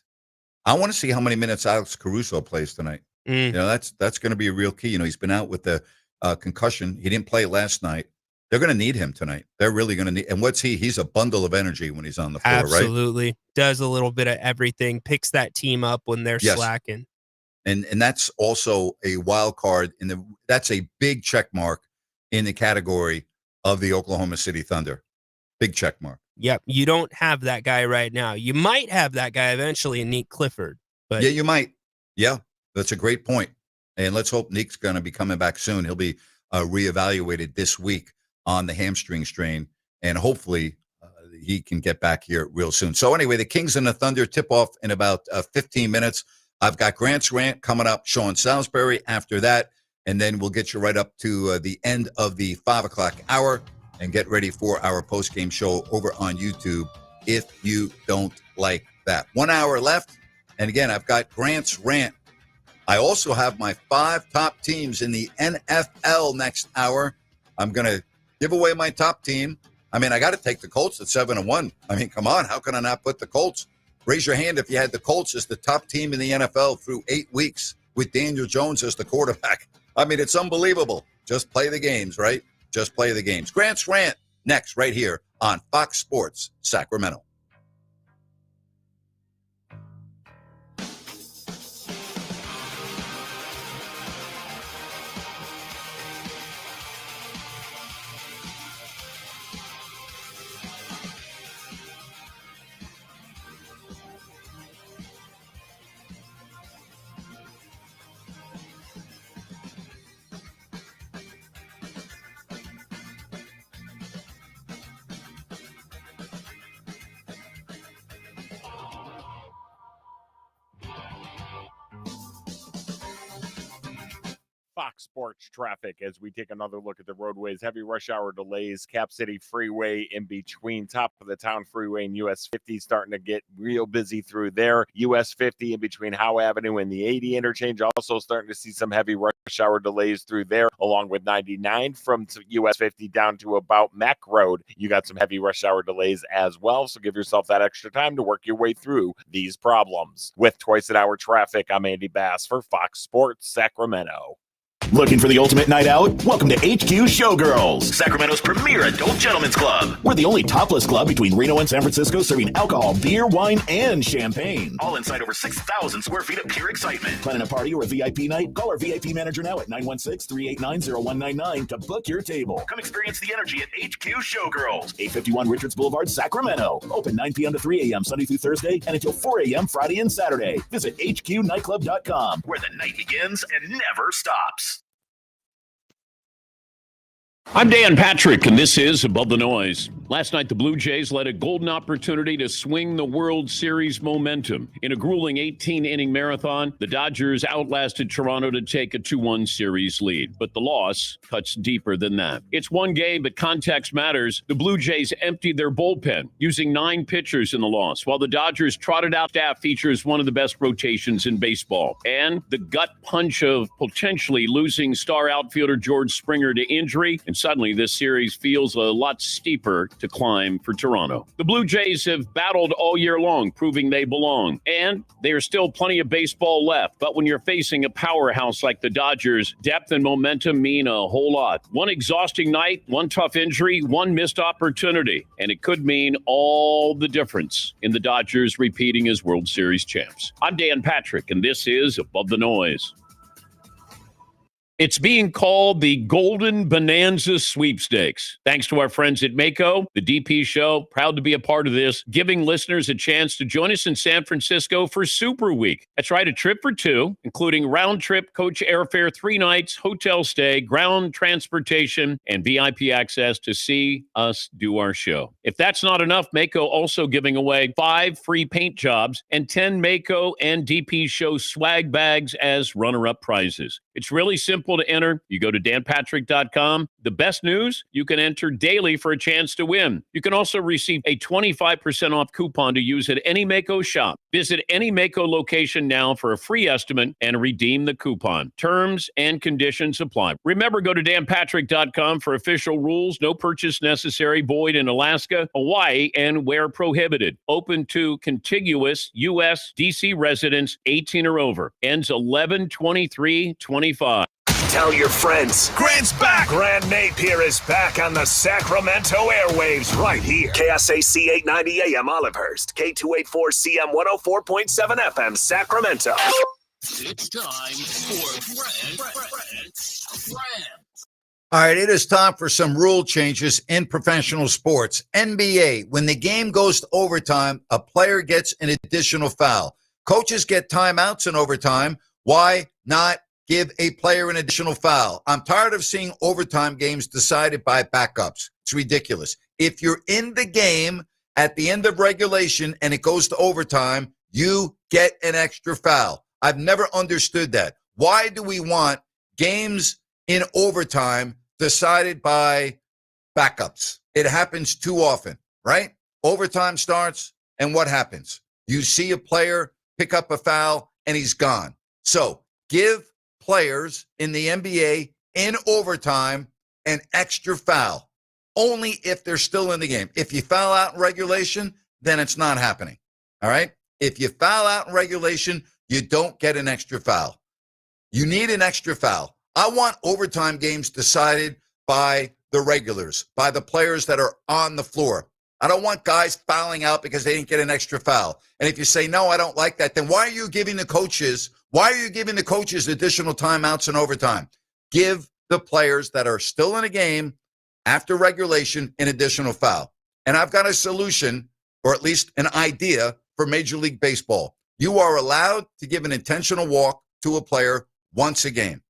I want to see how many minutes Alex Caruso plays tonight. That's going to be a real key. He's been out with the concussion. He didn't play last night. They're going to need him tonight. They're really going to need. And what's he? He's a bundle of energy when he's on the floor, right? Absolutely. Does a little bit of everything. Picks that team up when they're slacking. And that's also a wild card that's a big check mark in the category of the Oklahoma City Thunder. Big check mark. Yep. You don't have that guy right now. You might have that guy eventually in Nick Clifford. But yeah, you might. Yeah, that's a great point. And let's hope Nick's going to be coming back soon. He'll be reevaluated this week on the hamstring strain, and hopefully he can get back here real soon. So anyway, the Kings and the Thunder tip off in about 15 minutes. I've got Grant's Rant coming up, Sean Salisbury after that, and then we'll get you right up to the end of the 5 o'clock hour and get ready for our post-game show over on YouTube if you don't like that. 1 hour left, and again, I've got Grant's Rant. I also have my 5 top teams in the NFL next hour. I'm going to give away my top team. I mean, I got to take the Colts at 7-1. I mean, come on, how can I not put the Colts? Raise your hand if you had the Colts as the top team in the NFL through 8 weeks with Daniel Jones as the quarterback. I mean, it's unbelievable. Just play the games, right? Just play the games. Grant's Rant next right here on Fox Sports Sacramento. Fox Sports traffic as we take another look at the roadways. Heavy rush hour delays, Cap City Freeway in between top of the town freeway and US 50 starting to get real busy through there. US 50 in between Howe Avenue and the 80 interchange, also starting to see some heavy rush hour delays through there, along with 99 from US 50 down to about Mack Road. You got some heavy rush hour delays as well, so give yourself that extra time to work your way through these problems. With twice an hour traffic, I'm Andy Bass for Fox Sports Sacramento. Looking for the ultimate night out? Welcome to HQ Showgirls, Sacramento's premier adult gentlemen's club. We're the only topless club between Reno and San Francisco serving alcohol, beer, wine, and champagne. All inside over 6,000 square feet of pure excitement. Planning a party or a VIP night? Call our VIP manager now at 916-389-0199 to book your table. Come experience the energy at HQ Showgirls, 851 Richards Boulevard, Sacramento. Open 9 p.m. to 3 a.m. Sunday through Thursday and until 4 a.m. Friday and Saturday. Visit hqnightclub.com, where the night begins and never stops. I'm Dan Patrick, and this is Above the Noise. Last night, the Blue Jays led a golden opportunity to swing the World Series momentum. In a grueling 18-inning marathon, the Dodgers outlasted Toronto to take a 2-1 series lead. But the loss cuts deeper than that. It's one game, but context matters. The Blue Jays emptied their bullpen, using 9 pitchers in the loss, while the Dodgers trotted out staff features one of the best rotations in baseball. And the gut punch of potentially losing star outfielder George Springer to injury, and suddenly this series feels a lot steeper to climb for Toronto. The Blue Jays have battled all year long, proving they belong. And there's still plenty of baseball left. But when you're facing a powerhouse like the Dodgers, depth and momentum mean a whole lot. One exhausting night, one tough injury, one missed opportunity. And it could mean all the difference in the Dodgers repeating as World Series champs. I'm Dan Patrick, and this is Above the Noise. It's being called the Golden Bonanza Sweepstakes. Thanks to our friends at Mako, the DP Show, proud to be a part of this, giving listeners a chance to join us in San Francisco for Super Week. That's right, a trip for 2, including round-trip coach airfare, 3 nights, hotel stay, ground transportation, and VIP access to see us do our show. If that's not enough, Mako also giving away 5 free paint jobs and 10 Mako and DP Show swag bags as runner-up prizes. It's really simple to enter. You go to danpatrick.com. The best news, you can enter daily for a chance to win. You can also receive a 25% off coupon to use at any Mako shop. Visit any Mako location now for a free estimate and redeem the coupon. Terms and conditions apply. Remember, go to danpatrick.com for official rules. No purchase necessary. Void in Alaska, Hawaii, and where prohibited. Open to contiguous U.S. D.C. residents 18 or over. Ends 11/23/25. Tell your friends. Grant's back. Grant Napear is back on the Sacramento airwaves right here. KSAC 890 AM Olivehurst. K284CM 104.7 FM Sacramento. It's time for Grant. All right, it is time for some rule changes in professional sports. NBA, when the game goes to overtime, a player gets an additional foul. Coaches get timeouts in overtime. Why not give a player an additional foul? I'm tired of seeing overtime games decided by backups. It's ridiculous. If you're in the game at the end of regulation and it goes to overtime, you get an extra foul. I've never understood that. Why do we want games in overtime decided by backups? It happens too often, right? Overtime starts, and what happens? You see a player pick up a foul, and he's gone. So give players in the NBA in overtime an extra foul, only if they're still in the game. If you foul out in regulation, then it's not happening, all right? If you foul out in regulation, you don't get an extra foul. You need an extra foul. I want overtime games decided by the regulars, by the players that are on the floor. I don't want guys fouling out because they didn't get an extra foul. And if you say, no, I don't like that, then why are you giving the coaches additional timeouts in overtime? Give the players that are still in a game after regulation an additional foul. And I've got a solution, or at least an idea, for Major League Baseball. You are allowed to give an intentional walk to a player once a game.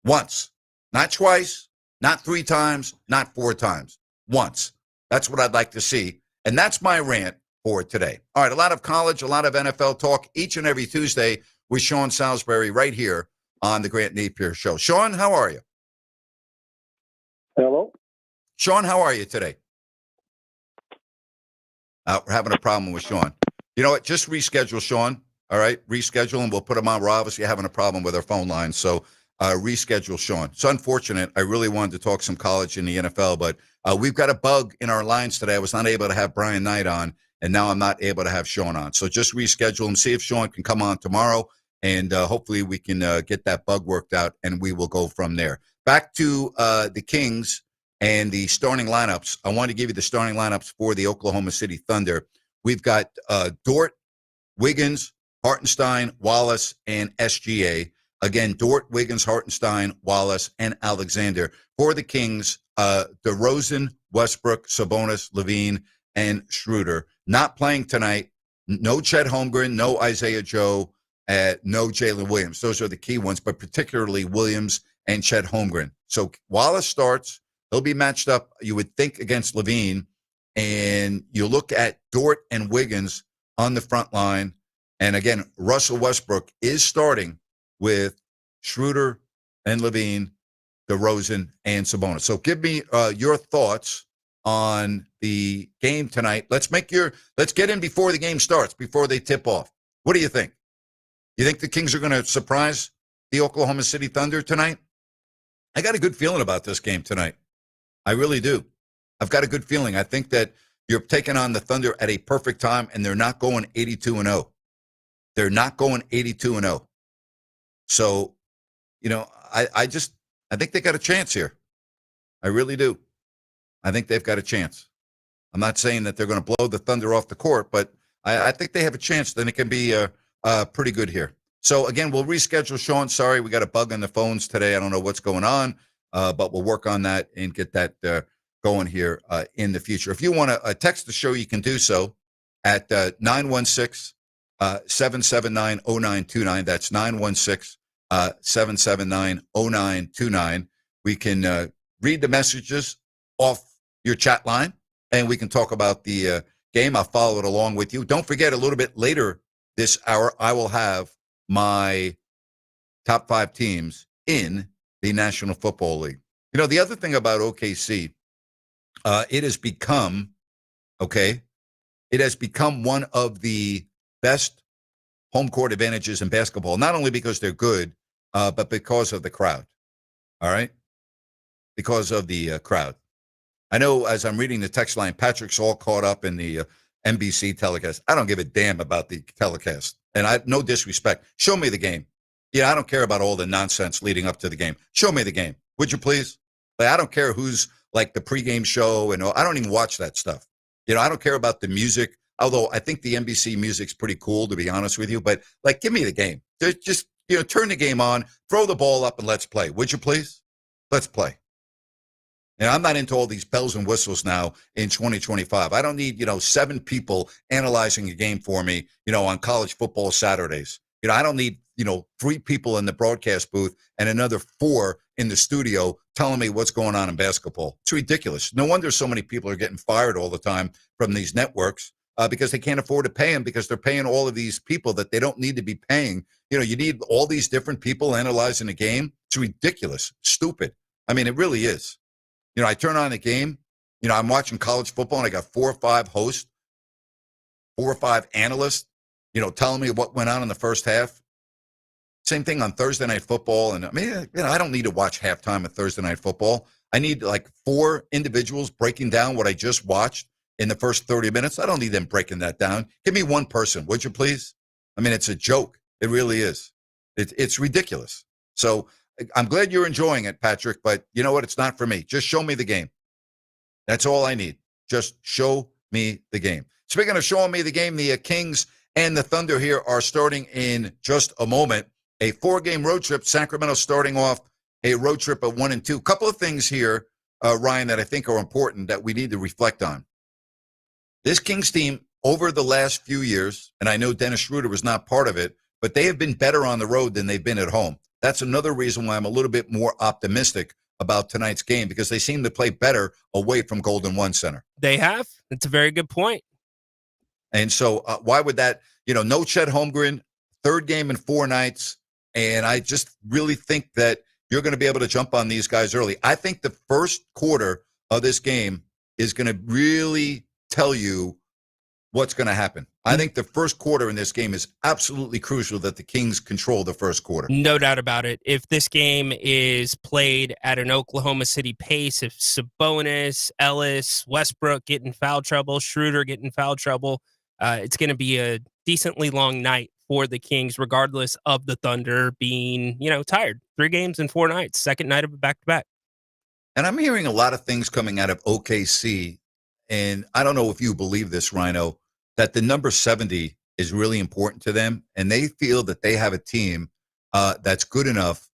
Once. Not twice, not 3 times, not 4 times. Once. That's what I'd like to see. And that's my rant for today. All right, a lot of college, a lot of NFL talk each and every Tuesday with Sean Salisbury right here on the Grant Napear Show. Sean, how are you? Hello? Sean, how are you today? We're having a problem with Sean. You know what? Just reschedule Sean. All right? Reschedule, and we'll put him on. We're obviously having a problem with our phone line, so reschedule Sean. It's unfortunate. I really wanted to talk some college in the NFL, but we've got a bug in our lines today. I was not able to have Brian Knight on, and now I'm not able to have Sean on. So just reschedule him, see if Sean can come on tomorrow, and hopefully we can get that bug worked out, and we will go from there. Back to the Kings and the starting lineups. I want to give you the starting lineups for the Oklahoma City Thunder. We've got Dort, Wiggins, Hartenstein, Wallace, and SGA. Again, Dort, Wiggins, Hartenstein, Wallace, and Alexander. For the Kings, DeRozan, Westbrook, Sabonis, Levine, and Schroeder. Not playing tonight. No Chet Holmgren, no Isaiah Joe, no Jalen Williams. Those are the key ones, but particularly Williams and Chet Holmgren. So Wallace starts. He'll be matched up, you would think, against Levine. And you look at Dort and Wiggins on the front line. And again, Russell Westbrook is starting with Schroeder and Levine, DeRozan, and Sabonis. So give me your thoughts on the game tonight. Let's get in before the game starts, before they tip off. What do you think? You think the Kings are going to surprise the Oklahoma City Thunder tonight? I got a good feeling about this game tonight. I really do. I've got a good feeling. I think that you're taking on the Thunder at a perfect time, and they're not going 82-0. They're not going 82-0. So, I think they got a chance here. I really do. I think they've got a chance. I'm not saying that they're going to blow the Thunder off the court, but I think they have a chance. Then it can be pretty good here. So, again, we'll reschedule Sean. Sorry, we got a bug on the phones today. I don't know what's going on, but we'll work on that and get that going here in the future. If you want to text the show, you can do so at 916-779-0929. That's 916-779-0929. We can read the messages off your chat line, and we can talk about the game. I'll follow it along with you. Don't forget, a little bit later this hour, I will have my top 5 teams in the National Football League. The other thing about OKC, it has become one of the best home court advantages in basketball, not only because they're good, but because of the crowd. All right? Because of the crowd. I know as I'm reading the text line, Patrick's all caught up in the NBC telecast. I don't give a damn about the telecast. And no disrespect. Show me the game. I don't care about all the nonsense leading up to the game. Show me the game. Would you please? I don't care who's like the pregame show, and I don't even watch that stuff. I don't care about the music, although I think the NBC music's pretty cool, to be honest with you. But give me the game. Just turn the game on, throw the ball up, and let's play. Would you please? Let's play. And I'm not into all these bells and whistles now in 2025. I don't need 7 people analyzing a game for me, on college football Saturdays. I don't need 3 people in the broadcast booth and another 4 in the studio telling me what's going on in basketball. It's ridiculous. No wonder so many people are getting fired all the time from these networks because they can't afford to pay them, because they're paying all of these people that they don't need to be paying. You need all these different people analyzing the game. It's ridiculous. Stupid. I mean, it really is. I turn on the game. I'm watching college football, and I got 4 or 5 hosts, 4 or 5 analysts, telling me what went on in the first half. Same thing on Thursday Night Football. And I mean, I don't need to watch halftime of Thursday Night Football. I need 4 individuals breaking down what I just watched in the first 30 minutes. I don't need them breaking that down. Give me one person, would you please? I mean, it's a joke. It really is. It's ridiculous. So I'm glad you're enjoying it, Patrick, but you know what? It's not for me. Just show me the game. That's all I need. Just show me the game. Speaking of showing me the game, the Kings and the Thunder here are starting in just a moment. A 4-game road trip. Sacramento starting off a road trip at 1-2. Couple of things here, Ryan, that I think are important that we need to reflect on. This Kings team over the last few years, and I know Dennis Schroeder was not part of it, but they have been better on the road than they've been at home. That's another reason why I'm a little bit more optimistic about tonight's game, because they seem to play better away from Golden One Center. They have. It's a very good point. And so why would that, no Chet Holmgren, 3rd game in 4 nights. And I just really think that you're going to be able to jump on these guys early. I think the first quarter of this game is going to really tell you what's going to happen. I think the first quarter in this game is absolutely crucial that the Kings control the first quarter. No doubt about it. If this game is played at an Oklahoma City pace, if Sabonis, Ellis, Westbrook get in foul trouble, Schroeder get in foul trouble, it's going to be a decently long night for the Kings, regardless of the Thunder being, tired. 3 games in 4 nights, second night of a back-to-back. And I'm hearing a lot of things coming out of OKC, and I don't know if you believe this, Rhino, that the number 70 is really important to them, and they feel that they have a team that's good enough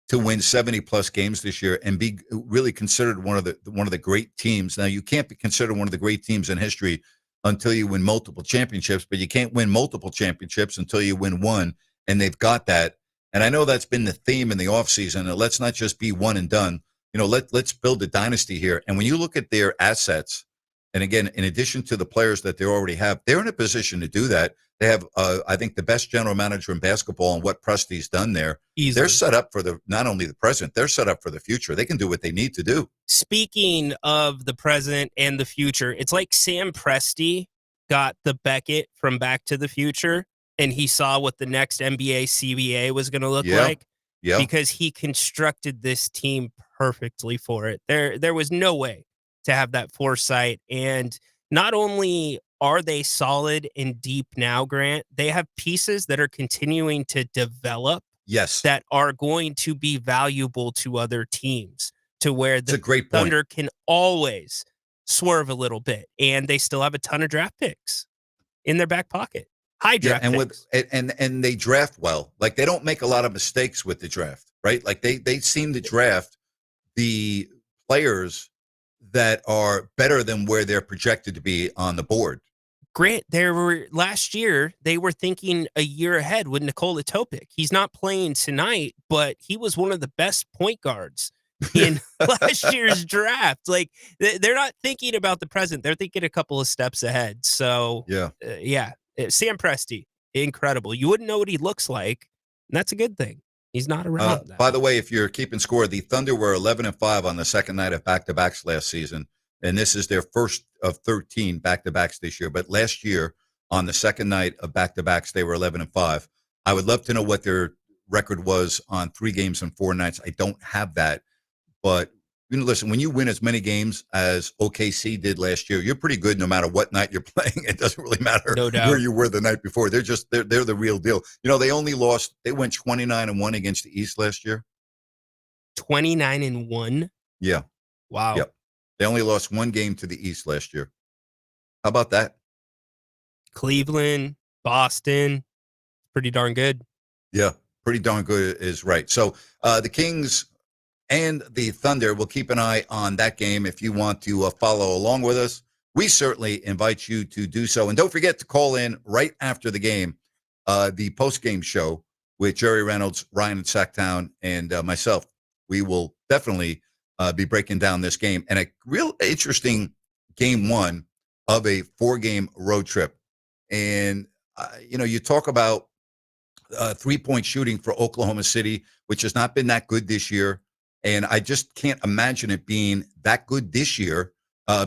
to win 70-plus games this year and be really considered one of the great teams. Now, you can't be considered one of the great teams in history until you win multiple championships, but you can't win multiple championships until you win one, and they've got that. And I know that's been the theme in the offseason. Let's not just be one and done. Let's build a dynasty here. And when you look at their assets, and again, in addition to the players that they already have, they're in a position to do that. They have, I think, the best general manager in basketball, and what Presti's done there. Easily. They're set up for not only the present, they're set up for the future. They can do what they need to do. Speaking of the present and the future, it's like Sam Presti got the Beckett from Back to the Future, and he saw what the next NBA CBA was going to look like. Yeah. Because he constructed this team perfectly for it. There was no way to have that foresight. And not only are they solid and deep now, Grant, they have pieces that are continuing to develop. Yes. That are going to be valuable to other teams, to where the great point. Thunder can always swerve a little bit. And they still have a ton of draft picks in their back pocket. High draft picks. And they draft well. Like, they don't make a lot of mistakes with the draft, right? Like, they seem to draft the players that are better than where they're projected to be on the board. Grant, last year, they were thinking a year ahead with Nikola Topic. He's not playing tonight, but he was one of the best point guards in last year's draft. Like, they're not thinking about the present. They're thinking a couple of steps ahead. So, Sam Presti, incredible. You wouldn't know what he looks like, and that's a good thing. He's not around. By the way, if you're keeping score, the Thunder were 11-5 on the second night of back-to-backs last season, and this is their first of 13 back-to-backs this year. But last year, on the second night of back-to-backs, they were 11-5. I would love to know what their record was on 3 games and 4 nights. I don't have that, but listen, when you win as many games as OKC did last year, you're pretty good no matter what night you're playing. It doesn't really matter where you were the night before. They're the real deal. They went 29-1 against the East last year. 29-1? Yeah. Wow. Yep. They only lost 1 game to the East last year. How about that? Cleveland, Boston, pretty darn good. Yeah, pretty darn good is right. So the Kings and the Thunder, will keep an eye on that game. If you want to follow along with us, we certainly invite you to do so. And don't forget to call in right after the game, the post-game show with Jerry Reynolds, Ryan in Sacktown, and myself. We will definitely be breaking down this game. And a real interesting game 1 of a 4-game road trip. And, you talk about 3-point shooting for Oklahoma City, which has not been that good this year. And I just can't imagine it being that good this year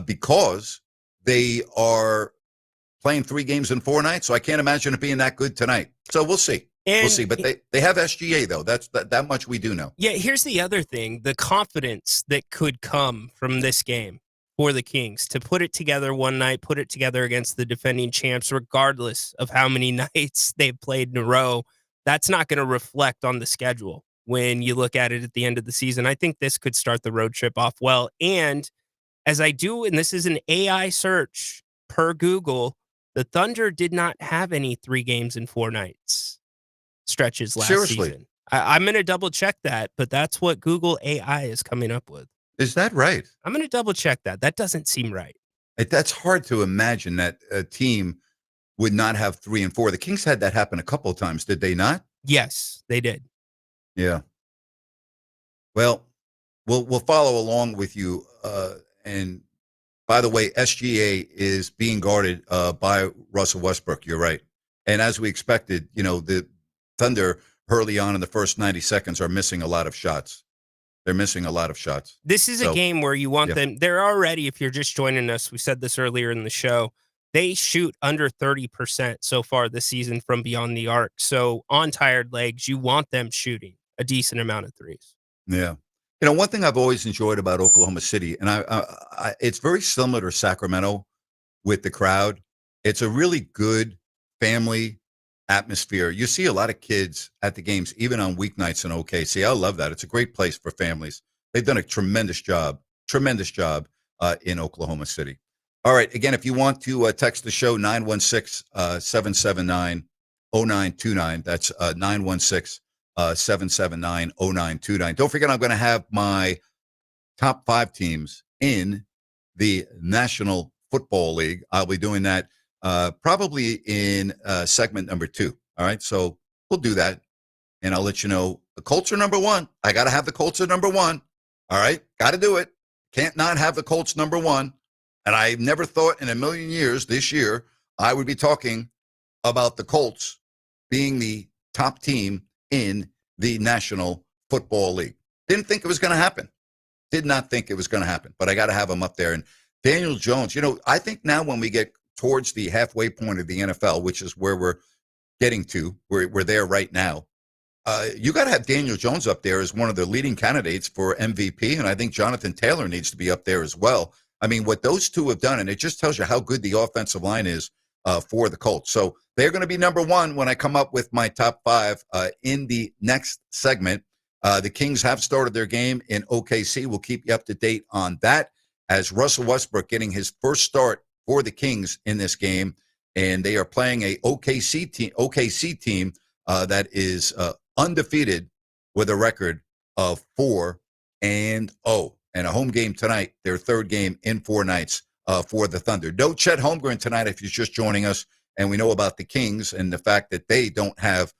because they are playing 3 games in 4 nights. So I can't imagine it being that good tonight. So we'll see. We'll see. But they have SGA, though. That's that much we do know. Yeah, here's the other thing. The confidence that could come from this game for the Kings to put it together one night, put it together against the defending champs, regardless of how many nights they've played in a row. That's not going to reflect on the schedule when you look at it at the end of the season. I think this could start the road trip off well. And as I do, and this is an AI search per Google, the Thunder did not have any 3 games in 4 nights stretches last season. I'm going to double check that, but that's what Google AI is coming up with. Is that right? I'm going to double check that. That doesn't seem right. That's hard to imagine that a team would not have 3 and 4. The Kings had that happen a couple of times, did they not? Yes, they did. Yeah. Well, we'll follow along with you. And by the way, SGA is being guarded by Russell Westbrook. You're right. And as we expected, the Thunder early on in the first 90 seconds are missing a lot of shots. They're missing a lot of shots. This is a game where you want them. They're already, if you're just joining us, we said this earlier in the show, they shoot under 30% so far this season from beyond the arc. So on tired legs, you want them shooting a decent amount of threes. Yeah. One thing I've always enjoyed about Oklahoma City, and I it's very similar to Sacramento with the crowd. It's a really good family atmosphere. You see a lot of kids at the games, even on weeknights in OKC. I love that. It's a great place for families. They've done a tremendous job in Oklahoma City. All right. Again, if you want to text the show, 916-779-0929. That's 916-779-0929. Don't forget, I'm going to have my top 5 teams in the National Football League. I'll be doing that probably in segment number 2. All right. So we'll do that. And I'll let you know the Colts are number 1. I got to have the Colts at number 1. All right. Got to do it. Can't not have the Colts number 1. And I never thought in a million years this year I would be talking about the Colts being the top team in the National Football League. Didn't think it was going to happen. Did not think it was going to happen. But I got to have him up there. And Daniel Jones, I think now when we get towards the halfway point of the NFL, which is where we're getting to, we're there right now, you got to have Daniel Jones up there as one of the leading candidates for MVP. And I think Jonathan Taylor needs to be up there as well. I mean, what those two have done, and it just tells you how good the offensive line is for the Colts. So they're going to be number 1 when I come up with my top 5 in the next segment. The Kings have started their game in OKC. We'll keep you up to date on that as Russell Westbrook getting his first start for the Kings in this game. And they are playing a OKC team that is undefeated with a record of 4-0. And a home game tonight, their third game in 4 nights for the Thunder. No Chet Holmgren tonight if you're just joining us. And we know about the Kings and the fact that they don't have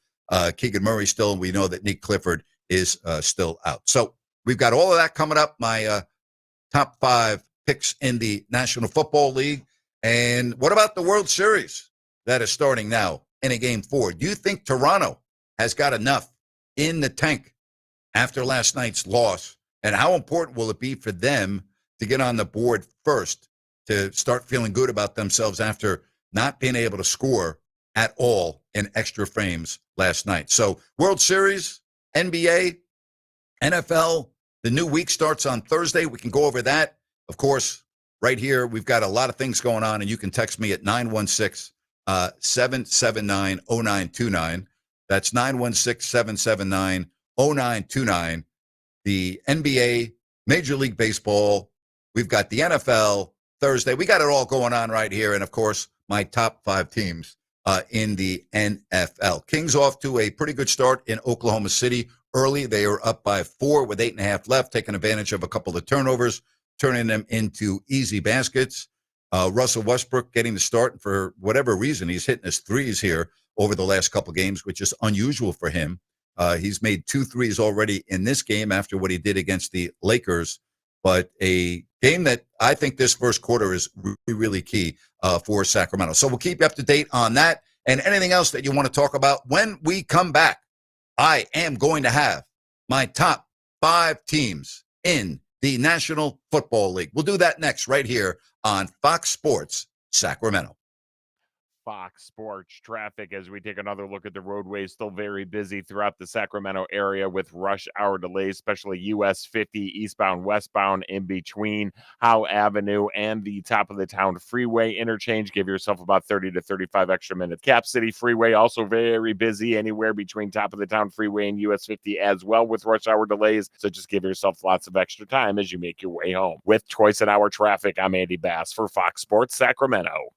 Keegan Murray still. And we know that Nick Clifford is still out. So we've got all of that coming up. My top 5 picks in the National Football League. And what about the World Series that is starting now in a game 4? Do you think Toronto has got enough in the tank after last night's loss? And how important will it be for them to get on the board first to start feeling good about themselves after not being able to score at all in extra frames last night? So World Series, NBA, NFL, the new week starts on Thursday. We can go over that. Of course, right here, we've got a lot of things going on, and you can text me at 916-779-0929. That's 916-779-0929. The NBA, Major League Baseball. We've got the NFL Thursday. We got it all going on right here. And, of course, my top 5 teams in the NFL. Kings off to a pretty good start in Oklahoma City early. They are up by 4 with 8.5 left, taking advantage of a couple of turnovers, turning them into easy baskets. Russell Westbrook getting the start. And for whatever reason, he's hitting his threes here over the last couple games, which is unusual for him. He's made 2 threes already in this game after what he did against the Lakers. But a game that I think this first quarter is really, really key for Sacramento. So we'll keep you up to date on that and anything else that you want to talk about. When we come back, I am going to have my top 5 teams in the National Football League. We'll do that next right here on Fox Sports Sacramento. Fox Sports traffic as we take another look at the roadways. Still very busy throughout the Sacramento area with rush hour delays, especially US 50 eastbound, westbound in between Howe Avenue and the top of the town freeway interchange. Give yourself about 30 to 35 extra minutes. Cap City Freeway also very busy anywhere between top of the town freeway and US 50 as well with rush hour delays. So just give yourself lots of extra time as you make your way home. With Twice an Hour traffic, I'm Andy Bass for Fox Sports Sacramento.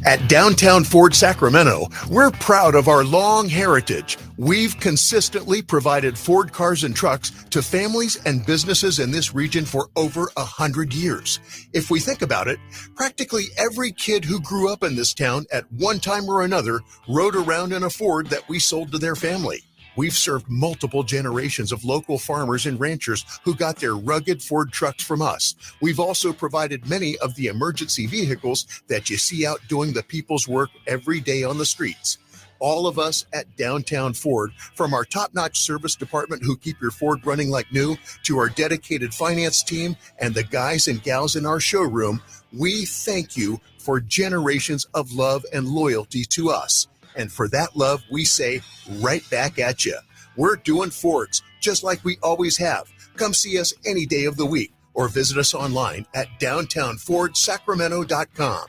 At Downtown Ford Sacramento, we're proud of our long heritage. We've consistently provided Ford cars and trucks to families and businesses in this region for over 100 years. If we think about it, practically every kid who grew up in this town at one time or another rode around in a Ford that we sold to their family. We've served multiple generations of local farmers and ranchers who got their rugged Ford trucks from us. We've also provided many of the emergency vehicles that you see out doing the people's work every day on the streets. All of us at Downtown Ford, from our top-notch service department who keep your Ford running like new, to our dedicated finance team and the guys and gals in our showroom, we thank you for generations of love and loyalty to us. And for that love, we say right back at you. We're doing Fords just like we always have. Come see us any day of the week or visit us online at downtownfordsacramento.com.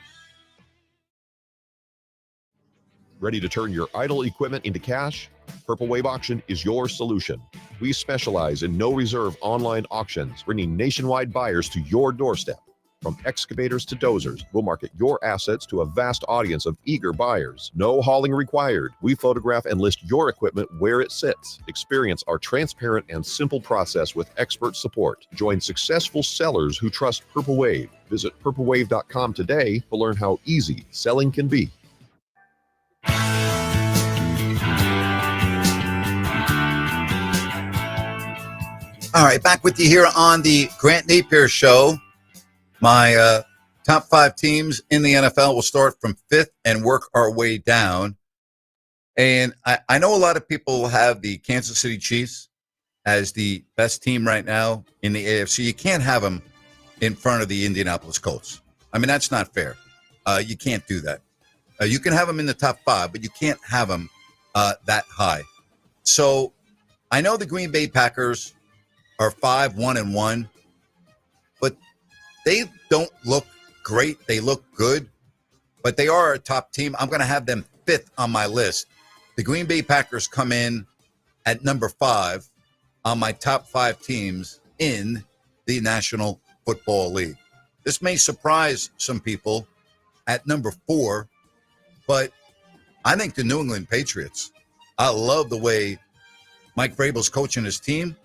Ready to turn your idle equipment into cash? Purple Wave Auction is your solution. We specialize in no reserve online auctions, bringing nationwide buyers to your doorstep. From excavators to dozers, we'll market your assets to a vast audience of eager buyers. No hauling required. We photograph and list your equipment where it sits. Experience our transparent and simple process with expert support. Join successful sellers who trust Purple Wave. Visit purplewave.com today to learn how easy selling can be. All right, back with you here on the Grant Napear Show. My top 5 teams in the NFL will start from 5th and work our way down. And I know a lot of people have the Kansas City Chiefs as the best team right now in the AFC. You can't have them in front of the Indianapolis Colts. I mean, that's not fair. You can't do that. You can have them in the top 5, but you can't have them that high. So I know the Green Bay Packers are 5-1-1, but they don't look great. They look good, but they are a top team. I'm going to have them 5th on my list. The Green Bay Packers come in at number 5 on my top 5 teams in the National Football League. This may surprise some people at number 4, but I think the New England Patriots, I love the way Mike Vrabel's coaching his team.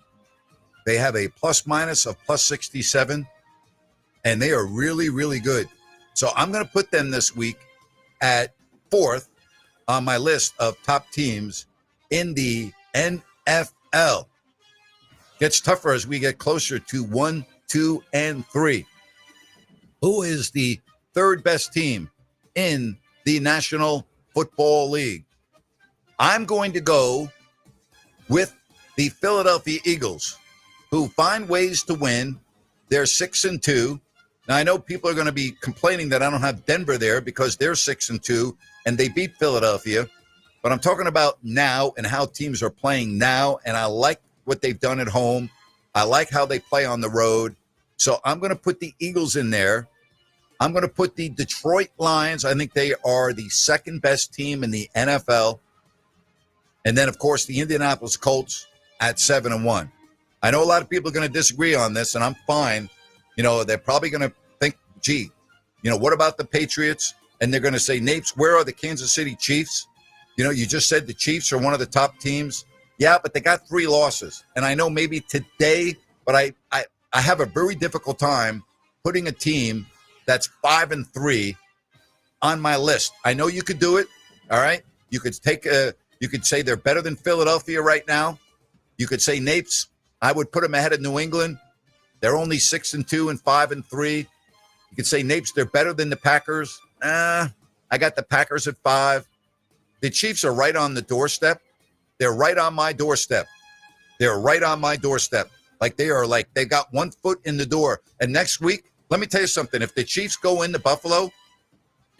They have a plus-minus of plus 67, and they are really, really good. So I'm going to put them this week at 4th on my list of top teams in the NFL. Gets tougher as we get closer to 1, 2, and 3. Who is the 3rd best team in the National Football League? I'm going to go with the Philadelphia Eagles, who find ways to win. They're 6-2. Now, I know people are going to be complaining that I don't have Denver there because they're 6-2 and they beat Philadelphia. But I'm talking about now and how teams are playing now, and I like what they've done at home. I like how they play on the road. So I'm going to put the Eagles in there. I'm going to put the Detroit Lions. I think they are the 2nd best team in the NFL. And then, of course, the Indianapolis Colts at 7-1. I know a lot of people are going to disagree on this, and I'm fine. You know, they're probably going to think, gee, you know, what about the Patriots? And they're going to say, Napes, where are the Kansas City Chiefs? You know, you just said the Chiefs are one of the top teams. Yeah, but they got 3 losses. And I know maybe today, but I have a very difficult time putting a team that's 5-3 on my list. I know you could do it. All right. You could you could say they're better than Philadelphia right now. You could say Napes, I would put them ahead of New England. They're only 6-2 and 5-3. You could say Napes, they're better than the Packers. I got the Packers at 5. The Chiefs are right on the doorstep. They're right on my doorstep. They're right on my doorstep. Like they got 1 foot in the door. And next week, let me tell you something. If the Chiefs go into Buffalo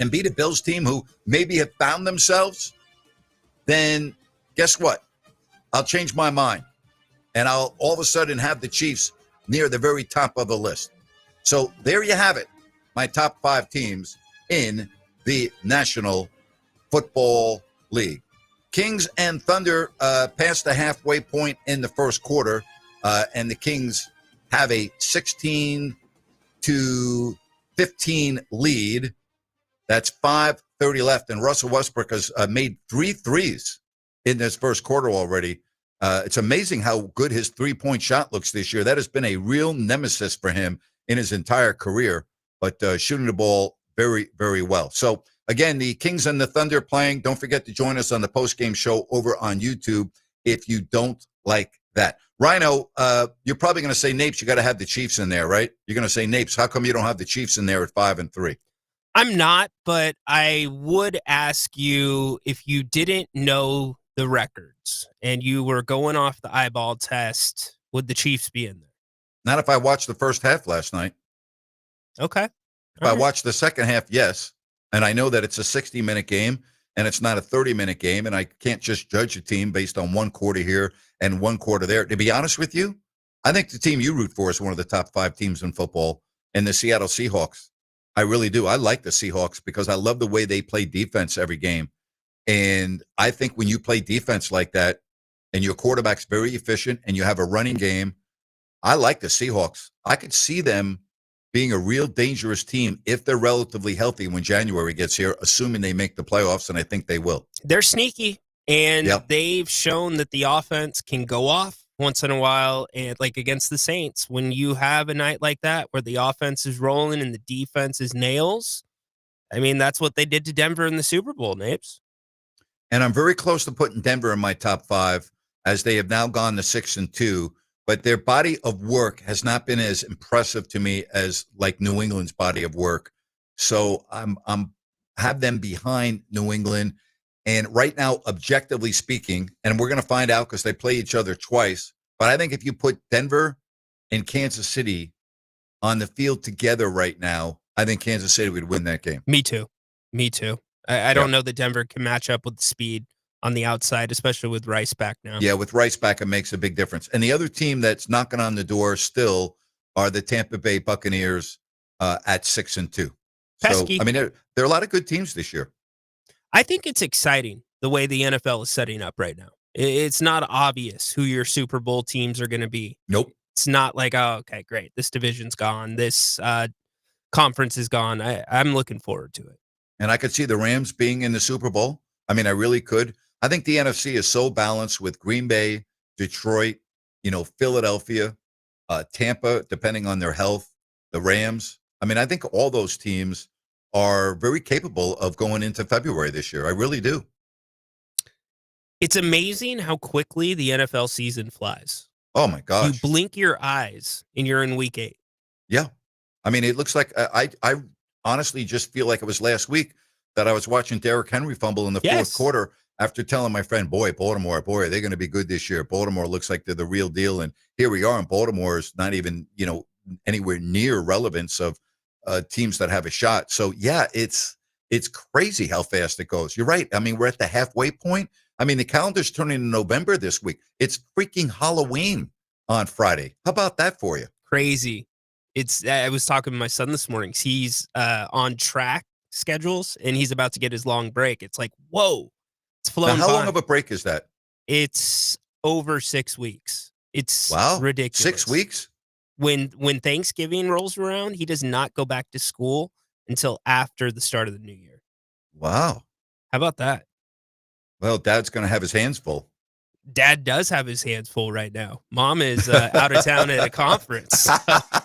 and beat a Bills team who maybe have found themselves, then guess what? I'll change my mind. And I'll all of a sudden have the Chiefs near the very top of the list. So there you have it. My top 5 teams in the National Football League. Kings and Thunder passed the halfway point in the first quarter, and the Kings have a 16-15 lead. That's 5:30 left, and Russell Westbrook has made 3 threes in this first quarter already. It's amazing how good his three-point shot looks this year. That has been a real nemesis for him in his entire career, but shooting the ball very, very well. So, again, the Kings and the Thunder playing. Don't forget to join us on the postgame show over on YouTube if you don't like that. Rhino, you're probably going to say, Napes, you got to have the Chiefs in there, right? You're going to say, Napes, how come you don't have the Chiefs in there at 5-3? I'm not, but I would ask you if you didn't know the records and you were going off the eyeball test, would the Chiefs be in there? Not if I watched the first half last night. Okay. If I watched the second half, yes. And I know that it's a 60-minute game and it's not a 30-minute game, and I can't just judge a team based on one quarter here and one quarter there. To be honest with you, I think the team you root for is one of the top 5 teams in football, and the Seattle Seahawks. I really do. I like the Seahawks because I love the way they play defense every game. And I think when you play defense like that and your quarterback's very efficient and you have a running game, I like the Seahawks. I could see them being a real dangerous team if they're relatively healthy when January gets here, assuming they make the playoffs, and I think they will. They're sneaky, and they've shown that the offense can go off once in a while, and like against the Saints, when you have a night like that where the offense is rolling and the defense is nails, I mean, that's what they did to Denver in the Super Bowl, Napes. And I'm very close to putting Denver in my top 5 as they have now gone to 6-2, but their body of work has not been as impressive to me as like New England's body of work. So I'm have them behind New England. And right now, objectively speaking, and we're going to find out because they play each other twice, but I think if you put Denver and Kansas City on the field together right now, I think Kansas City would win that game. Me too. I don't know that Denver can match up with the speed on the outside, especially with Rice back now. Yeah, with Rice back, it makes a big difference. And the other team that's knocking on the door still are the Tampa Bay Buccaneers at 6-2. Pesky. So, I mean, there are a lot of good teams this year. I think it's exciting the way the NFL is setting up right now. It's not obvious who your Super Bowl teams are going to be. Nope. It's not like, oh, okay, great. This division's gone. This conference is gone. I'm looking forward to it. And I could see the Rams being in the Super Bowl. I mean, I really could. I think the NFC is so balanced with Green Bay, Detroit, Philadelphia, Tampa, depending on their health, the Rams. I mean, I think all those teams are very capable of going into February this year. I really do. It's amazing how quickly the NFL season flies. Oh, my gosh. You blink your eyes and you're in week 8. Yeah. I mean, it looks like I honestly just feel like it was last week that I was watching Derrick Henry fumble in the fourth quarter after telling my friend, Baltimore, are they going to be good this year? Baltimore looks like they're the real deal. And here we are, and Baltimore is not even, anywhere near relevance of teams that have a shot. So, yeah, it's crazy how fast it goes. You're right. I mean, we're at the halfway point. I mean, the calendar's turning into November this week. It's freaking Halloween on Friday. How about that for you? Crazy. I was talking to my son this morning. He's on track schedules, and he's about to get his long break. It's like, whoa, it's flown Now, how by. long of a break is that? It's over 6 weeks. It's ridiculous. 6 weeks? When Thanksgiving rolls around, he does not go back to school until after the start of the new year. Wow. How about that? Well, Dad's going to have his hands full. Dad does have his hands full right now. Mom is out of town at a conference. Actually,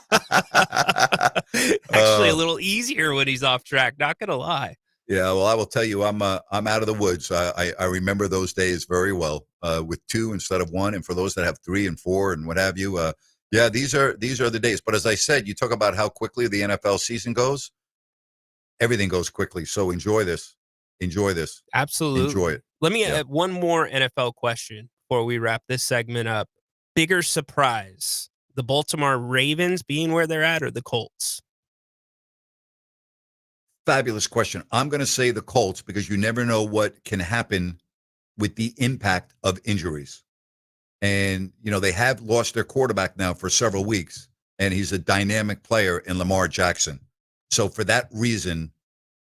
a little easier when he's off track. Not gonna lie. Yeah, well, I will tell you, I'm out of the woods. I remember those days very well, with 2 instead of 1, and for those that have 3 and 4 and what have you. Yeah, these are the days. But as I said, you talk about how quickly the NFL season goes. Everything goes quickly. So enjoy this. Absolutely. Enjoy it. Let me add one more NFL question before we wrap this segment up. Bigger surprise, the Baltimore Ravens being where they're at, or the Colts? Fabulous question. I'm going to say the Colts because you never know what can happen with the impact of injuries. And, they have lost their quarterback now for several weeks, and he's a dynamic player in Lamar Jackson. So for that reason,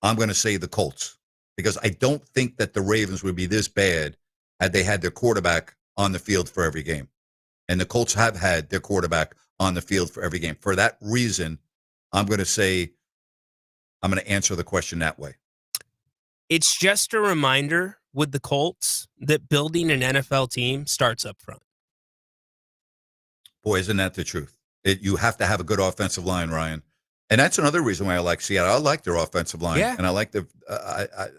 I'm going to say the Colts because I don't think that the Ravens would be this bad had they had their quarterback on the field for every game. And the Colts have had their quarterback on the field for every game. For that reason, I'm going to answer the question that way. It's just a reminder with the Colts that building an NFL team starts up front. Boy, isn't that the truth? You have to have a good offensive line, Ryan. And that's another reason why I like Seattle. I like their offensive line. Yeah. And I like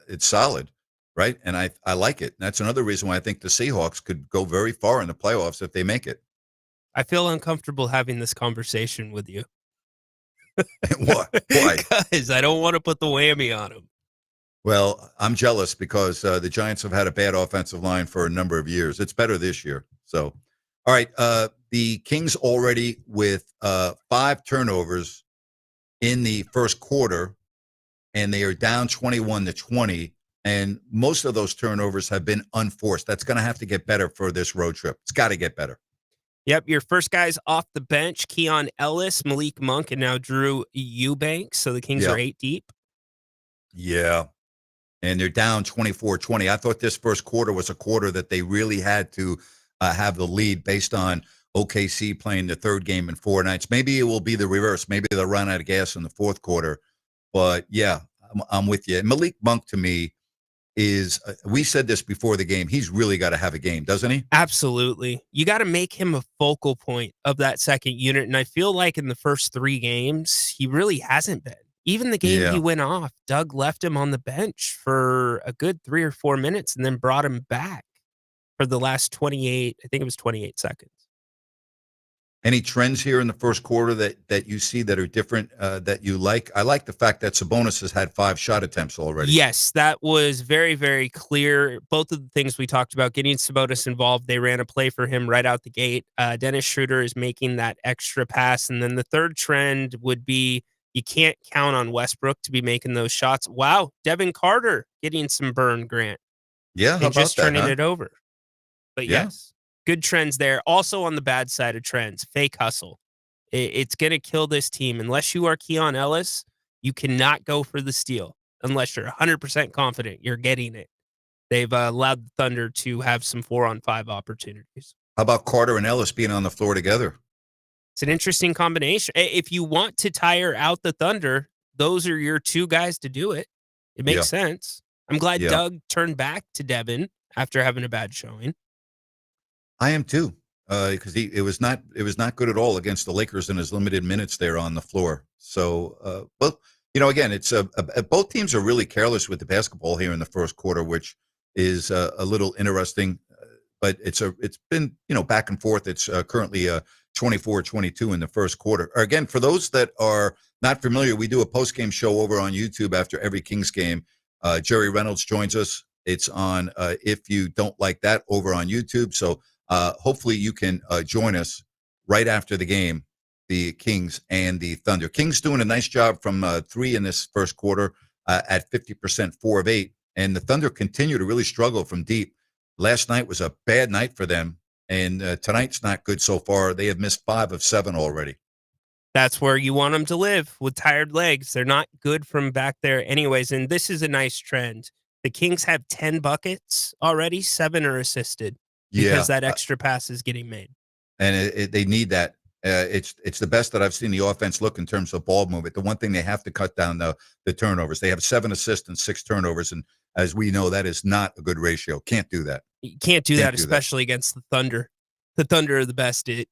it's solid, right? And I like it. And that's another reason why I think the Seahawks could go very far in the playoffs if they make it. I feel uncomfortable having this conversation with you. What? Why? Because I don't want to put the whammy on him. Well, I'm jealous because the Giants have had a bad offensive line for a number of years. It's better this year. So, all right. The Kings already with 5 turnovers in the first quarter, and they are down 21-20. And most of those turnovers have been unforced. That's going to have to get better for this road trip. It's got to get better. Yep, your first guys off the bench, Keon Ellis, Malik Monk, and now Drew Eubanks. So the Kings are 8 deep. Yeah. And they're down 24-20. I thought this first quarter was a quarter that they really had to have the lead based on OKC playing the third game in 4 nights. Maybe it will be the reverse. Maybe they'll run out of gas in the fourth quarter. But, yeah, I'm with you. And Malik Monk, to me, is we said this before the game. He's really got to have a game, doesn't he? Absolutely. You got to make him a focal point of that second unit. And I feel like in the first 3 games, he really hasn't been. Even the game he went off, Doug left him on the bench for a good 3 or 4 minutes and then brought him back for the last 28, I think it was 28 seconds. Any trends here in the first quarter that you see that are different that you like? I like the fact that Sabonis has had 5 shot attempts already. Yes, that was very, very clear. Both of the things we talked about, getting Sabonis involved, they ran a play for him right out the gate. Dennis Schroeder is making that extra pass. And then the third trend would be you can't count on Westbrook to be making those shots. Wow, Devin Carter getting some burn, Grant. Yeah, how and just about that, turning huh? it over. But yes, good trends there. Also on the bad side of trends, fake hustle. It's going to kill this team. Unless you are Keon Ellis, you cannot go for the steal unless you're 100% confident you're getting it. They've allowed the Thunder to have some 4-on-5 opportunities. How about Carter and Ellis being on the floor together? It's an interesting combination. If you want to tire out the Thunder, those are your 2 guys to do it. It makes sense. I'm glad Doug turned back to Devin after having a bad showing. I am too, because it was not good at all against the Lakers in his limited minutes there on the floor. So, well, again, it's both teams are really careless with the basketball here in the first quarter, which is a little interesting. But it's been back and forth. It's currently 24-22 in the first quarter. Again, for those that are not familiar, we do a post-game show over on YouTube after every Kings game. Jerry Reynolds joins us. It's on If You Don't Like That over on YouTube. So hopefully you can join us right after the game, the Kings and the Thunder. Kings doing a nice job from 3 in this first quarter at 50%, 4 of 8. And the Thunder continue to really struggle from deep. Last night was a bad night for them. And tonight's not good so far. They have missed 5 of 7 already. That's where you want them to live, with tired legs. They're not good from back there anyways. And this is a nice trend. The Kings have 10 buckets already. 7 are assisted because that extra pass is getting made. And they need that. It's the best that I've seen the offense look in terms of ball movement. The one thing they have to cut down the turnovers. They have 7 assists and 6 turnovers. And as we know, that is not a good ratio. Can't do that. You can't do that, especially against the Thunder. The Thunder are the best at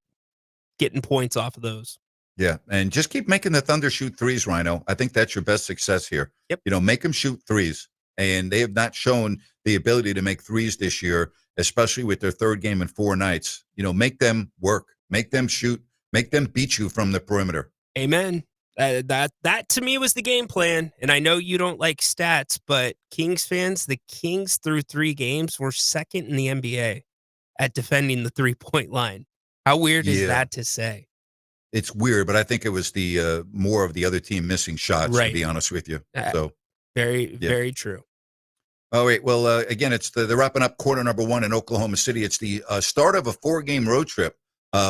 getting points off of those. Yeah, and just keep making the Thunder shoot threes, Rhino. I think that's your best success here. Yep. Make them shoot threes. And they have not shown the ability to make threes this year, especially with their third game in 4 nights. Make them work. Make them shoot. Make them beat you from the perimeter. Amen. That to me was the game plan. And I know you don't like stats, but Kings fans, the Kings through 3 games were second in the NBA at defending the 3-point line. How weird is that to say? It's weird, but I think it was the more of the other team missing shots, to be honest with you. So very true. All right. Well, again, they're wrapping up quarter number 1 in Oklahoma City. It's the start of a 4-game road trip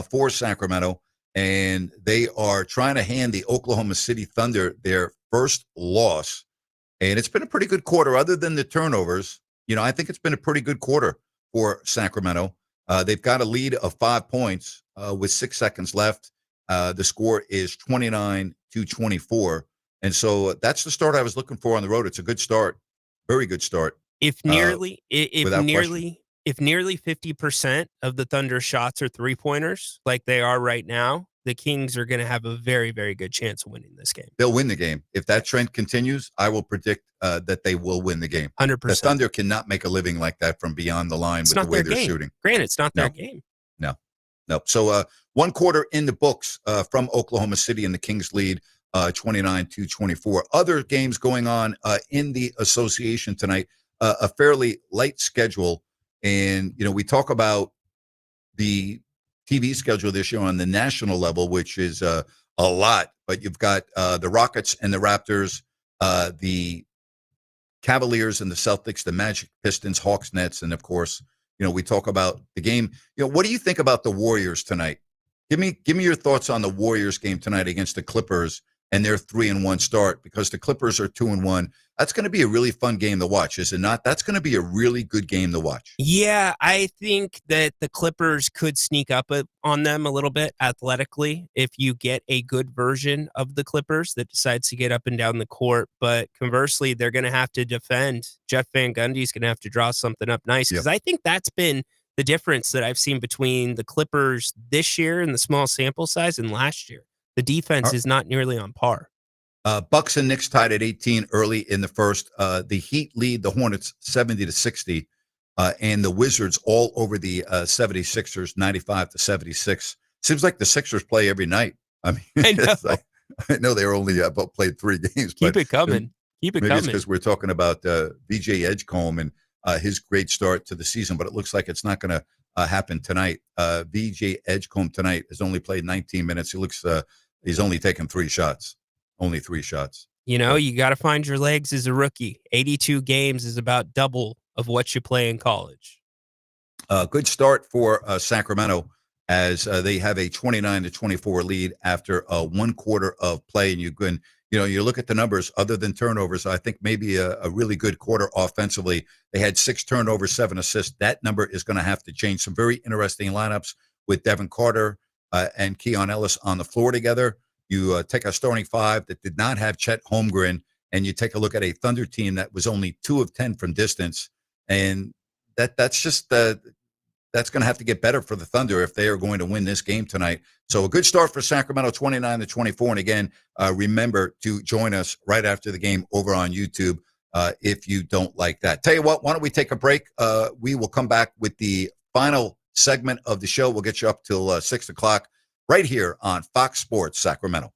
for Sacramento. And they are trying to hand the Oklahoma City Thunder their first loss. And it's been a pretty good quarter, other than the turnovers. I think it's been a pretty good quarter for Sacramento. They've got a lead of 5 points with 6 seconds left. The score is 29-24. And so that's the start I was looking for on the road. It's a good start. Very good start. If nearly 50% of the Thunder shots are 3-pointers, like they are right now, the Kings are going to have a very, very good chance of winning this game. They'll win the game. If that trend continues, I will predict that they will win the game. 100%. The Thunder cannot make a living like that from beyond the line with the way they're shooting. Granted, it's not their game. No. So 1 quarter in the books from Oklahoma City, and the Kings lead 29-24. Other games going on in the association tonight, a fairly light schedule. And, we talk about the TV schedule this year on the national level, which is a lot. But you've got the Rockets and the Raptors, the Cavaliers and the Celtics, the Magic, Pistons, Hawks, Nets, and, of course, we talk about the game. What do you think about the Warriors tonight? Give me your thoughts on the Warriors game tonight against the Clippers and their 3-1 start, because the Clippers are 2-1. That's going to be a really fun game to watch, is it not? That's going to be a really good game to watch. Yeah, I think that the Clippers could sneak up on them a little bit athletically if you get a good version of the Clippers that decides to get up and down the court. But conversely, they're going to have to defend. Jeff Van Gundy's going to have to draw something up nice, because I think that's been the difference that I've seen between the Clippers this year and the small sample size and last year. The defense is not nearly on par. Bucks and Knicks tied at 18 early in the first. The Heat lead the Hornets 70-60, and the Wizards all over the 76ers 95-76. Seems like the Sixers play every night. I mean, I know they only played 3 games. Keep it coming. Keep it maybe coming. It's because we're talking about VJ Edgecombe and his great start to the season, but it looks like it's not going to happen tonight. VJ Edgecombe tonight has only played 19 minutes. He looks he's only taken 3 shots. Only 3 shots. You got to find your legs as a rookie. 82 games is about double of what you play in college. Good start for Sacramento as they have a 29-24 lead after 1 quarter of play. And you look at the numbers other than turnovers. I think maybe a really good quarter offensively. They had 6 turnovers, 7 assists. That number is going to have to change. Some very interesting lineups with Devin Carter and Keon Ellis on the floor together. You take a starting 5 that did not have Chet Holmgren, and you take a look at a Thunder team that was only 2 of 10 from distance. And that's just that's going to have to get better for the Thunder if they are going to win this game tonight. So a good start for Sacramento, 29-24. And again, remember to join us right after the game over on YouTube if you don't like that. Tell you what, why don't we take a break? We will come back with the final segment of the show. We'll get you up till 6 o'clock. Right here on Fox Sports Sacramento.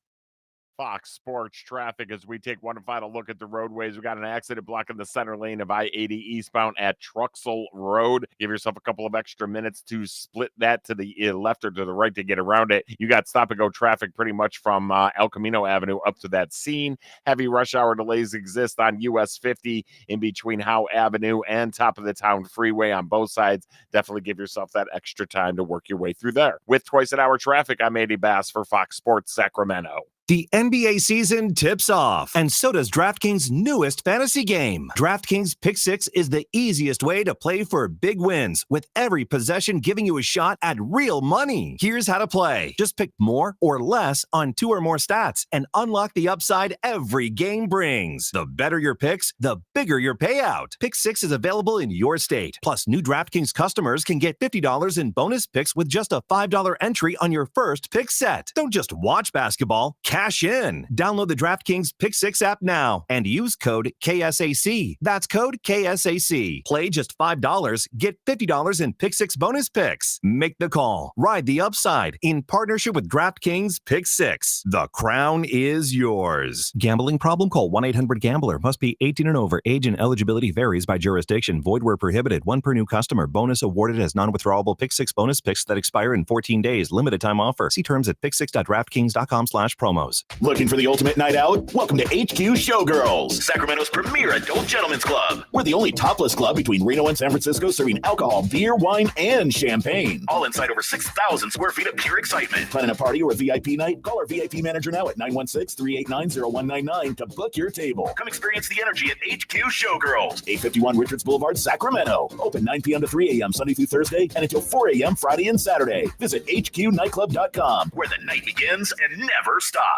Fox Sports Traffic as we take one final look at the roadways. We got an accident blocking the center lane of I-80 eastbound at Truxell Road. Give yourself a couple of extra minutes to split that to the left or to the right to get around it. You got stop-and-go traffic pretty much from El Camino Avenue up to that scene. Heavy rush hour delays exist on US 50 in between Howe Avenue and Top of the Town Freeway on both sides. Definitely give yourself that extra time to work your way through there. With twice-an-hour traffic, I'm Andy Bass for Fox Sports Sacramento. The NBA season tips off, and so does DraftKings' newest fantasy game. DraftKings Pick 6 is the easiest way to play for big wins, with every possession giving you a shot at real money. Here's how to play. Just pick more or less on 2 or more stats and unlock the upside every game brings. The better your picks, the bigger your payout. Pick 6 is available in your state. Plus, new DraftKings customers can get $50 in bonus picks with just a $5 entry on your first pick set. Don't just watch basketball. Cash in. Download the DraftKings Pick 6 app now and use code KSAC. That's code KSAC. Play just $5. Get $50 in Pick 6 bonus picks. Make the call. Ride the upside in partnership with DraftKings Pick 6. The crown is yours. Gambling problem? Call 1-800-GAMBLER. Must be 18 and over. Age and eligibility varies by jurisdiction. Void where prohibited. 1 per new customer. Bonus awarded as non-withdrawable Pick 6 bonus picks that expire in 14 days. Limited time offer. See terms at pick6.draftkings.com/promos. Looking for the ultimate night out? Welcome to HQ Showgirls, Sacramento's premier adult gentlemen's club. We're the only topless club between Reno and San Francisco serving alcohol, beer, wine, and champagne. All inside over 6,000 square feet of pure excitement. Planning a party or a VIP night? Call our VIP manager now at 916-389-0199 to book your table. Come experience the energy at HQ Showgirls, 851 Richards Boulevard, Sacramento. Open 9 p.m. to 3 a.m. Sunday through Thursday and until 4 a.m. Friday and Saturday. Visit hqnightclub.com, where the night begins and never stops.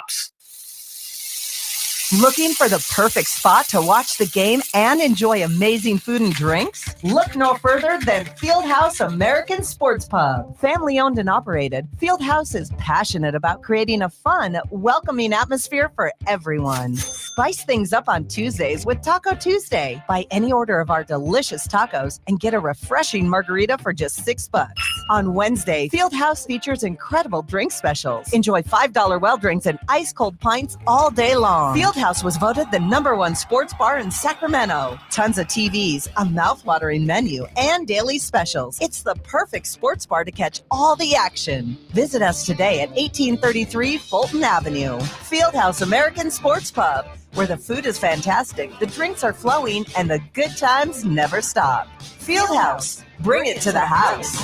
Looking for the perfect spot to watch the game and enjoy amazing food and drinks? Look no further than Fieldhouse American Sports Pub. Family owned and operated, Fieldhouse is passionate about creating a fun, welcoming atmosphere for everyone. Spice things up on Tuesdays with Taco Tuesday. Buy any order of our delicious tacos and get a refreshing margarita for just $6. On Wednesday, Fieldhouse features incredible drink specials. Enjoy $5 well drinks and ice cold pints all day long. Fieldhouse was voted the #1 sports bar in Sacramento. Tons of TVs, a mouthwatering menu, and daily specials. It's the perfect sports bar to catch all the action. Visit us today at 1833 Fulton Avenue. Fieldhouse American Sports Pub, where the food is fantastic, the drinks are flowing, and the good times never stop. Fieldhouse, bring it to the house.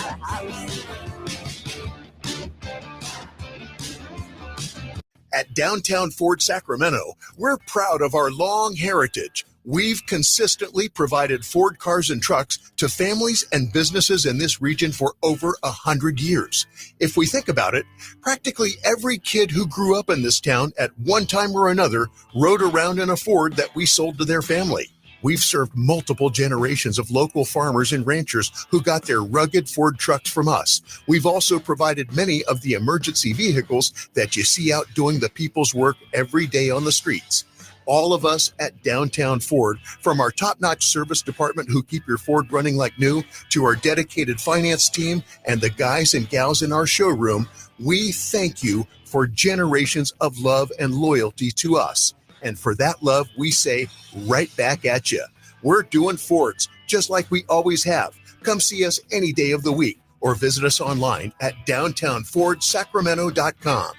At Downtown Ford Sacramento, we're proud of our long heritage. We've consistently provided Ford cars and trucks to families and businesses in this region for over 100 years. If we think about it, practically every kid who grew up in this town at one time or another rode around in a Ford that we sold to their family. We've served multiple generations of local farmers and ranchers who got their rugged Ford trucks from us. We've also provided many of the emergency vehicles that you see out doing the people's work every day on the streets. All of us at Downtown Ford, from our top-notch service department who keep your Ford running like new, to our dedicated finance team and the guys and gals in our showroom, we thank you for generations of love and loyalty to us. And for that love, we say right back at you. We're doing Fords just like we always have. Come see us any day of the week or visit us online at downtownfordsacramento.com.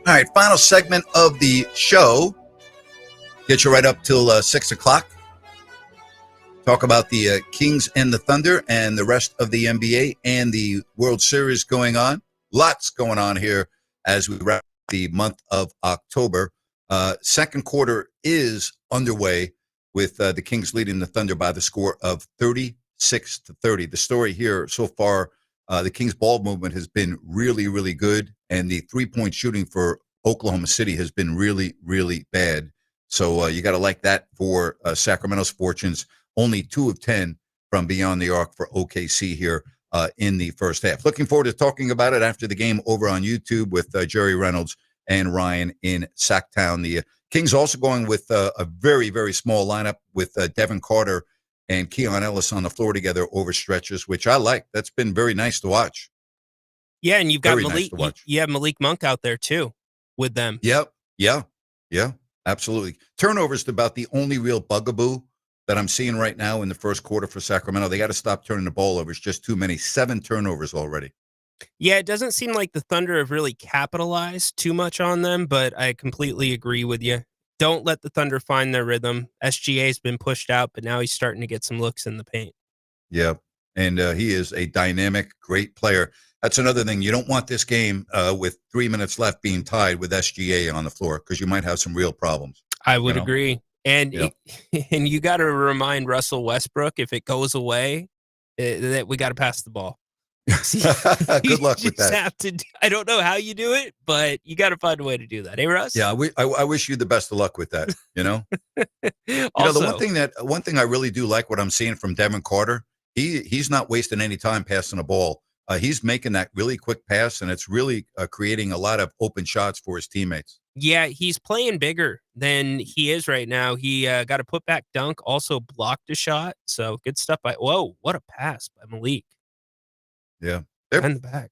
All right, final segment of the show. Get you right up till 6 o'clock. Talk about the Kings and the Thunder and the rest of the NBA and the World Series going on. Lots going on here as we wrap the month of October. Second quarter is underway with the Kings leading the Thunder by the score of 36-30. The story here so far, the Kings ball movement has been really, really good, and the three-point shooting for Oklahoma City has been really, really bad. So you got to like that for Sacramento's fortunes. Only 2 of 10 from beyond the arc for OKC here in the first half. Looking forward to talking about it after the game over on YouTube with Jerry Reynolds and Ryan in Sacktown. The Kings also going with a very, very small lineup with Devin Carter and Keon Ellis on the floor together over stretches, which I like. That's been very nice to watch. Yeah, and you've got Very Malik. nice to watch. You have Malik Monk out there too with them. Yep. Yeah, absolutely. Turnovers about the only real bugaboo that I'm seeing right now in the first quarter for Sacramento. They got to stop turning the ball over. It's just too many. 7 turnovers already. Yeah, it doesn't seem like the Thunder have really capitalized too much on them, but I completely agree with you. Don't let the Thunder find their rhythm. SGA's been pushed out, but now he's starting to get some looks in the paint. Yeah, and he is a dynamic, great player. That's another thing. You don't want this game with 3 minutes left being tied with SGA on the floor because you might have some real problems. I would agree. And and you got to remind Russell Westbrook, if it goes away, that we got to pass the ball. Good luck with that. I don't know how you do it, but you got to find a way to do that. Hey, Russ? Yeah, I wish you the best of luck with that, you know? Also, the one thing I really do like what I'm seeing from Devin Carter, he's not wasting any time passing the ball. He's making that really quick pass, and it's really creating a lot of open shots for his teammates. Yeah, he's playing bigger than he is right now. He got a putback dunk, also blocked a shot. So good stuff by, whoa, what a pass by Malik. Yeah. In the back.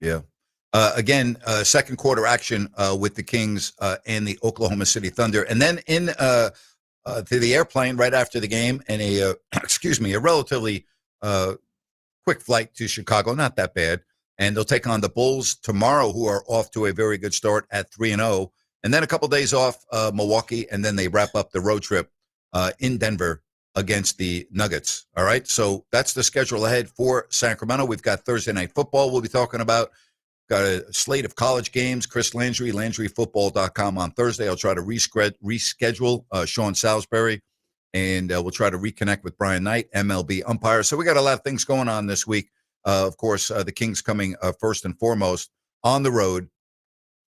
Yeah. Again, second quarter action with the Kings and the Oklahoma City Thunder. And then to the airplane right after the game and a relatively quick flight to Chicago. Not that bad. And they'll take on the Bulls tomorrow, who are off to a very good start at 3-0. And then a couple days off Milwaukee, and then they wrap up the road trip in Denver against the Nuggets. All right, so that's the schedule ahead for Sacramento. We've got Thursday Night Football we'll be talking about. Got a slate of college games. Chris Landry, LandryFootball.com on Thursday. I'll try to reschedule Sean Salisbury, and we'll try to reconnect with Brian Knight, MLB umpire. So we got a lot of things going on this week. Of course, the Kings coming first and foremost on the road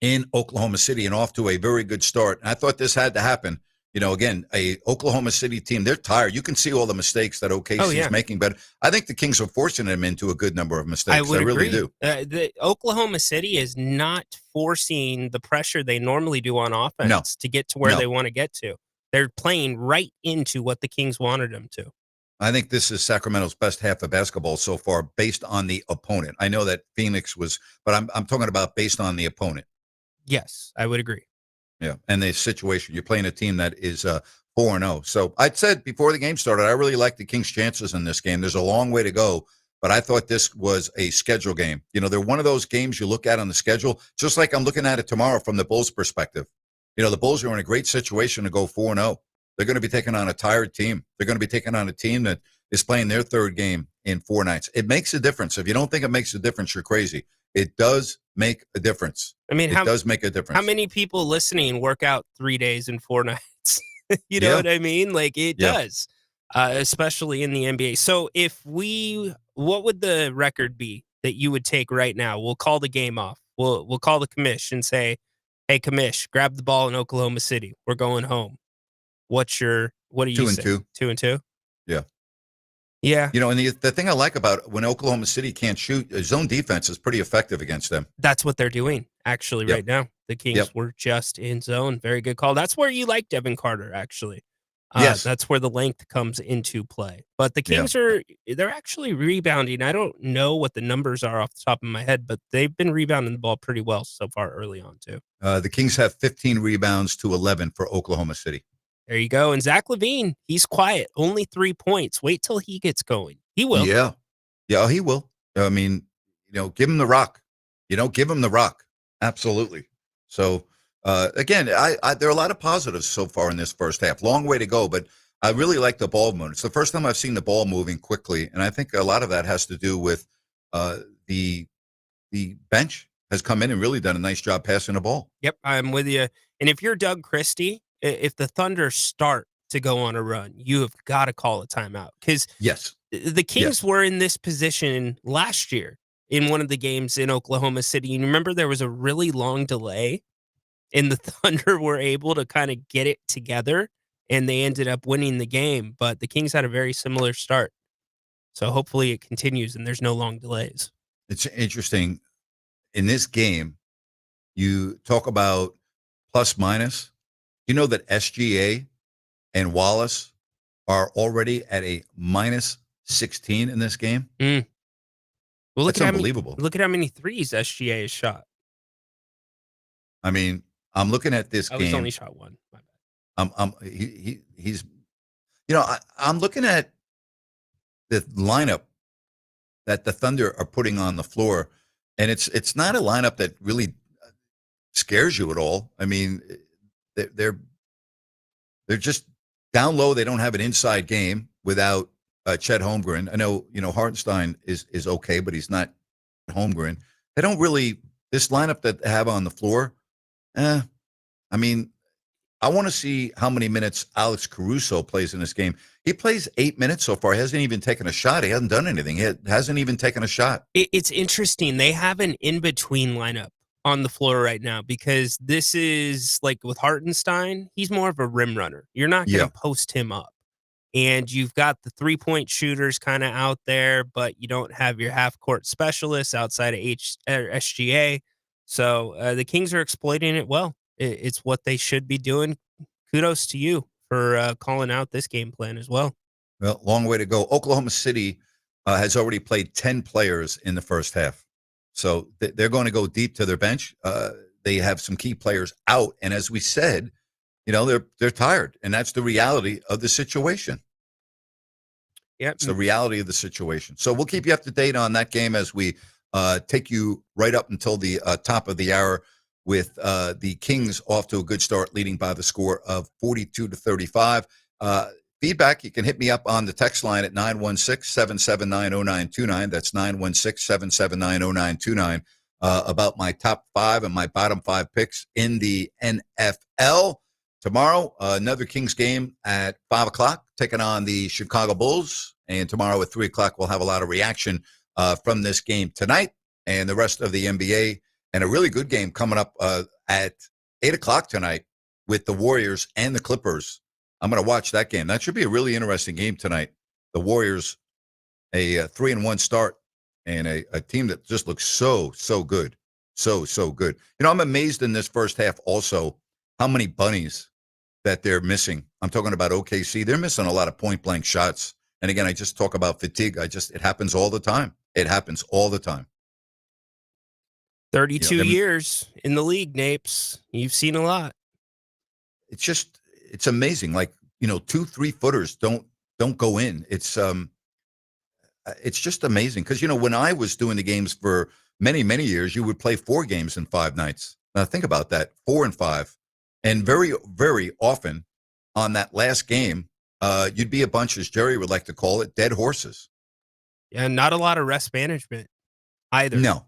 in Oklahoma City and off to a very good start. And I thought this had to happen Again, a Oklahoma City team, they're tired. You can see all the mistakes that OKC is making, but I think the Kings are forcing them into a good number of mistakes. I would really agree. do. The Oklahoma City is not forcing the pressure they normally do on offense to get to where they want to get to. They're playing right into what the Kings wanted them to. I think this is Sacramento's best half of basketball so far based on the opponent. I know that Phoenix was, but I'm talking about based on the opponent. Yes, I would agree. Yeah, and the situation. You're playing a team that is 4-0. So I said before the game started, I really like the Kings' chances in this game. There's a long way to go, but I thought this was a schedule game. They're one of those games you look at on the schedule, just like I'm looking at it tomorrow from the Bulls' perspective. The Bulls are in a great situation to go 4-0. They're going to be taking on a tired team. They're going to be taking on a team that is playing their third game in 4 nights. It makes a difference. If you don't think it makes a difference, you're crazy. It does make a difference. I mean, it does make a difference. How many people listening work out 3 days and 4 nights? You know what I mean? Like it does, especially in the NBA. So what would the record be that you would take right now? We'll call the game off. We'll call the commish and say, hey, commish, grab the ball in Oklahoma City. We're going home. What do you say? 2-2. 2-2? Yeah. Yeah. And the thing I like about when Oklahoma City can't shoot, zone defense is pretty effective against them. That's what they're doing, actually, right now. The Kings were just in zone. Very good call. That's where you like Devin Carter, actually. Yes. That's where the length comes into play. But the Kings they're actually rebounding. I don't know what the numbers are off the top of my head, but they've been rebounding the ball pretty well so far early on, too. The Kings have 15 rebounds to 11 for Oklahoma City. There you go. And Zach LaVine, he's quiet. Only 3 points. Wait till he gets going. He will. Yeah. Yeah, he will. I mean, give him the rock. Give him the rock. Absolutely. So, again, there are a lot of positives so far in this first half. Long way to go, but I really like the ball movement. It's the first time I've seen the ball moving quickly, and I think a lot of that has to do with the bench has come in and really done a nice job passing the ball. Yep, I'm with you. And if you're Doug Christie, if the Thunder start to go on a run, you have got to call a timeout because the Kings were in this position last year in one of the games in Oklahoma City. And remember, there was a really long delay, and the Thunder were able to kind of get it together, and they ended up winning the game. But the Kings had a very similar start. So hopefully it continues and there's no long delays. It's interesting. In this game, you talk about plus minus. You know that SGA and Wallace are already at a minus 16 in this game? Well, That's unbelievable. Look at how many threes SGA has shot. I mean, I'm looking at this game. He's only shot one. My bad. He's I'm looking at the lineup that the Thunder are putting on the floor, and it's not a lineup that really scares you at all. I mean, they're just down low. They don't have an inside game without Chet Holmgren. I know, Hartenstein is okay, but he's not Holmgren. They don't really, this lineup that they have on the floor, I mean, I want to see how many minutes Alex Caruso plays in this game. He plays 8 minutes so far. He hasn't even taken a shot. He hasn't done anything. He hasn't even taken a shot. It's interesting. They have an in-between lineup on the floor right now because this is like with Hartenstein, he's more of a rim runner. You're not going to post him up. And you've got the 3-point shooters kind of out there, but you don't have your half-court specialists outside of SGA. So the Kings are exploiting it well. It's what they should be doing. Kudos to you for calling out this game plan as well. Well, long way to go. Oklahoma City has already played 10 players in the first half. So they're going to go deep to their bench. They have some key players out. And as we said, they're tired. And that's the reality of the situation. Yeah, it's the reality of the situation. So we'll keep you up to date on that game as we take you right up until the top of the hour with the Kings off to a good start, leading by the score of 42-35. Feedback, you can hit me up on the text line at 916-779-0929. That's 916-779-0929 about my top 5 and my bottom 5 picks in the NFL. Tomorrow, another Kings game at 5 o'clock, taking on the Chicago Bulls. And tomorrow at 3 o'clock, we'll have a lot of reaction from this game tonight and the rest of the NBA. And a really good game coming up at 8 o'clock tonight with the Warriors and the Clippers. I'm going to watch that game. That should be a really interesting game tonight. The Warriors, a 3-1 start, and a team that just looks so good. So good. I'm amazed in this first half also how many bunnies that they're missing. I'm talking about OKC. They're missing a lot of point-blank shots. And again, I just talk about fatigue. It happens all the time. It happens all the time. 32 years in the league, Napes. You've seen a lot. It's amazing. Like, 2-3 footers don't go in. It's just amazing. Because, when I was doing the games for many, many years, you would play 4 games in 5 nights. Now think about that, 4 and 5. And very, very often on that last game, you'd be a bunch, as Jerry would like to call it, dead horses. Yeah, not a lot of rest management either. No.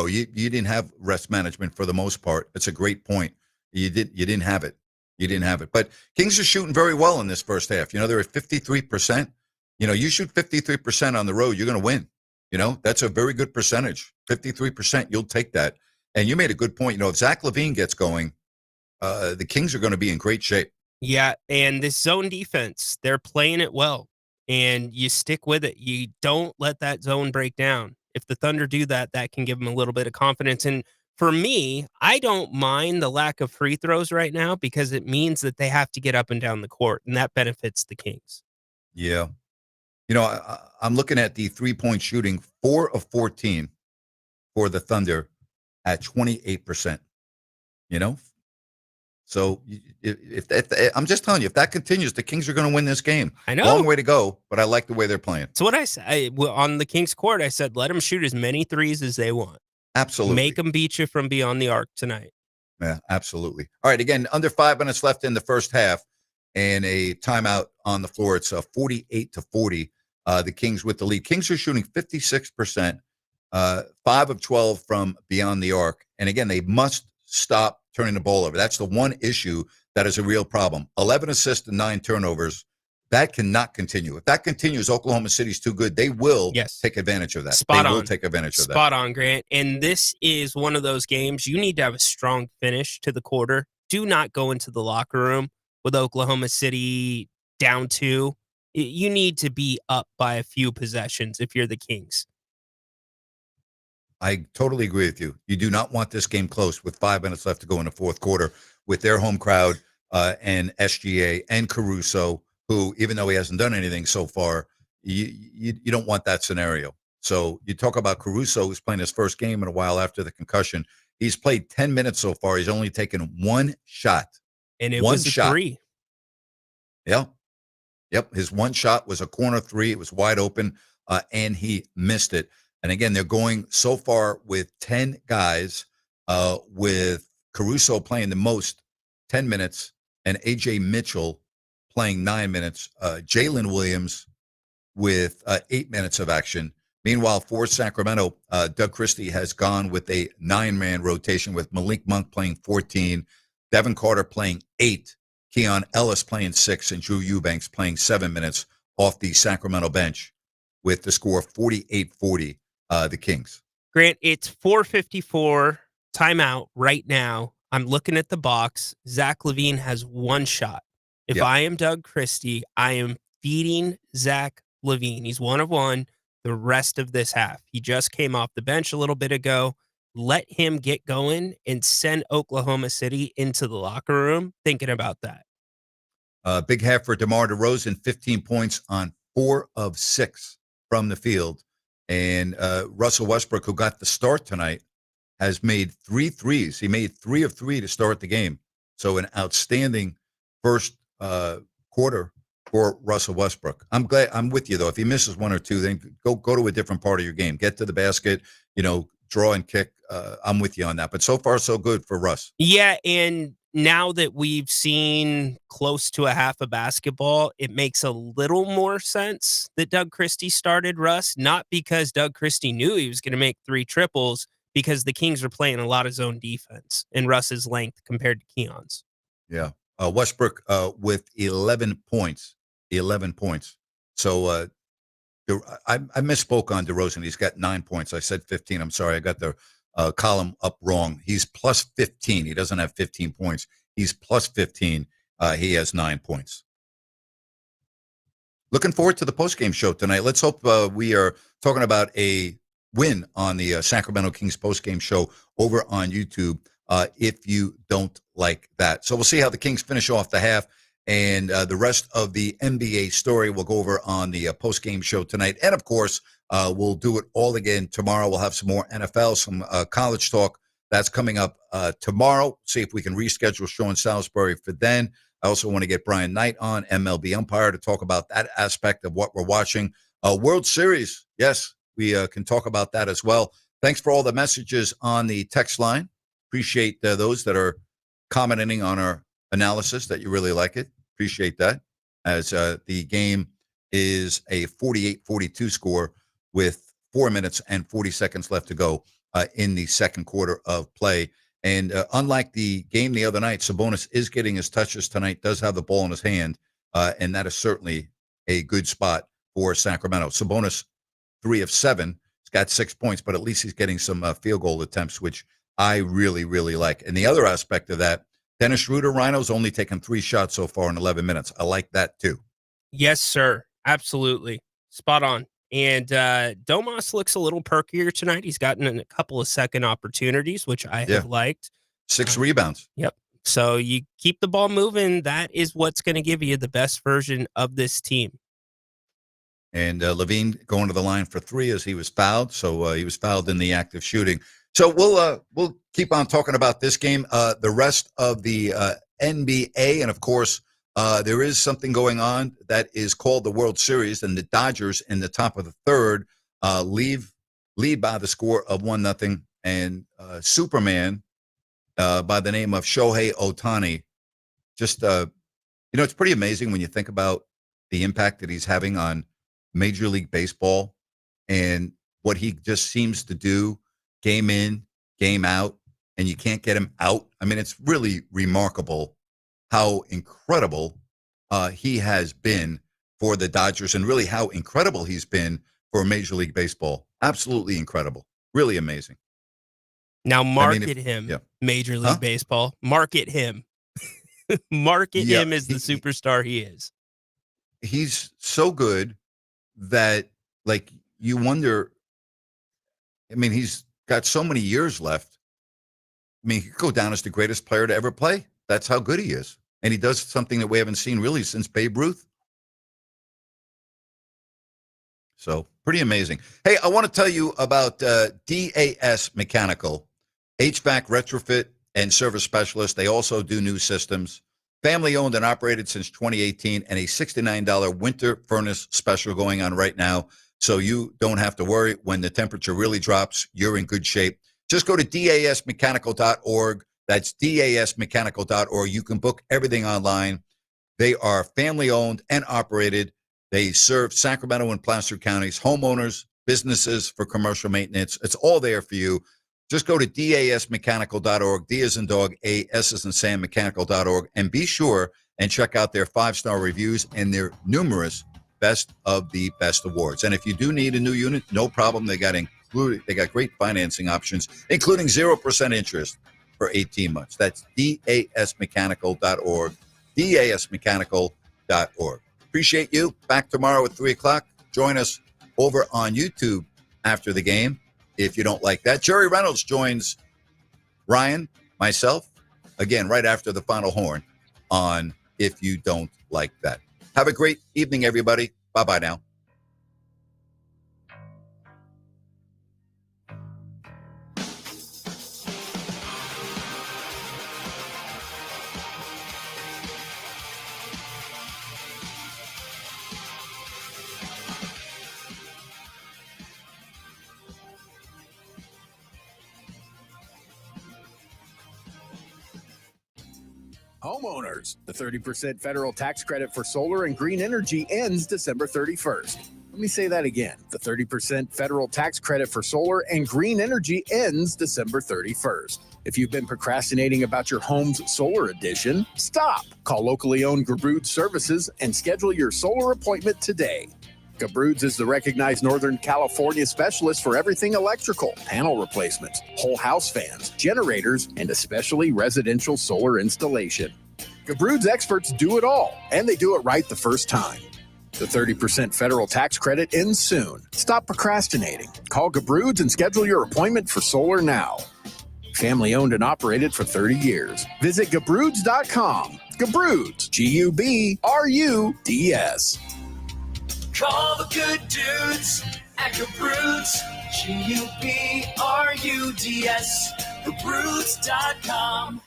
You didn't have rest management for the most part. It's a great point. You didn't have it. But Kings are shooting very well in this first half. They're at 53%. You shoot 53% on the road, you're going to win. That's a very good percentage. 53%, you'll take that. And you made a good point. If Zach LaVine gets going, the Kings are going to be in great shape. Yeah, and this zone defense, they're playing it well, and you stick with it. You don't let that zone break down. If the Thunder do that, that can give them a little bit of confidence. And for me, I don't mind the lack of free throws right now because it means that they have to get up and down the court, and that benefits the Kings. Yeah. I'm looking at the 3-point shooting, 4 of 14 for the Thunder at 28%. So if I'm just telling you, if that continues, the Kings are going to win this game. I know. Long way to go, but I like the way they're playing. So what I said on the Kings court, I said, let them shoot as many threes as they want. Absolutely. Make them beat you from beyond the arc tonight. Yeah, absolutely. All right, again, under 5 minutes left in the first half and a timeout on the floor. It's 48-40. The Kings with the lead. Kings are shooting 56%, 5 of 12 from beyond the arc. And again, they must stop turning the ball over. That's the one issue that is a real problem. 11 assists and 9 turnovers. That cannot continue. If that continues, Oklahoma City's too good. They will take advantage of that. Spot on. Will take advantage of that. Spot on, Grant. And this is one of those games you need to have a strong finish to the quarter. Do not go into the locker room with Oklahoma City down 2. You need to be up by a few possessions if you're the Kings. I totally agree with you. You do not want this game close with 5 minutes left to go in the fourth quarter with their home crowd and SGA and Caruso, who, even though he hasn't done anything so far, you don't want that scenario. So you talk about Caruso, who's playing his first game in a while after the concussion. He's played 10 minutes so far. He's only taken 1 shot. And it was a 3. Yeah. Yep. His 1 shot was a corner 3. It was wide open, and he missed it. And again, they're going so far with 10 guys, with Caruso playing the most, 10 minutes, and A.J. Mitchell playing 9 minutes. Jalen Williams with 8 minutes of action. Meanwhile, for Sacramento, Doug Christie has gone with a 9-man rotation with Malik Monk playing 14, Devin Carter playing 8, Keon Ellis playing 6, and Drew Eubanks playing 7 minutes off the Sacramento bench with the score 48-40, the Kings. Grant, it's 4:54, timeout right now. I'm looking at the box. Zach LaVine has 1 shot. If I am Doug Christie, I am feeding Zach LaVine. He's 1 of 1 the rest of this half. He just came off the bench a little bit ago. Let him get going and send Oklahoma City into the locker room thinking about that. Big half for DeMar DeRozan, 15 points on 4 of 6 from the field. And Russell Westbrook, who got the start tonight, has made 3 threes. He made 3 of 3 to start the game. So an outstanding first quarter for Russell Westbrook. I'm glad. I'm with you, though. If he misses 1 or 2, then go to a different part of your game. Get to the basket, draw and kick. I'm with you on that. But so far, so good for Russ. Yeah, and now that we've seen close to a half of basketball, it makes a little more sense that Doug Christie started Russ, not because Doug Christie knew he was going to make 3 triples, because the Kings are playing a lot of zone defense and Russ's length compared to Keon's. Yeah. Westbrook with 11 points. 11 points. So I misspoke on DeRozan. He's got 9 points. I said 15. I'm sorry. I got the column up wrong. He's plus 15. He doesn't have 15 points. He's plus 15. He has 9 points. Looking forward to the postgame show tonight. Let's hope we are talking about a win on the Sacramento Kings postgame show over on YouTube if you don't like that. So we'll see how the Kings finish off the half, and the rest of the NBA story we'll go over on the postgame show tonight. And, of course, we'll do it all again tomorrow. We'll have some more NFL, some college talk. That's coming up tomorrow. See if we can reschedule Sean Salisbury for then. I also want to get Brian Knight on, MLB umpire, to talk about that aspect of what we're watching. World Series, yes, we can talk about that as well. Thanks for all the messages on the text line. Appreciate those that are commenting on our analysis, that you really like it. Appreciate that, as the game is a 48-42 score with 4 minutes and 40 seconds left to go in the second quarter of play. And unlike the game the other night, Sabonis is getting his touches tonight, does have the ball in his hand, and that is certainly a good spot for Sacramento. Sabonis, 3 of 7. He's got 6 points, but at least he's getting some field goal attempts, which I really, really like. And the other aspect of that, Dennis Schroeder, Rhino's only taken 3 shots so far in 11 minutes. I like that too. Yes, sir. Absolutely. Spot on. And Domas looks a little perkier tonight. He's gotten a couple of second opportunities, which I have liked. 6 rebounds. Yep. So you keep the ball moving. That is what's going to give you the best version of this team. And Levine going to the line for 3 as he was fouled. So he was fouled in the act of shooting. So we'll keep on talking about this game, the rest of the NBA, and of course, there is something going on that is called the World Series, and the Dodgers in the top of the third lead by the score of 1-0. And Superman by the name of Shohei Ohtani, just it's pretty amazing when you think about the impact that he's having on Major League Baseball and what he just seems to do game in, game out, and you can't get him out. I mean, it's really remarkable how incredible he has been for the Dodgers, and really how incredible he's been for Major League Baseball. Absolutely incredible. Really amazing. Now market him, Major League Baseball. Market him. Market him as the superstar he is. He's so good that, like, you wonder, I mean, he's got so many years left. I mean, he could go down as the greatest player to ever play. That's how good he is. And he does something that we haven't seen really since Babe Ruth. So pretty amazing. Hey, I want to tell you about DAS Mechanical, HVAC retrofit and service specialist. They also do new systems. Family owned and operated since 2018, and a $69 winter furnace special going on right now. So you don't have to worry when the temperature really drops. You're in good shape. Just go to dasmechanical.org. That's dasmechanical.org. You can book everything online. They are family owned and operated. They serve Sacramento and Placer counties, homeowners, businesses for commercial maintenance. It's all there for you. Just go to dasmechanical.org, D as in dog, A, S as in Sam, mechanical.org, and be sure and check out their 5-star reviews and their numerous Best of the Best awards. And if you do need a new unit, no problem. They got great financing options, including 0% interest for 18 months. That's dasmechanical.org, dasmechanical.org. Appreciate you. Back tomorrow at 3 o'clock. Join us over on YouTube after the game if you don't like that. Jerry Reynolds joins Ryan, myself, again, right after the final horn on If You Don't Like That. Have a great evening, everybody. Bye-bye now. Homeowners, the 30% federal tax credit for solar and green energy ends December 31st. Let me say that again. The 30% federal tax credit for solar and green energy ends December 31st. If you've been procrastinating about your home's solar addition, stop. Call locally owned Grabud Services and schedule your solar appointment today. Gabroods is the recognized Northern California specialist for everything electrical, panel replacements, whole house fans, generators, and especially residential solar installation. Gabroods experts do it all, and they do it right the first time. The 30% federal tax credit ends soon. Stop procrastinating. Call Gabroods and schedule your appointment for solar now. Family owned and operated for 30 years. Visit Gabroods.com. Gabroods, G-U-B-R-U-D-S. Call the good dudes at Gabroods, G-U-B-R-U-D-S, Gabroods.com.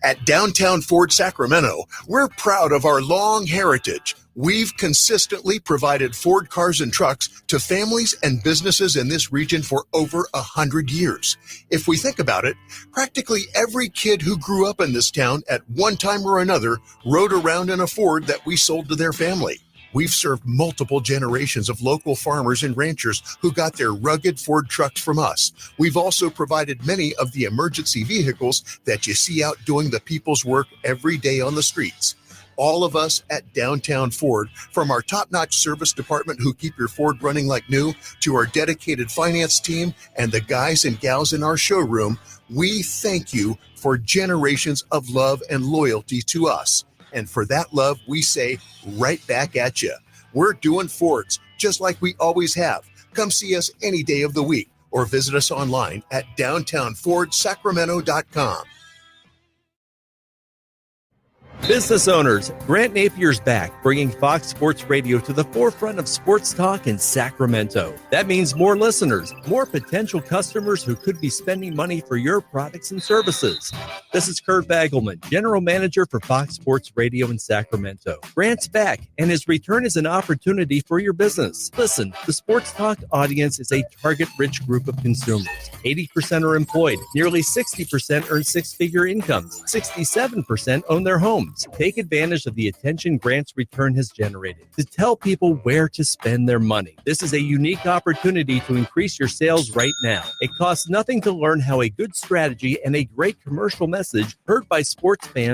At Downtown Ford Sacramento, we're proud of our long heritage. We've consistently provided Ford cars and trucks to families and businesses in this region for over 100 years. If we think about it, practically every kid who grew up in this town at one time or another rode around in a Ford that we sold to their family. We've served multiple generations of local farmers and ranchers who got their rugged Ford trucks from us. We've also provided many of the emergency vehicles that you see out doing the people's work every day on the streets. All of us at Downtown Ford, from our top-notch service department who keep your Ford running like new, to our dedicated finance team and the guys and gals in our showroom, we thank you for generations of love and loyalty to us. And for that love, we say right back at you. We're doing Fords just like we always have. Come see us any day of the week or visit us online at downtownfordsacramento.com. Business owners, Grant Napier's back, bringing Fox Sports Radio to the forefront of sports talk in Sacramento. That means more listeners, more potential customers who could be spending money for your products and services. This is Kurt Bagelman, General Manager for Fox Sports Radio in Sacramento. Grant's back, and his return is an opportunity for your business. Listen, the sports talk audience is a target-rich group of consumers. 80% are employed, nearly 60% earn six-figure incomes, 67% own their homes. Take advantage of the attention Grant's return has generated to tell people where to spend their money. This is a unique opportunity to increase your sales right now. It costs nothing to learn how a good strategy and a great commercial message heard by sports fans